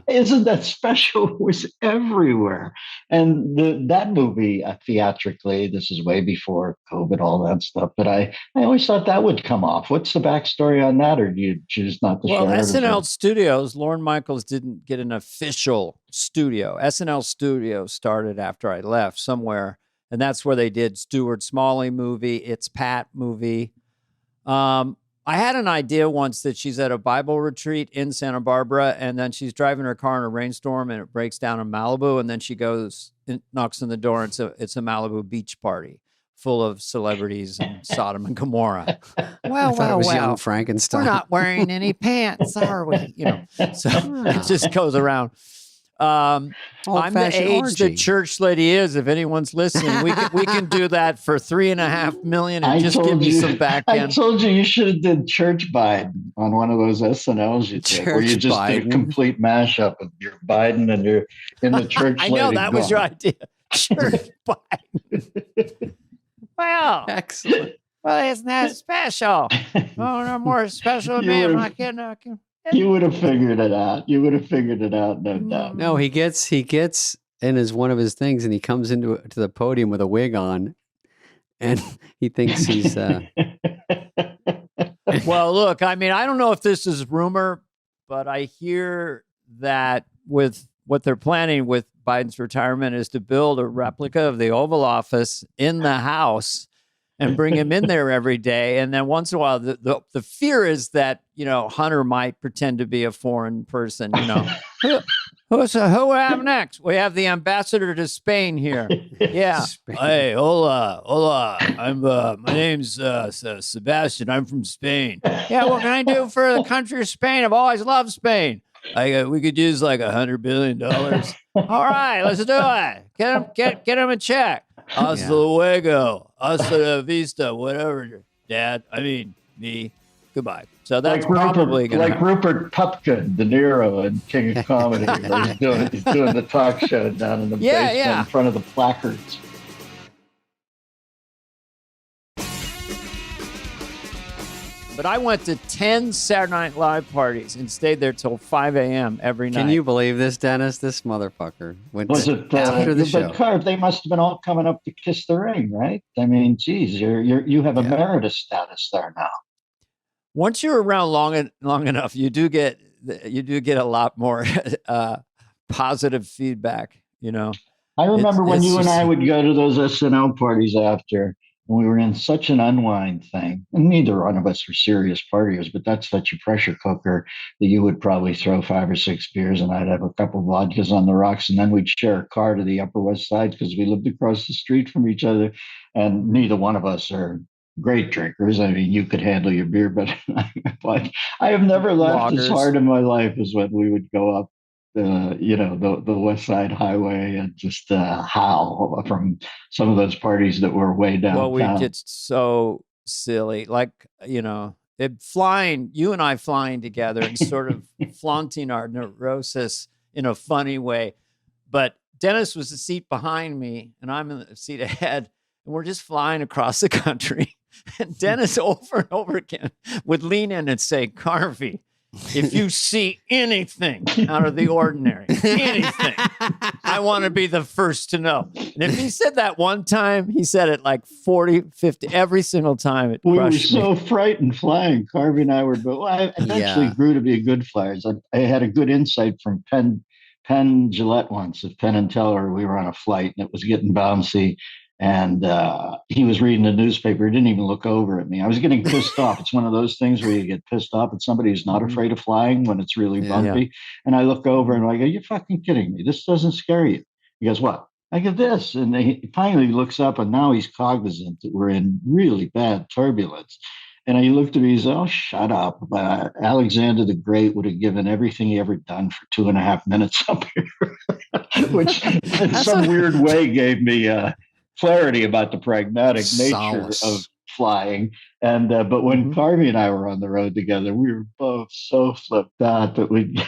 isn't that special? It was everywhere. And that movie, theatrically, this is way before COVID, all that stuff, but I always thought that would come off. What's the backstory on that, or do you choose not to share it? Well, SNL Studios, Lorne Michaels didn't get an official studio. SNL Studios started after I left somewhere, and that's where they did Stuart Smalley movie, It's Pat movie. I had an idea once that she's at a Bible retreat in Santa Barbara, and then she's driving her car in a rainstorm, and it breaks down in Malibu, and then she goes and knocks on the door, and it's a Malibu beach party full of celebrities and Sodom and Gomorrah. Well, Young Frankenstein. We're not wearing any pants, are we? So it just goes around. I'm the age that Church Lady is. If anyone's listening, we can do that for $3.5 million and just give me some back end. I told you should have did Church Biden on one of those SNLs you did, where you just did a complete mashup of your Biden and you're in the Church Lady. I know that was your idea. Church Biden. Well, excellent. Well, isn't that special? Oh, no more special than me. I'm not kidding. You would have figured it out. No doubt. No, he gets in as one of his things, and he comes to the podium with a wig on, and he thinks he's. And Well, look, I mean, I don't know if this is rumor, but I hear that with what they're planning with Biden's retirement is to build a replica of the Oval Office in the House and bring him in there every day. And then once in a while, the fear is that, Hunter might pretend to be a foreign person, Who we have next? We have the ambassador to Spain here. Yeah. Spain. Hey, hola. My name's Sebastian. I'm from Spain. Yeah, what can I do for the country of Spain? I've always loved Spain. We could use like $100 billion. All right, let's do it. Get him a check. Hasta luego. Hasta la vista. Whatever, Dad. I mean, me. Goodbye. So that's probably going to like Rupert Pupkin, De Niro in King of Comedy. He's doing the talk show down in the basement in front of the placards. But I went to 10 Saturday Night Live parties and stayed there till 5 a.m. every night. Can you believe this, Dennis? This motherfucker went after the show. But Carv, they must have been all coming up to kiss the ring, right? I mean, geez, you have emeritus status there now. Once you're around long enough, you do get a lot more positive feedback. I remember when you and I would go to those SNL parties after. We were in such an unwind thing. And neither one of us were serious partiers, but that's such a pressure cooker that you would probably throw 5 or 6 beers and I'd have a couple of vodkas on the rocks. And then we'd share a car to the Upper West Side because we lived across the street from each other. And neither one of us are great drinkers. I mean, you could handle your beer, but I have never laughed as hard in my life as when we would go up the West Side Highway and just howl from some of those parties that were way downtown. Well, we get so silly, like you and I flying together and sort of flaunting our neurosis in a funny way. But Dennis was the seat behind me, and I'm in the seat ahead, and we're just flying across the country. And Dennis over and over again would lean in and say, "Carvey, if you see anything out of the ordinary, anything, I want to be the first to know." And if he said that one time, he said it like 40, 50, every single time. We were so frightened flying. Carvey and I were, but I eventually grew to be a good flyer. I had a good insight from Penn Gillette once of Penn and Teller. We were on a flight and it was getting bouncy. And he was reading the newspaper. He didn't even look over at me. I was getting pissed off. It's one of those things where you get pissed off at somebody who's not afraid of flying when it's really bumpy. Yeah. And I look over and I go, "You're fucking kidding me. This doesn't scare you." He goes, "What?" I go, "This." And he finally looks up and now he's cognizant that we're in really bad turbulence. And he looked at me and he said, "Oh, shut up. Alexander the Great would have given everything he ever done for 2.5 minutes up here," which in some weird way gave me clarity about the pragmatic nature of flying. And but when Carvey and I were on the road together, we were both so flipped out that we'd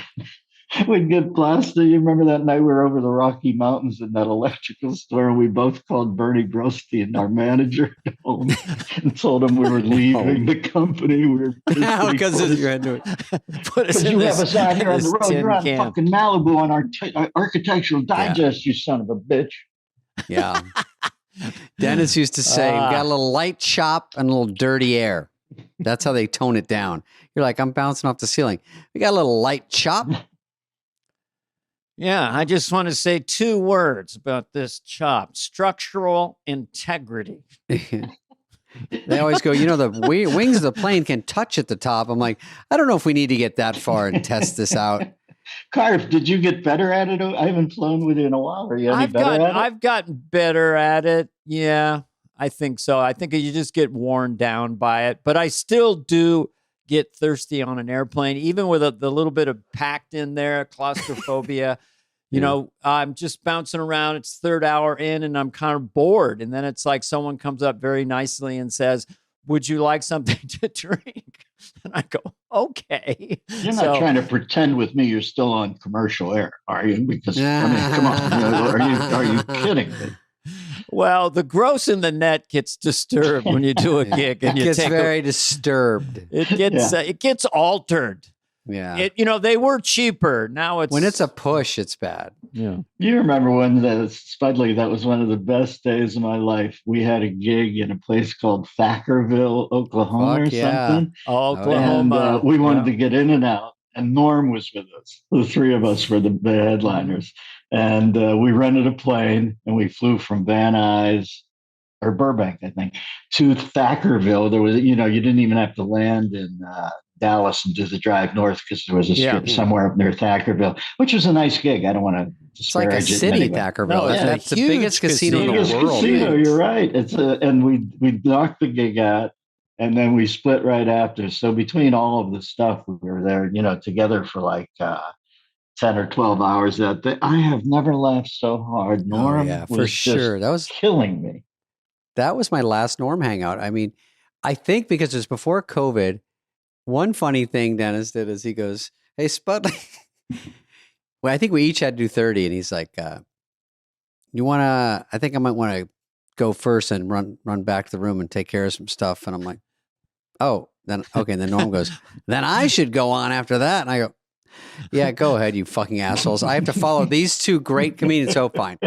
get blasted. You remember that night we were over the Rocky Mountains in that electrical store, and we both called Bernie Brostein, our manager, home and told him we were leaving the company. We were because you had to put us in this, have us out here on the road. You're on fucking Malibu on our Architectural Digest, you son of a bitch. Yeah. Dennis used to say, "We got a little light chop and a little dirty air." That's how they tone it down. You're like, "I'm bouncing off the ceiling." We got a little light chop. Yeah, I just want to say 2 words about this chop: structural integrity. They always go, the wings of the plane can touch at the top. I'm like, I don't know if we need to get that far and test this out. Carv, did you get better at it? I haven't flown with you in a while. Are you any better at it? I've gotten better at it. Yeah, I think so. I think you just get worn down by it. But I still do get thirsty on an airplane, even with the little bit of packed in there, claustrophobia. I'm just bouncing around. It's 3rd hour in and I'm kind of bored. And then it's like someone comes up very nicely and says, "Would you like something to drink?" And I go, "Okay." You're not trying to pretend with me you're still on commercial air, are you? Because come on, are you kidding me? Well, the gross in the net gets disturbed when you do a gig, and it gets very disturbed. It gets altered. Yeah. They were cheaper. Now when it's a push, it's bad. Yeah. You remember when Spudley, that was one of the best days of my life. We had a gig in a place called Thackerville, Oklahoma Fuck or yeah. something. Oklahoma. And we wanted to get in and out. And Norm was with us. The three of us were the headliners. And we rented a plane and we flew from Van Nuys or Burbank, I think, to Thackerville. There was, you didn't even have to land in Dallas and do the drive north because there was a strip somewhere up near Thackerville, which was a nice gig. I don't want to disparage it's like a city, anyway. Thackerville. No, that's the biggest casino in the world. Casino, Man. you're right. And we knocked the gig out, and then we split right after. So between all of the stuff, we were there, together for like 10 or 12 hours that day. I have never laughed so hard. Norm was sure. That was killing me. That was my last Norm hangout. I mean, I think because it was before COVID, one funny thing Dennis did is he goes, "Hey, Spud," well, I think we each had to do 30. And he's like, I think I might want to go first and run back to the room and take care of some stuff. And I'm like, oh, then, okay. And then Norm goes, then I should go on after that. And I go, yeah, go ahead, you fucking assholes. I have to follow these two great comedians. So fine.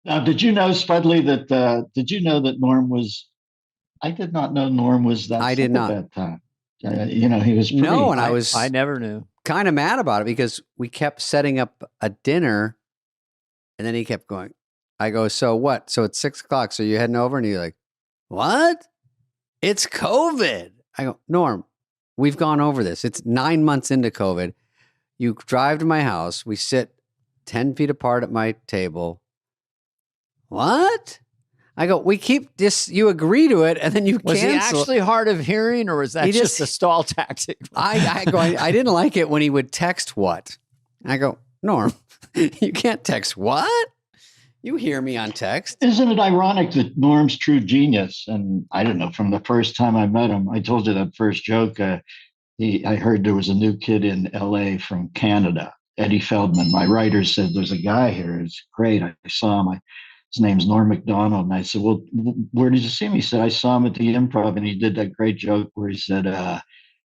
Now, did you know, Spudley, that Norm was, I did not know Norm was that I did not. at that time. He was pretty. No, and I never knew. Kind of mad about it because we kept setting up a dinner and then he kept going. I go, so what? So it's 6:00. So you're heading over? And he's like, what? It's COVID. I go, Norm, we've gone over this. It's 9 months into COVID. You drive to my house. We sit 10 feet apart at my table. What? I go, we keep this, you agree to it, and then you cancel. Was he actually hard of hearing, or was that just a stall tactic? I didn't like it when he would text what? I go, Norm, you can't text what? You hear me on text. Isn't it ironic that Norm's true genius, and I don't know, from the first time I met him, I told you that first joke, I heard there was a new kid in LA from Canada, Eddie Feldman. My writer said, there's a guy here. It's great. I saw him. His name's Norm Macdonald. And I said, well, where did you see him? He said, I saw him at the Improv. And he did that great joke where he said,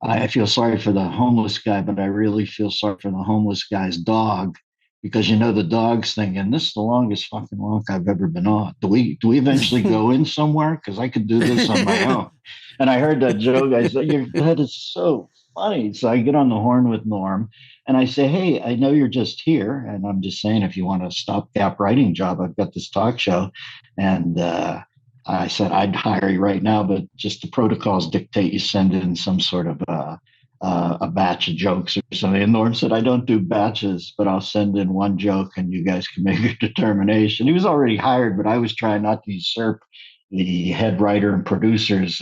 I feel sorry for the homeless guy, but I really feel sorry for the homeless guy's dog. Because the dog's thinking, this is the longest fucking walk I've ever been on. Do we eventually go in somewhere? Because I could do this on my own. And I heard that joke. I said, that is so funny. So I get on the horn with Norm and I say, hey, I know you're just here. And I'm just saying, if you want a stopgap writing job, I've got this talk show. And I said, I'd hire you right now, but just the protocols dictate you send in some sort of a batch of jokes or something. And Norm said, I don't do batches, but I'll send in one joke and you guys can make your determination. He was already hired, but I was trying not to usurp the head writer and producers,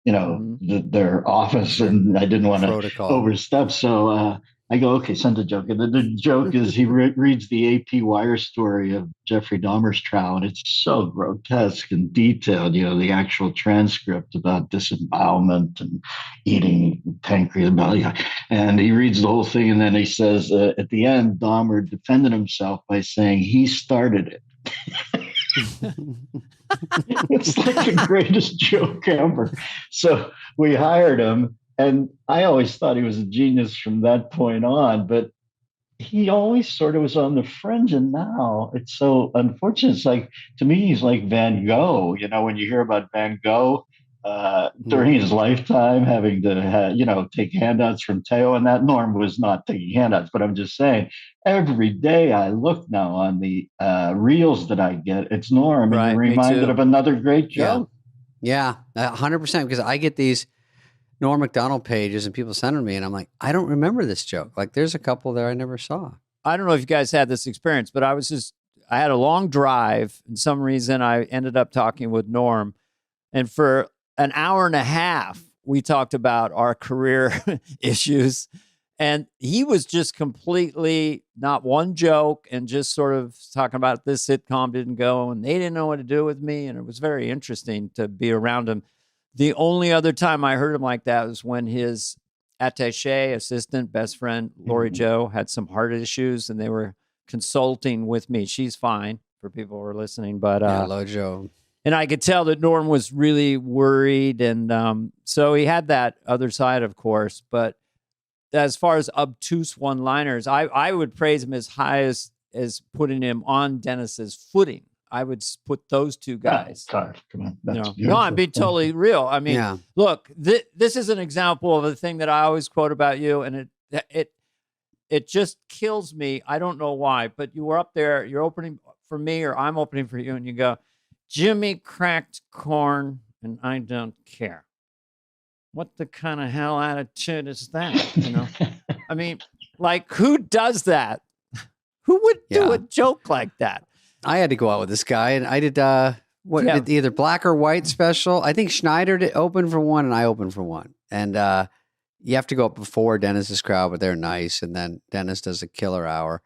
their office, and I didn't want to overstep. So I go, okay, send a joke. And the joke is he reads the AP Wire story of Jeffrey Dahmer's trial, and it's so grotesque and detailed, the actual transcript about disembowelment and eating pancreas. And he reads the whole thing, and then he says, at the end, Dahmer defended himself by saying he started it. It's like the greatest joke ever. So we hired him, and I always thought he was a genius from that point on, but he always sort of was on the fringe, and now it's so unfortunate. It's like, to me, he's like Van Gogh. When you hear about Van Gogh during his lifetime having to, take handouts from Teo, and that Norm was not taking handouts, but I'm just saying, every day I look now on the reels that I get, it's Norm, and you're reminded of another great joke. Yeah, 100%, because I get these Norm Macdonald pages and people send them to me, and I'm like, I don't remember this joke. Like, there's a couple there I never saw. I don't know if you guys had this experience, but I had a long drive, and some reason I ended up talking with Norm, and for an hour and a half, we talked about our career issues, and he was just completely not one joke and just sort of talking about this sitcom didn't go and they didn't know what to do with me. And it was very interesting to be around him. The only other time I heard him like that was when his attaché, assistant, best friend, Lori Jo, had some heart issues and they were consulting with me. She's fine for people who are listening, but Lojo. And I could tell that Norm was really worried. And so he had that other side, of course. But as far as obtuse one-liners, I would praise him as high as putting him on Dennis's footing. I would put those two guys. Come on. That's No, I'm being totally real. I mean, Yeah. look, this is an example of a thing that I always quote about you, and it just kills me. I don't know why, but you were up there, you're opening for me, or I'm opening for you, and you go, Jimmy cracked corn, and I don't care. What the kind of hell attitude is that? You know, I mean, like, who does that? Who would do a joke like that? I had to go out with this guy, and I did either black or white special. I think Schneider did open for one, and I opened for one. And you have to go up before Dennis's crowd, but they're nice. And then Dennis does a killer hour.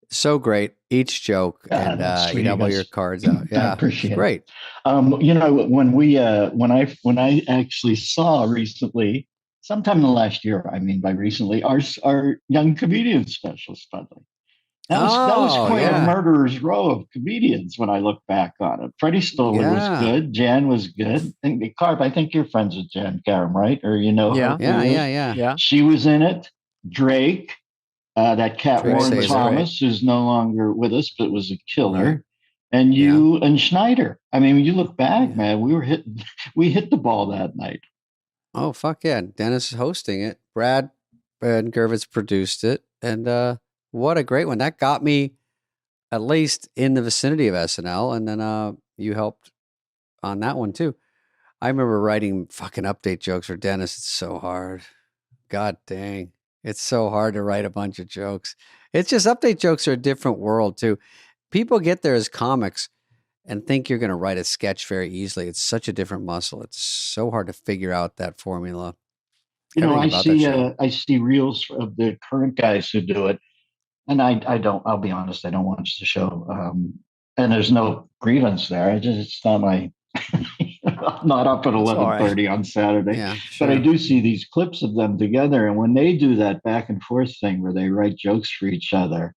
So great, each joke, and you double your cards out. Yeah, I appreciate great. It. You know, when I actually saw recently, sometime in the last year, I mean by recently, our young comedian special, Spudley. That was quite a murderer's row of comedians when I look back on it. Freddie Stoller was good. Jan was good. Carp, I think you're friends with Jan Karam, right? Or you know her? Yeah. She was in it. Drake, that cat Drake Warren Sazer, Thomas, who's no longer with us, but was a killer. And you and Schneider. I mean, when you look back, man, we hit the ball that night. Oh, fuck yeah. Dennis is hosting it. Brad Gervitz produced it. And what a great one. That got me at least in the vicinity of SNL. And then you helped on that one too. I remember writing fucking update jokes for Dennis. It's so hard. God dang. It's so hard to write a bunch of jokes. It's just update jokes are a different world too. People get there as comics and think you're going to write a sketch very easily. It's such a different muscle. It's so hard to figure out that formula. You know, I see reels of the current guys who do it. And I'll be honest, I don't watch the show. And there's no grievance there. It's not my, I'm not up at 11:30 on Saturday. Yeah, sure. But I do see these clips of them together. And when they do that back and forth thing where they write jokes for each other,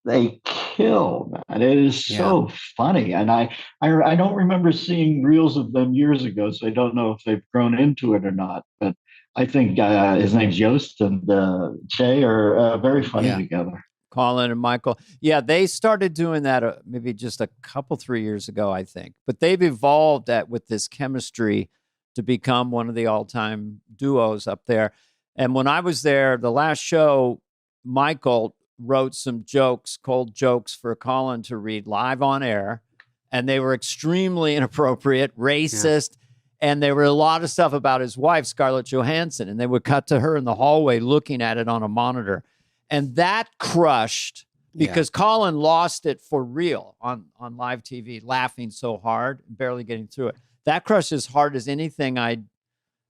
they kill, man. It is so funny. And I don't remember seeing reels of them years ago, so I don't know if they've grown into it or not. But I think his name's Yost and Che are very funny together. Colin and Michael. Yeah, they started doing that maybe just a couple, 3 years ago, I think. But they've evolved with this chemistry to become one of the all-time duos up there. And when I was there, the last show, Michael wrote some jokes, cold jokes for Colin to read live on air. And they were extremely inappropriate, racist. And there were a lot of stuff about his wife, Scarlett Johansson. And they would cut to her in the hallway looking at it on a monitor. And that crushed because Colin lost it for real on live TV, laughing so hard, barely getting through it. That crushed as hard as anything I'd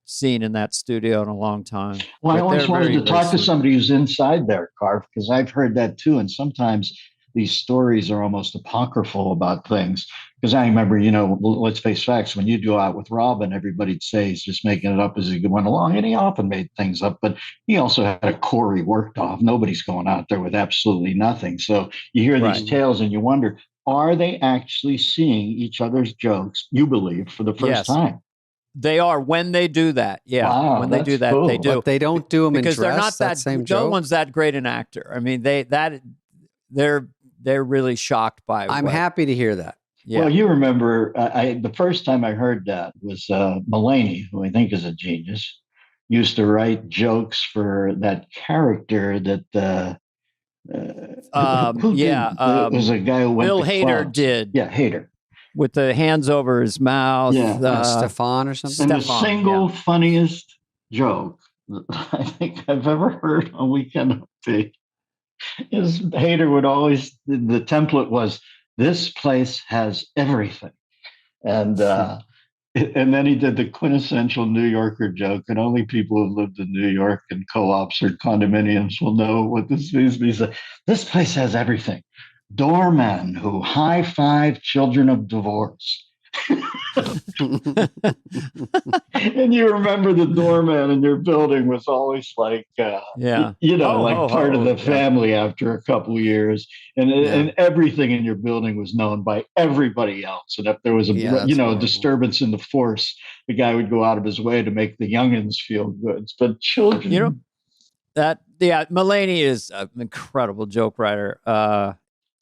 seen in that studio in a long time. Well, I always wanted to talk to somebody who's inside there, Carv, because I've heard that too. And sometimes these stories are almost apocryphal about things. Because I remember, you know, let's face facts, when you go out with Robin, everybody'd say he's just making it up as he went along. And he often made things up, but he also had a core he worked off. Nobody's going out there with absolutely nothing. So you hear these tales and you wonder, are they actually seeing each other's jokes, you believe, for the first time? They are when they do that. Yeah. Wow, when they do that, they do. But they don't do them because in dress, they're not that same no joke. one's that great an actor. I mean, they're really shocked by it. I'm happy to hear that. Yeah. Well, you remember the first time I heard that was Mulaney, who I think is a genius, used to write jokes for that character that it was a guy who went Bill to Hader clubs. did. Yeah, Hader. With the hands over his mouth. Yeah. Stefan or something. And the single funniest joke that I think I've ever heard on Weekend Update is Hader would always, the template was, this place has everything. And then he did the quintessential New Yorker joke, and only people who lived in New York and co-ops or condominiums will know what this means. He said, this place has everything. Doormen who high-five children of divorce. And you remember the doorman in your building was always like, part of the family after a couple of years, and everything in your building was known by everybody else. And if there was a disturbance in the force, the guy would go out of his way to make the youngins feel good. But children, Mulaney is an incredible joke writer.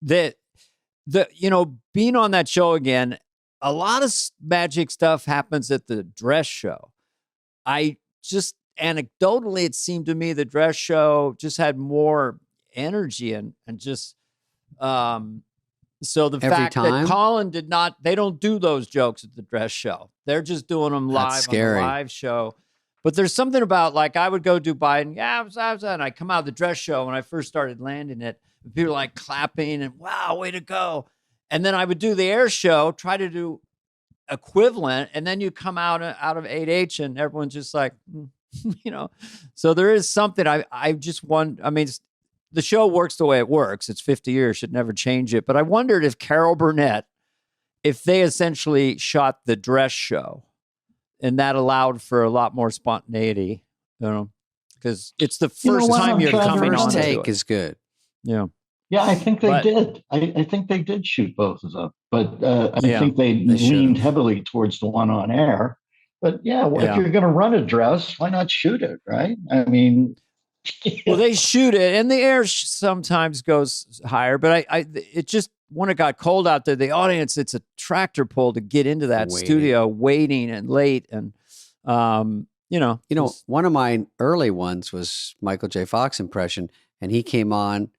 Being on that show again, a lot of magic stuff happens at the dress show. I just anecdotally, it seemed to me the dress show just had more energy and just so the fact that Colin they don't do those jokes at the dress show. They're just doing them live on the live show. But there's something about, like, I would go do Biden, and I come out of the dress show when I first started landing it. People were like clapping and, wow, way to go. And then I would do the air show, try to do equivalent, and then you come out of 8H and everyone's just like, So there is something I just want. I mean, the show works the way it works. It's 50 years, should never change it. But I wondered if Carol Burnett, if they essentially shot the dress show, and that allowed for a lot more spontaneity, because it's the first time you're coming on. First take is good. Yeah. Yeah, I think they did. I think they did shoot both of them, but I think they leaned heavily towards the one on air. But if you're going to run a dress, why not shoot it, right? I mean, well, they shoot it, and the air sometimes goes higher. But it just, when it got cold out there, the audience, it's a tractor pull to get into that studio, waiting and late, and one of my early ones was Michael J. Fox impression, and he came on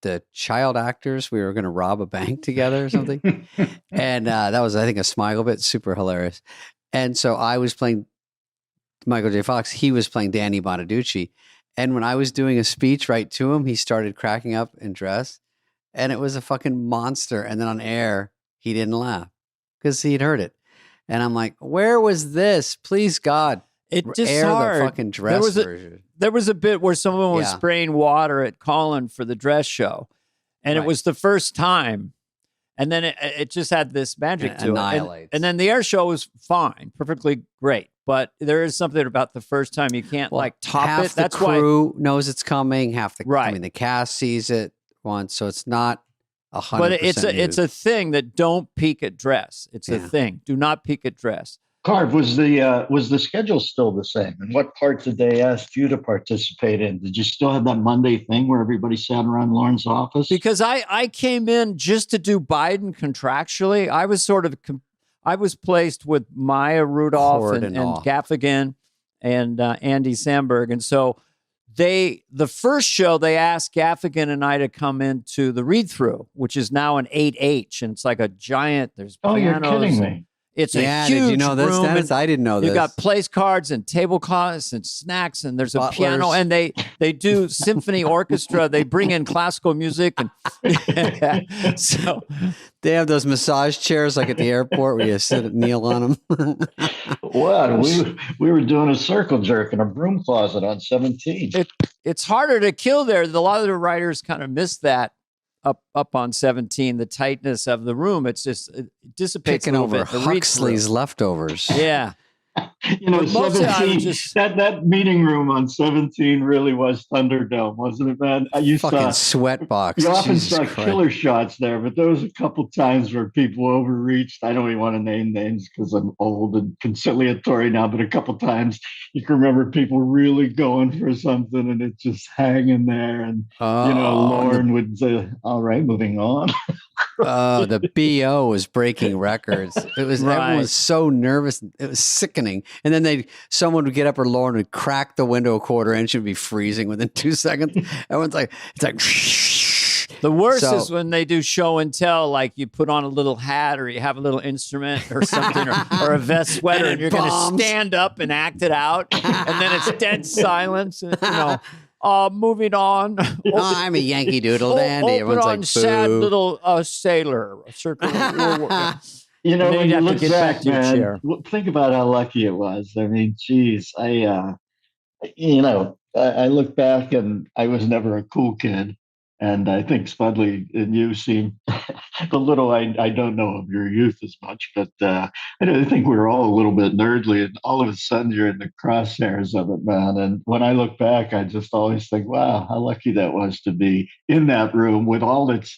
the child actors. We were going to rob a bank together or something, and that was, I think, a Smigel bit, super hilarious. And so I was playing Michael J. Fox. He was playing Danny Bonaducci. And when I was doing a speech right to him, he started cracking up in dress, and it was a fucking monster. And then on air, he didn't laugh because he'd heard it. And I'm like, where was this? Please, God, it just air hard. The fucking dress version. There was a bit where someone was spraying water at Colin for the dress show, and it was the first time. And then it just had this magic to it. And then the air show was fine, perfectly great. But there is something about the first time you can't top half it. That's why the crew knows it's coming. Half the I mean, the cast sees it once, so it's not 100%. But it's a thing that don't peek at dress. It's a thing. Do not peek at dress. Carv, was the schedule still the same? And what part did they ask you to participate in? Did you still have that Monday thing where everybody sat around Lauren's office? Because I came in just to do Biden contractually. I was I was placed with Maya Rudolph and Gaffigan and Andy Samberg. And so the first show, they asked Gaffigan and I to come into the read-through, which is now an 8H. And it's like a giant, there's pianos. Oh, you're kidding me. It's a huge did you know this, room. Dennis? I didn't know this. You got place cards and tablecloths and snacks, and there's a piano, and they do symphony orchestra. They bring in classical music, and so they have those massage chairs like at the airport where you sit and kneel on them. What? We were doing a circle jerk in a broom closet on 17. It's harder to kill there. A lot of the writers kind of miss that. Up on 17, the tightness of the room, it dissipates Picking a over bit. Huxley's leftovers. Yeah. 17, that meeting room on 17 really was Thunderdome, wasn't it, man? You fucking sweat box. You often saw killer shots there, but there was a couple times where people overreached. I don't even want to name names because I'm old and conciliatory now, but a couple times you can remember people really going for something and it's just hanging there. And, Lauren would say, all right, moving on. The BO was breaking records. It was everyone was so nervous. It was sickening. And then someone would get up, or Lauren would crack the window a quarter inch and be freezing within 2 seconds. Everyone's like, it's like. The worst is when they do show and tell, like you put on a little hat or you have a little instrument or something or a vest sweater and you're going to stand up and act it out. And then it's dead silence. And, moving on. I'm a Yankee Doodle dandy. Everyone's like, boo. Sad little sailor. Circle. When you look back, man, think about how lucky it was. I mean, geez, I look back and I was never a cool kid. And I think Spudley and you seem the little, I don't know of your youth as much, but I think we were all a little bit nerdly, and all of a sudden you're in the crosshairs of it, man. And when I look back, I just always think, wow, how lucky that was to be in that room with all its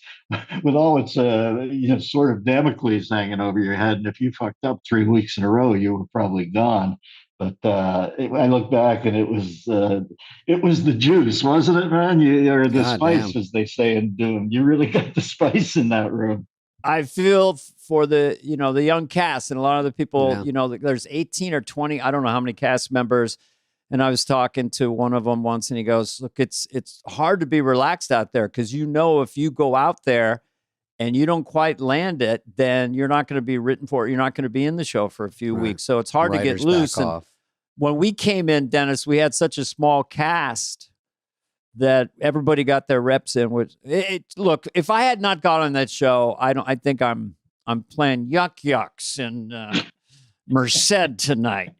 sort of Damocles hanging over your head. And if you fucked up 3 weeks in a row, you were probably gone. But I look back and it was the juice, wasn't it, man? Or the spice, as they say in Doom. You really got the spice in that room. I feel for the young cast and a lot of the people. There's 18 or 20. I don't know how many cast members. And I was talking to one of them once, and he goes, "Look, it's hard to be relaxed out there because if you go out there and you don't quite land it, then you're not going to be written for it. You're not going to be in the show for a few weeks. So it's hard to get loose." And when we came in, Dennis, we had such a small cast that everybody got their reps in. Look, if I had not got on that show, I think I'm playing yucks in Merced tonight.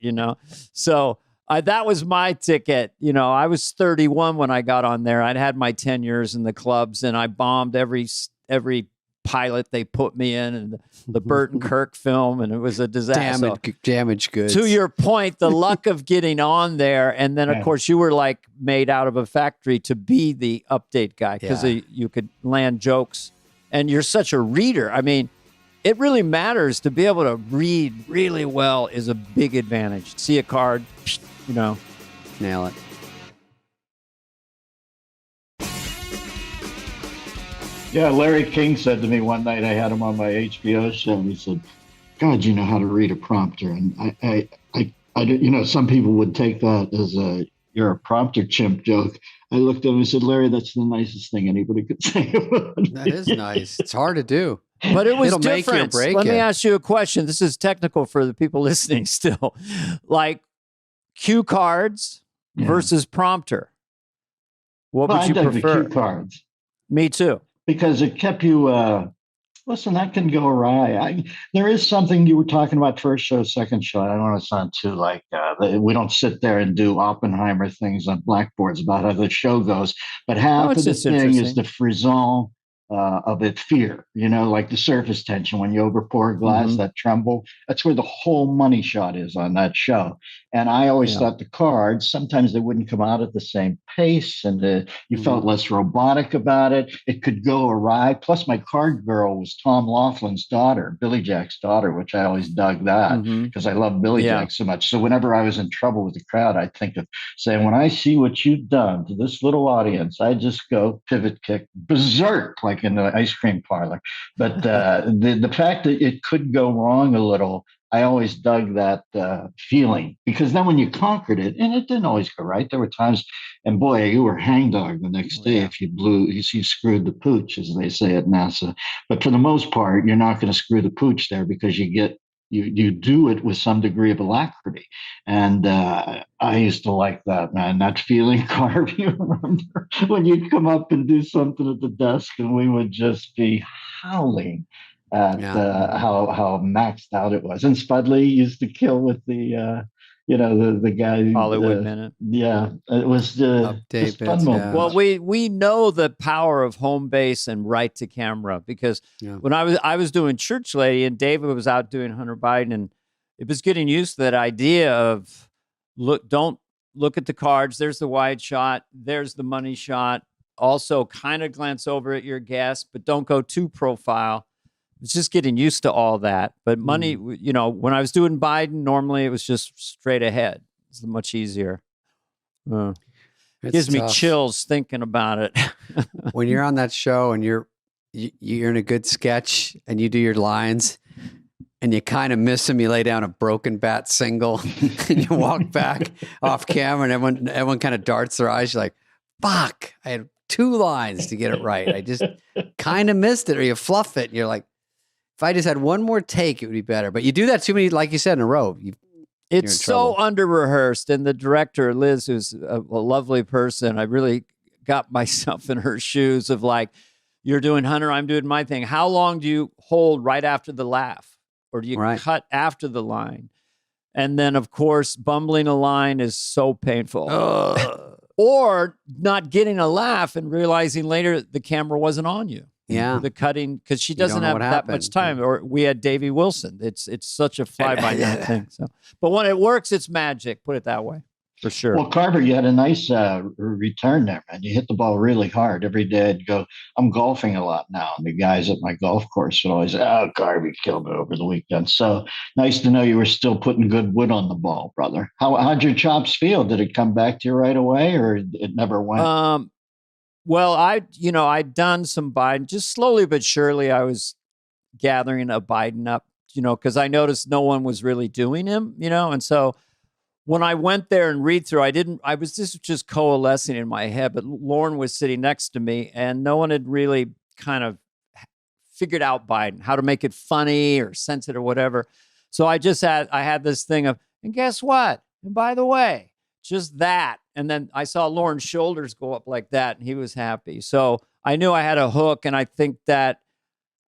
So. That was my ticket. I was 31 when I got on there. I'd had my 10 years in the clubs, and I bombed every pilot they put me in, and the Burton Kirk film, and it was a disaster. Damaged goods. To your point, the luck of getting on there, and then, of course, you were like made out of a factory to be the update guy because you could land jokes, and you're such a reader. I mean, it really matters to be able to read really well is a big advantage. See a card, nail it. Yeah, Larry King said to me one night, I had him on my HBO show, and he said, "God, you know how to read a prompter." And I some people would take that as you're a prompter chimp joke. I looked at him and said, "Larry, that's the nicest thing anybody could say." That is nice. It's hard to do. But it was It'll different. Make you or break Let you. me ask you a question. This is technical for the people listening still. Like cue cards versus prompter. What would you prefer? The cue cards. Me too. Because it kept you, listen, that can go awry. There is something you were talking about first show, second show. I don't want to sound too like, we don't sit there and do Oppenheimer things on blackboards about how the show goes. But half of the thing is the frisson of it, fear, like the surface tension when you overpour a glass, that tremble. That's where the whole money shot is on that show. And I always thought the cards, sometimes they wouldn't come out at the same pace, and you felt less robotic about it. It could go awry. Plus, my card girl was Tom Laughlin's daughter, Billy Jack's daughter, which I always dug that because I love Billy Jack so much. So whenever I was in trouble with the crowd, I'd think of saying, when I see what you've done to this little audience, I just go pivot kick berserk, like in the ice cream parlor. But the fact that it could go wrong a little, I always dug that feeling, because then when you conquered it, and it didn't always go right, there were times, and boy, you were hangdog the next day if you screwed the pooch, as they say at NASA. But for the most part, you're not going to screw the pooch there, because you do it with some degree of alacrity. And I used to like that, man, that feeling. Carvey, you remember when you'd come up and do something at the desk and we would just be howling at how maxed out it was. And Spudley used to kill with the the guy Hollywood Minute. Yeah, it was just fun moment. Well, we know the power of home base and right to camera, because when I was doing Church Lady and David was out doing Hunter Biden, and it was getting used to that idea of don't look at the cards. There's the wide shot. There's the money shot. Also, kind of glance over at your guest, but don't go too profile. It's just getting used to all that. But money, when I was doing Biden, normally it was just straight ahead. It's much easier. It gives me chills thinking about it. When you're on that show and you're in a good sketch and you do your lines and you kind of miss them, you lay down a broken bat single and you walk back off camera, and everyone kind of darts their eyes. You're like, fuck, I had 2 lines to get it right. I just kind of missed it. Or you fluff it and you're like, if I just had one more take, it would be better. But you do that too many, like you said, in a row. It's so under-rehearsed. And the director, Liz, who's a lovely person, I really got myself in her shoes of like, you're doing Hunter, I'm doing my thing. How long do you hold right after the laugh? Or do you cut after the line? And then, of course, bumbling a line is so painful. Or not getting a laugh and realizing later the camera wasn't on you. Yeah. The cutting, because she doesn't have that much time. Or we had Davey Wilson. It's such a fly-by-night thing. So, but when it works, it's magic. Put it that way. for sure. Well, Carver, you had a nice return there, man. You hit the ball really hard. Every day I'd go, I'm golfing a lot now. And the guys at my golf course would always say, oh, Carvey killed it over the weekend. So nice to know you were still putting good wood on the ball, brother. How'd your chops feel? Did it come back to you right away or it never went? Well, I'd done some Biden, just slowly but surely. I was gathering a Biden up, because I noticed no one was really doing him, and so when I went there and read through, this was just coalescing in my head, but Lauren was sitting next to me and no one had really kind of figured out Biden, how to make it funny or sensitive or whatever. So I had this thing of, and guess what? And by the way, just that. And then I saw Lauren's shoulders go up like that and he was happy. So I knew I had a hook, and I think that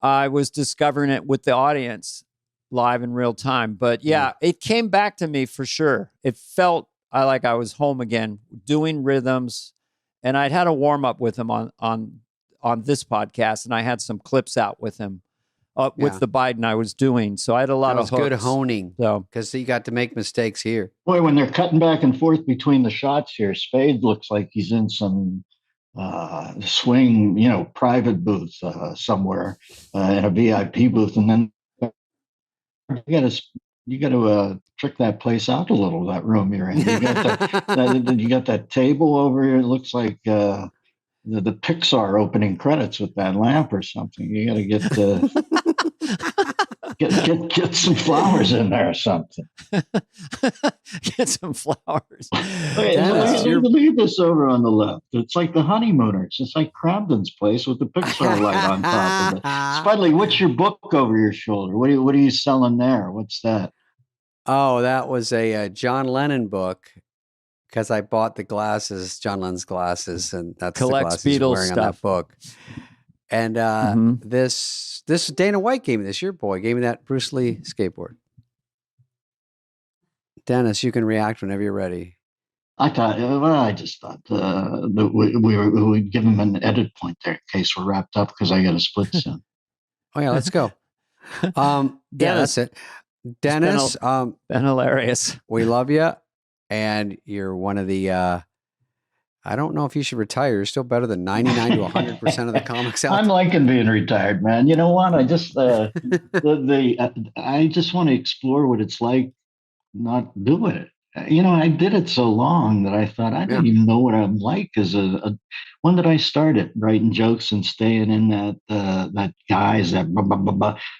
I was discovering it with the audience live in real time. But yeah, it came back to me for sure. It felt like I was home again, doing rhythms. And I'd had a warm up with him on this podcast, and I had some clips out with him with the Biden I was doing. So I had a lot of hooks. Good honing, because he got to make mistakes here. Boy, when they're cutting back and forth between the shots here, Spade looks like he's in some swing, private booth somewhere in a VIP booth, and then you got to trick that place out a little. That room you're in. You got that table over here. It looks like the Pixar opening credits with that lamp or something. You got to get some flowers in there or something. Get some flowers. Leave this over on the left. It's like the Honeymooners. It's like Crabden's place with the Pixar light on top of it. Spudley, what's your book over your shoulder? What are you selling there? What's that? Oh, that was a John Lennon book, because I bought the glasses, John Lennon's glasses, and that's the glasses he's wearing on that book. And this Dana White gave me this. Your boy gave me that Bruce Lee skateboard. Dennis, you can react whenever you're ready. I just thought that we'd give him an edit point there in case we're wrapped up, because I got to split soon. Oh yeah, let's go. That's it. Dennis, been hilarious. We love you, and you're one of the. I don't know if you should retire. You're still better than 99 to 100% of the comics out there. I'm liking being retired, man. You know what? I just I just want to explore what it's like not doing it. I did it so long that I thought I don't even know what I'm like as when did I start it, writing jokes and staying in that guise that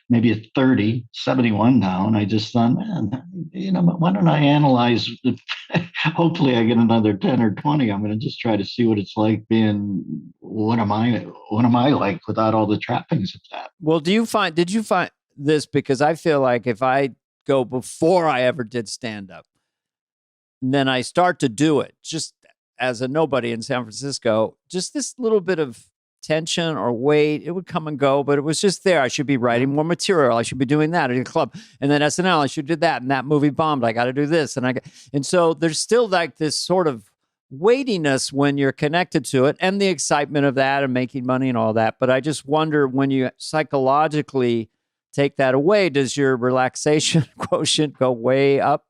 maybe at 30, 71 now. And I just thought, man, why don't I analyze? Hopefully I get another 10 or 20. I'm going to just try to see what it's like being, what am I like without all the trappings of that? Well, did you find this? Because I feel like if I go before I ever did stand up, and then I start to do it just as a nobody in San Francisco, just this little bit of tension or weight, it would come and go, but it was just there. I should be writing more material. I should be doing that at a club. And then SNL, I should do that. And that movie bombed. I got to do this. And so there's still like this sort of weightiness when you're connected to it, and the excitement of that and making money and all that. But I just wonder, when you psychologically take that away, does your relaxation quotient go way up?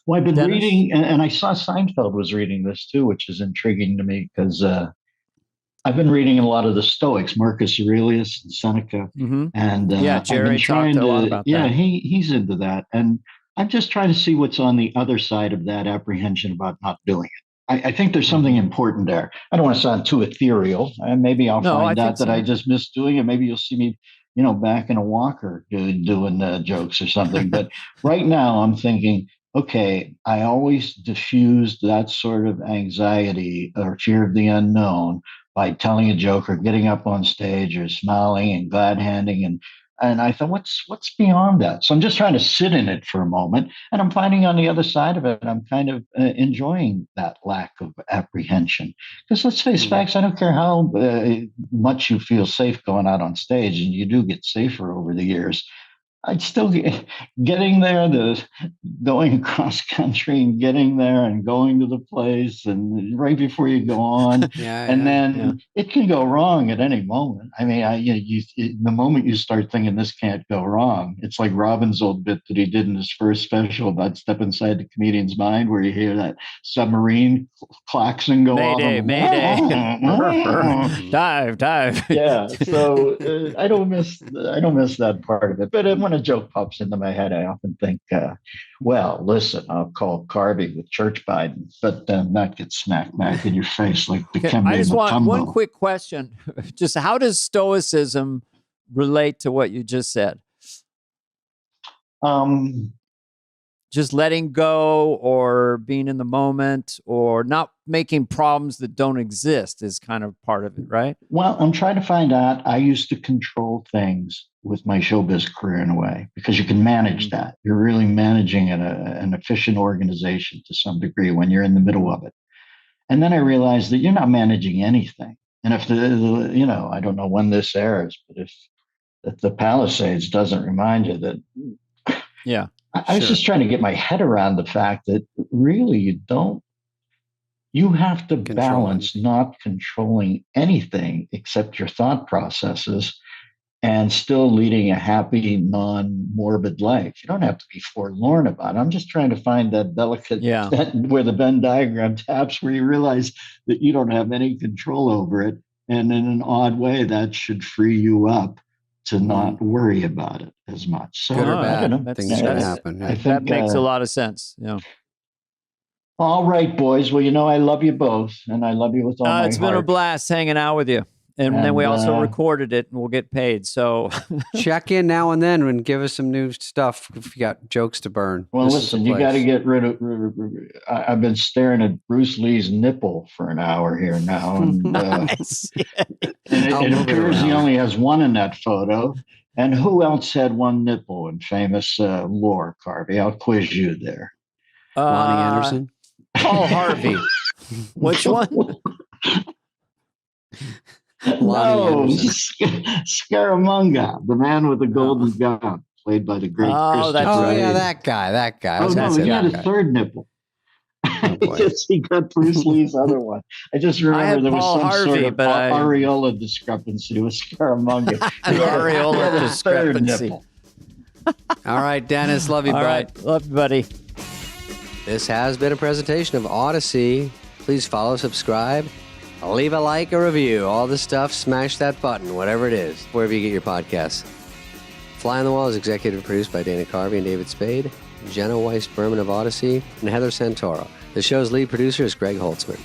Well, I've been reading, and I saw Seinfeld was reading this too, which is intriguing to me, because I've been reading a lot of the Stoics, Marcus Aurelius and Seneca, and Jerry talked a lot about that. Yeah, he's into that, and I'm just trying to see what's on the other side of that apprehension about not doing it. I think there's something important there. I don't want to sound too ethereal, and maybe I'll find out that I just missed doing it. Maybe you'll see me, back in a walker doing jokes or something. But right now, I'm thinking, okay, I always diffused that sort of anxiety or fear of the unknown by telling a joke or getting up on stage or smiling and glad handing. And I thought, what's beyond that? So I'm just trying to sit in it for a moment. And I'm finding on the other side of it, I'm kind of enjoying that lack of apprehension. Because let's face facts, I don't care how much you feel safe going out on stage, and you do get safer over the years. I'd still getting there, going across country and getting there and going to the place and right before you go on. Then it can go wrong at any moment. I mean, the moment you start thinking this can't go wrong, it's like Robin's old bit that he did in his first special about Step Inside the Comedian's Mind, where you hear that submarine klaxon go off. Mayday. Dive. Yeah. So I don't miss that part of it. But when a joke pops into my head, I often think, well, listen, I'll call Carvey with church Biden, but then that gets smacked back in your face like the Dikembe I just want Mutombo. one quick question. Just how does stoicism relate to what you just said? Just letting go or being in the moment or not making problems that don't exist is kind of part of it, right? Well, I'm trying to find out. I used to control things with my showbiz career in a way, because you can manage that. You're really managing an efficient organization to some degree when you're in the middle of it. And then I realized that you're not managing anything. And if I don't know when this airs, but if the Palisades doesn't remind you that, yeah. I was just trying to get my head around the fact that really you have to balance not controlling anything except your thought processes and still leading a happy, non-morbid life. You don't have to be forlorn about it. I'm just trying to find that delicate, where the Venn diagram taps, where you realize that you don't have any control over it. And in an odd way, that should free you up to not worry about it as much. So, good or bad, things should happen. I think, that makes a lot of sense. Yeah. All right, boys. Well, I love you both, and I love you with all my heart. It's been a blast hanging out with you. And then we also recorded it, and we'll get paid. So check in now and then and give us some new stuff if you got jokes to burn. Well, listen, you got to get rid of. I've been staring at Bruce Lee's nipple for an hour here now, and, nice. and it appears he only has one in that photo. And who else had one nipple in famous lore, Carvey? I'll quiz you there. Lonnie Anderson, Paul Harvey. Which one? No, Scaramanga, the man with the golden gun, played by the great Christian. That guy. Oh, no, he had a third nipple. Yes, he got Bruce Lee's other one. I just remember there was some sort of areola discrepancy with Scaramanga. Areola discrepancy. All right, Dennis, love you, bud. Right. Love you, buddy. This has been a presentation of Odyssey. Please follow, subscribe, leave a like, a review, all the stuff. Smash that button, whatever it is, wherever you get your podcasts. Fly on the Wall is executive produced by Dana Carvey and David Spade, Jenna Weiss-Berman of Odyssey, and Heather Santoro. The show's lead producer is Greg Holtzman.